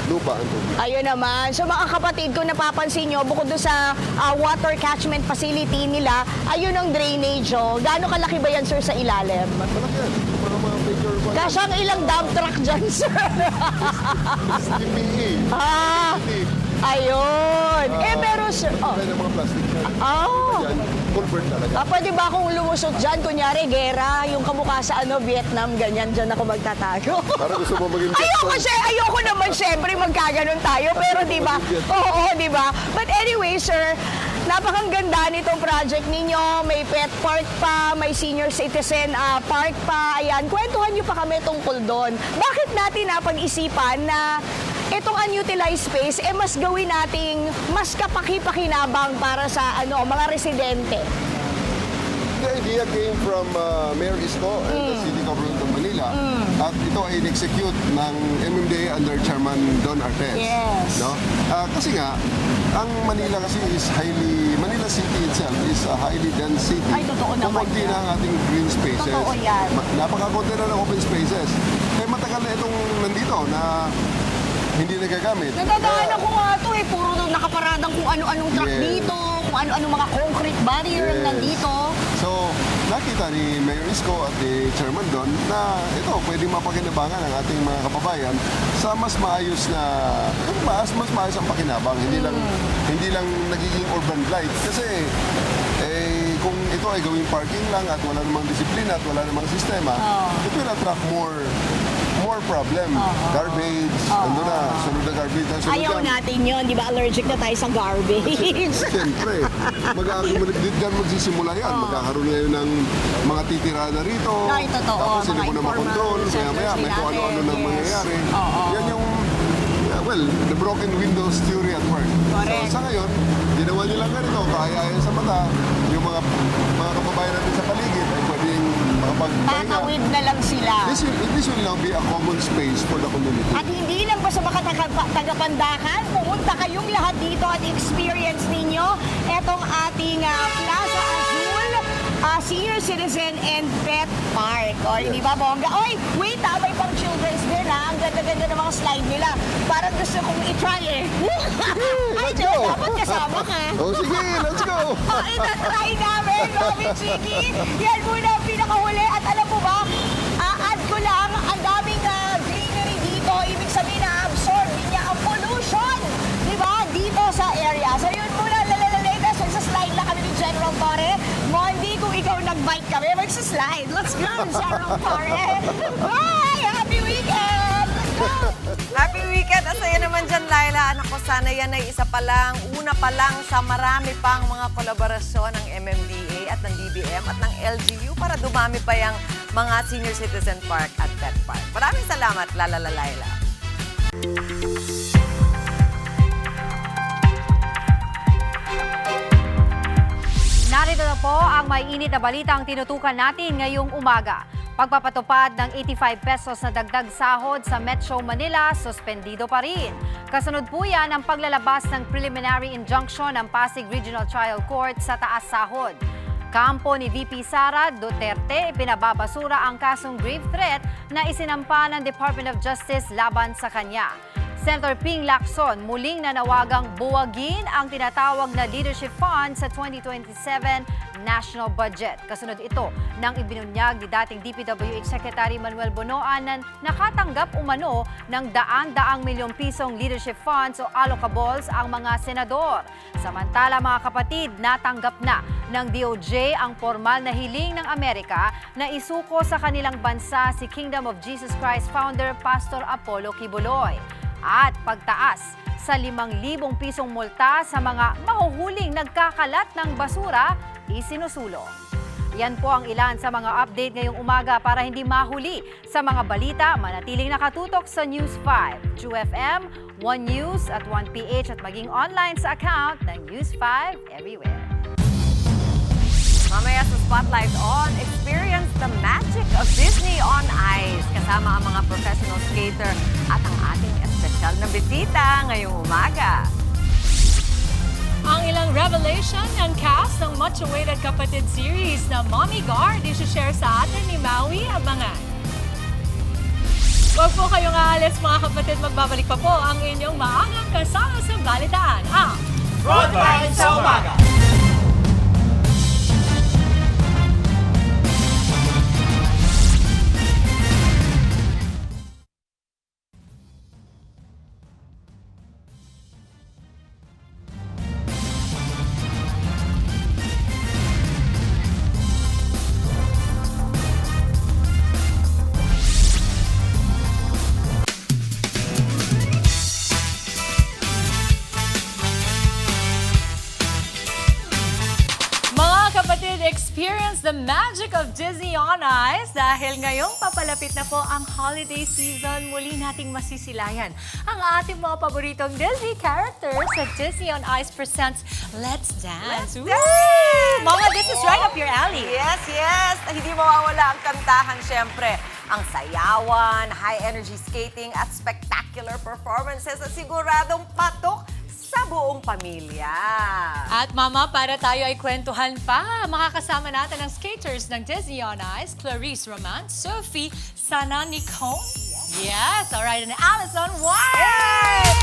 lupa ang tubig.
Ayun naman. So mga kapatid, kung napapansin nyo, bukod doon sa water catchment facility nila, ayun ang drainage. Gaano kalaki ba yan, sir, sa ilalim?
Malaki yan. Para mga major...
Kasyang ilang dump truck dyan, sir?
STPE.
Ayun. Pero, sir...
May mga plastic na. Culvert talaga.
Pwede ba akong lumusot dyan? Kunyari, gera, yung kamukha sa Vietnam, ganyan, dyan ako magtatago.
Para gusto mo maging
ayoko naman, syempre, magkaganon tayo. Pero, di ba? Oo, di ba? But anyway, sir, napakang ganda nitong project ninyo. May pet park pa, may senior citizen park pa. Ayan, kwentuhan nyo pa kami tungkol doon. Bakit natin napag-isipan na itong unutilized space, mas gawin nating mas kapaki-pakinabang para sa mga residente?
The idea came from Mayor Isko and the City Government of Manila. At ito ay in-execute ng MMDA under Chairman Don Artes.
Yes.
No? Kasi nga, ang Manila kasi Manila City itself is a highly dense city.
Ay, totoo naman
Kumunti na ang ating green spaces.
Totoo yan.
Napakakunti na ng open spaces. Matagal na itong nandito na hindi nagagamit.
Nadadaanan ko nga ito puro nakaparadang kung ano-anong truck dito, kung ano-anong mga concrete barrier nandito.
So, nakita ni Mayor Isko at ni Chairman Don na ito, pwedeng mapakinabangan ang ating mga kababayan sa mas maayos ang pakinabang. Hindi lang nagiging urban blight. Kasi, kung ito ay gawing parking lang at wala namang disiplina at wala namang sistema, it will attract more problem. Garbage, ando na, sunod na garbage.
Ayaw natin yun, di ba? Allergic na tayo sa garbage.
Siyempre, magsisimula yan. Magkakaroon ngayon ng mga titira na rito.
Ay, totoo.
Tapos hindi mo na makontrol. Kaya may kung ano-ano nang mangyayari. Yan yung, the broken windows theory at work.
Correct.
So, sa ngayon, ginawa nila ganito, kaya sa mata, yung mga kababayan natin sa paligid ay pwedeng makapagpahinga.
Tatawid na lang sila.
This will now be a common space for the community.
At hindi lang ba sa mga tagapandakan, pumunta kayong lahat dito at experience ninyo etong ating Plaza Azul Senior Citizen and Pet Park. O, hindi ba, bongga? Oy, wait may pang children's din Ang ganda-ganda ng mga slide nila. Parang gusto kong i-try Ay, dapat kasama ka.
Sige, let's go.
Itatry namin, Mami Chiki. Yan muna ang pinakahuli. At alam mo ba, add ko lang, ang daming greenery dito. Ibig sabihin na absorb niya ang pollution. Diba? Dito sa area. So yun muna, latest. Magsaslide lang kami ni General Torre. Mondi, kung ikaw nag-bike kami, magsaslide. Let's go, General Torre. Bye! Happy weekend!
Happy weekend! Asaya naman dyan, Laila. Anak ko, sana yan ay isa pa lang, una pa lang sa marami pang mga kolaborasyon ng MMDA at ng DBM at ng LGU para dumami pa yung mga senior citizen park at pet park. Maraming salamat, Laila.
Narito na po ang may init na balitang tinutukan natin ngayong umaga. Pagpapatupad ng 85 pesos na dagdag sahod sa Metro Manila, suspendido pa rin. Kasunod po yan ang paglalabas ng preliminary injunction ng Pasig Regional Trial Court sa taas sahod. Kampo ni VP Sara Duterte, pinababasura ang kasong grave threat na isinampa ng Department of Justice laban sa kanya. Senator Ping Lacson muling nanawagang buwagin ang tinatawag na Leadership Fund sa 2027 national budget. Kasunod ito ng ibinunyag ni dating DPWH Secretary Manuel Bonoan na nakatanggap umano ng daan-daang milyong pisong leadership funds o allocables ang mga senador. Samantala mga kapatid, natanggap na ng DOJ ang formal na hiling ng Amerika na isuko sa kanilang bansa si Kingdom of Jesus Christ founder Pastor Apollo Kibuloy. At pagtaas sa 5,000 pisong multa sa mga mahuhuling nagkakalat ng basura, isinusulong. Yan po ang ilan sa mga update ngayong umaga. Para hindi mahuli sa mga balita, manatiling nakatutok sa News 5, True FM, One News at 1PH at maging online sa account ng News 5 everywhere.
Mamaya sa Spotlight on, experience the magic of Disney on Ice. Kasama ang mga professional skater at ang ating espesyal na bisita ngayong umaga.
Ang ilang revelation ng cast ng much-awaited kapatid series na Mommy Guard isi-share sa atin ni Maui Abangan. Huwag po kayong aalis mga kapatid, magbabalik pa po ang inyong maagang kasama sa balitaan.
Frontline sa umaga!
Experience the magic of Disney on Ice dahil ngayong papalapit na po ang holiday season, muli nating masisilayan ang ating mga paboritong Disney characters sa Disney on Ice presents Let's Dance.
Let's Dance!
Mama, this is right up your alley.
Yes, yes. Hindi mawawala ang kantahan, syempre. Ang sayawan, high-energy skating at spectacular performances at siguradong patok sa buong pamilya.
At Mama, para tayo ay kwentuhan pa, makakasama natin ang skaters ng Disney on Ice, Clarice Roman, Sophie Sananicone. Yes, all right, and Allison White.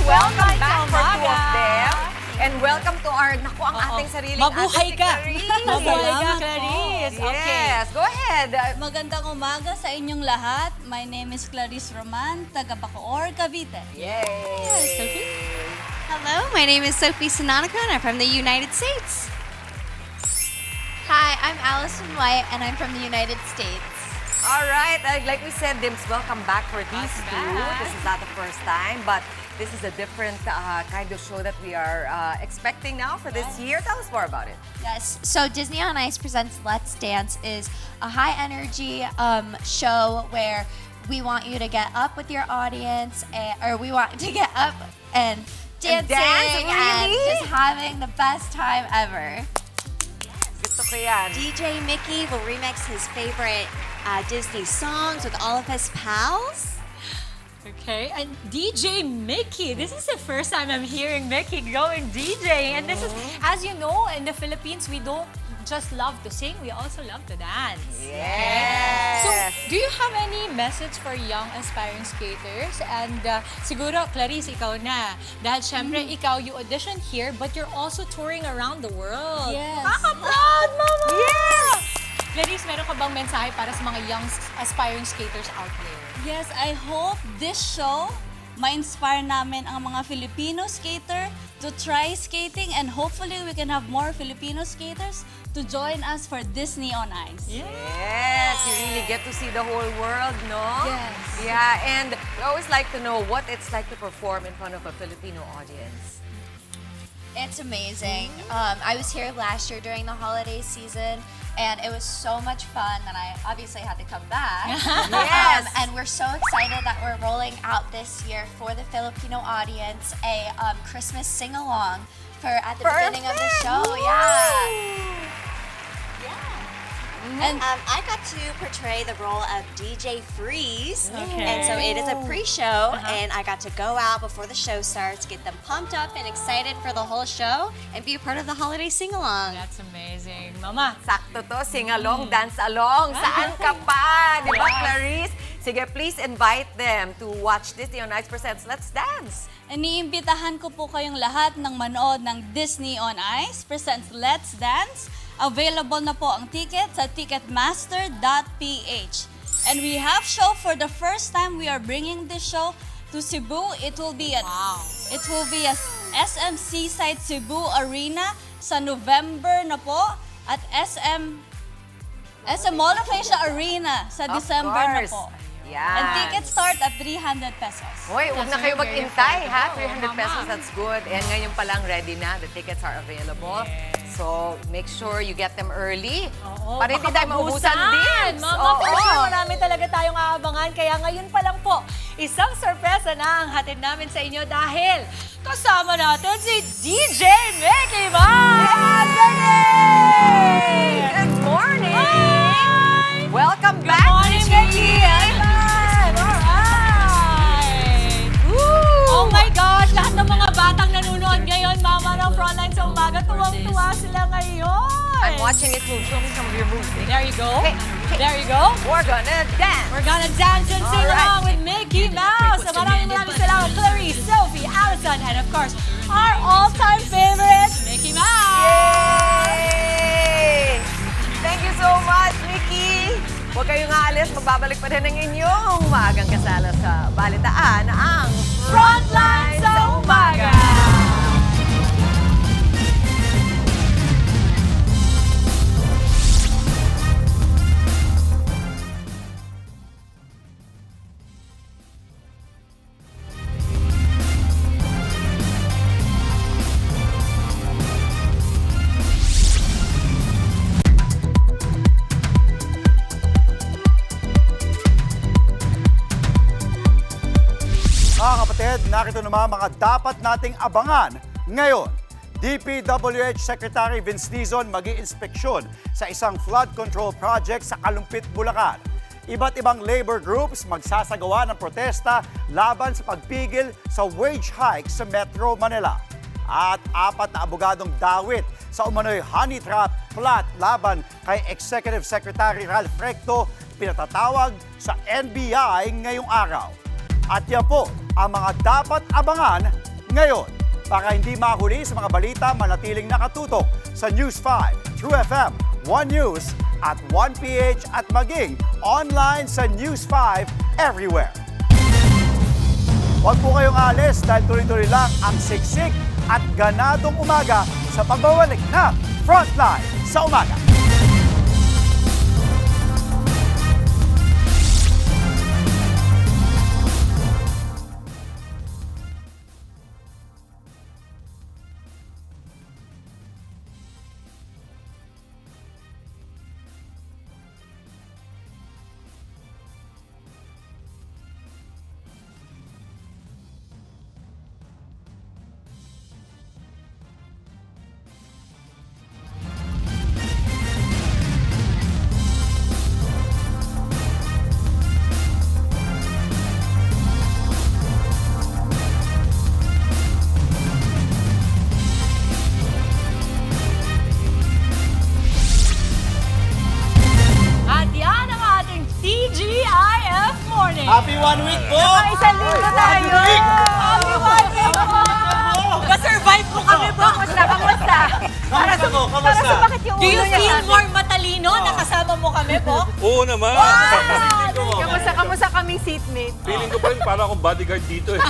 Welcome back for two of them. And welcome to our, naku, ang ating sariling
Mabuhay
ate, si
ka.
Clarice.
Mabuhay ka, Clarice. Okay.
Yes, go ahead.
Magandang umaga sa inyong lahat. My name is Clarice Roman, taga Bacoor, Cavite.
Yay!
Sophie?
Hello, my name is Sophie Sananicone. I'm from the United States. Hi, I'm Allison White, and I'm from the United States.
All right, like we said, Dims, welcome back for these two. This is not the first time, but this is a different kind of show that we are expecting now for this year. Tell us more about it.
Yes, so Disney on Ice presents Let's Dance is a high-energy show where we want you to get up with your audience, or we want to get up and dancing and just having the best time ever.
Gusto ko yan.
DJ Mickey will remix his favorite Disney songs with all of his pals.
Okay, and DJ Mickey. This is the first time I'm hearing Mickey going DJ. And this is, as you know, in the Philippines, we don't just love to sing, we also love to dance.
Yes!
So, do you have any message for young aspiring skaters? And siguro, Clarice, ikaw na. Dahil syempre, ikaw, you audition here, but you're also touring around the world.
Yes.
Nakaka-proud, Mama!
Yes!
Clarice, meron ka bang mensahe para sa mga young aspiring skaters out there?
Yes, I hope this show ma-inspire namin ang mga Filipino skater to try skating, and hopefully we can have more Filipino skaters to join us for Disney on Ice.
Yes, you really get to see the whole world, no?
Yes.
Yeah, and we always like to know what it's like to perform in front of a Filipino audience.
It's amazing. I was here last year during the holiday season, and it was so much fun that I obviously had to come back.
Yes!
And we're so excited that we're rolling out this year for the Filipino audience a Christmas sing-along her at the beginning of the show. Yeah. And I got to portray the role of DJ Freeze.
Okay.
And so it is a pre-show, and I got to go out before the show starts, get them pumped up and excited for the whole show, and be a part of the holiday sing-along.
That's amazing. Mama.
Sakto to, sing-along, dance-along. Saan ka pa? Di ba, Clarice? Sige, please invite them to watch Disney on Ice presents Let's Dance.
Iniimbitahan ko po kayong lahat ng manood ng Disney on Ice presents Let's Dance. Available na po ang ticket sa ticketmaster.ph. And we have show for the first time. We are bringing this show to Cebu. It will be at SM Seaside Cebu Arena sa November na po at SM Mall of Asia Arena sa December na po.
Yan.
And tickets start at 300 pesos.
Hoy, huwag na kayo mag-intay, ha? 300 pesos, that's good. And ngayon pa lang ready na. The tickets are available. So, make sure you get them early. Para hindi tayo maubusan din.
Mama, for sure, marami talaga tayong aabangan. Kaya ngayon pa lang po, isang sorpresa na ang hatid namin sa inyo dahil kasama natin si DJ Mickey Mouse!
Good morning! Welcome back,
Good morning, Mickey! Oh my gosh, lahat ng mga batang nanonood ngayon, Mama ng Frontline sa umaga, tuwang-tuwa sila ngayon.
I'm watching it move. Show me some of your moves.
There you go. There you go.
We're gonna dance.
We're gonna dance and sing along with Mickey Mouse. So maraming salamat, Clarice, Sophie, Allison, and of course, our all-time favorite, Mickey Mouse.
Yay! Thank you so much, Mickey. Huwag kayong aalis, magbabalik pa din ang inyong maagang kasala sa balitaan, ang
Frontline sa umaga.
Mga kapatid, narito naman mga dapat nating abangan. Ngayon, DPWH Secretary Vince Dizon mag-iinspeksyon sa isang flood control project sa Kalumpit, Bulacan. Iba't ibang labor groups magsasagawa ng protesta laban sa pagpigil sa wage hike sa Metro Manila. At 4 na abogadong dawit sa umano'y honey trap plot laban kay Executive Secretary Ralph Recto pinatatawag sa NBI ngayong araw. At yan po ang mga dapat abangan ngayon. Para hindi mahuli sa mga balita, manatiling nakatutok sa News 5, True FM, One News at 1PH at maging online sa News 5 everywhere. Huwag po kayong alis dahil tuloy-tuloy lang ang siksik at ganadong umaga sa pagbabalik na Frontline sa umaga.
Happy 1 week po!
Isang linggo tayo! Happy 1 week po! Na-survive po kami po! Kamusta? Para sa bakit yung Do you feel more matalino na kasama mo kami po?
Oo naman.
Kamusta kaming seatmate?
Feeling ko pa rin para akong bodyguard dito eh.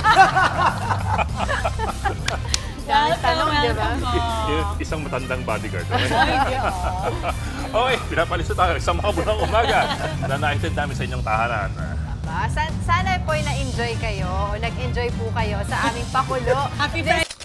Tanong, di ba?
Isang matandang bodyguard. Okay, pinapalis na tayo sa mga bulang umaga na naitid namin sa inyong tahanan.
Sana po na-enjoy kayo o nag-enjoy po kayo sa aming pakulo.
Happy birthday!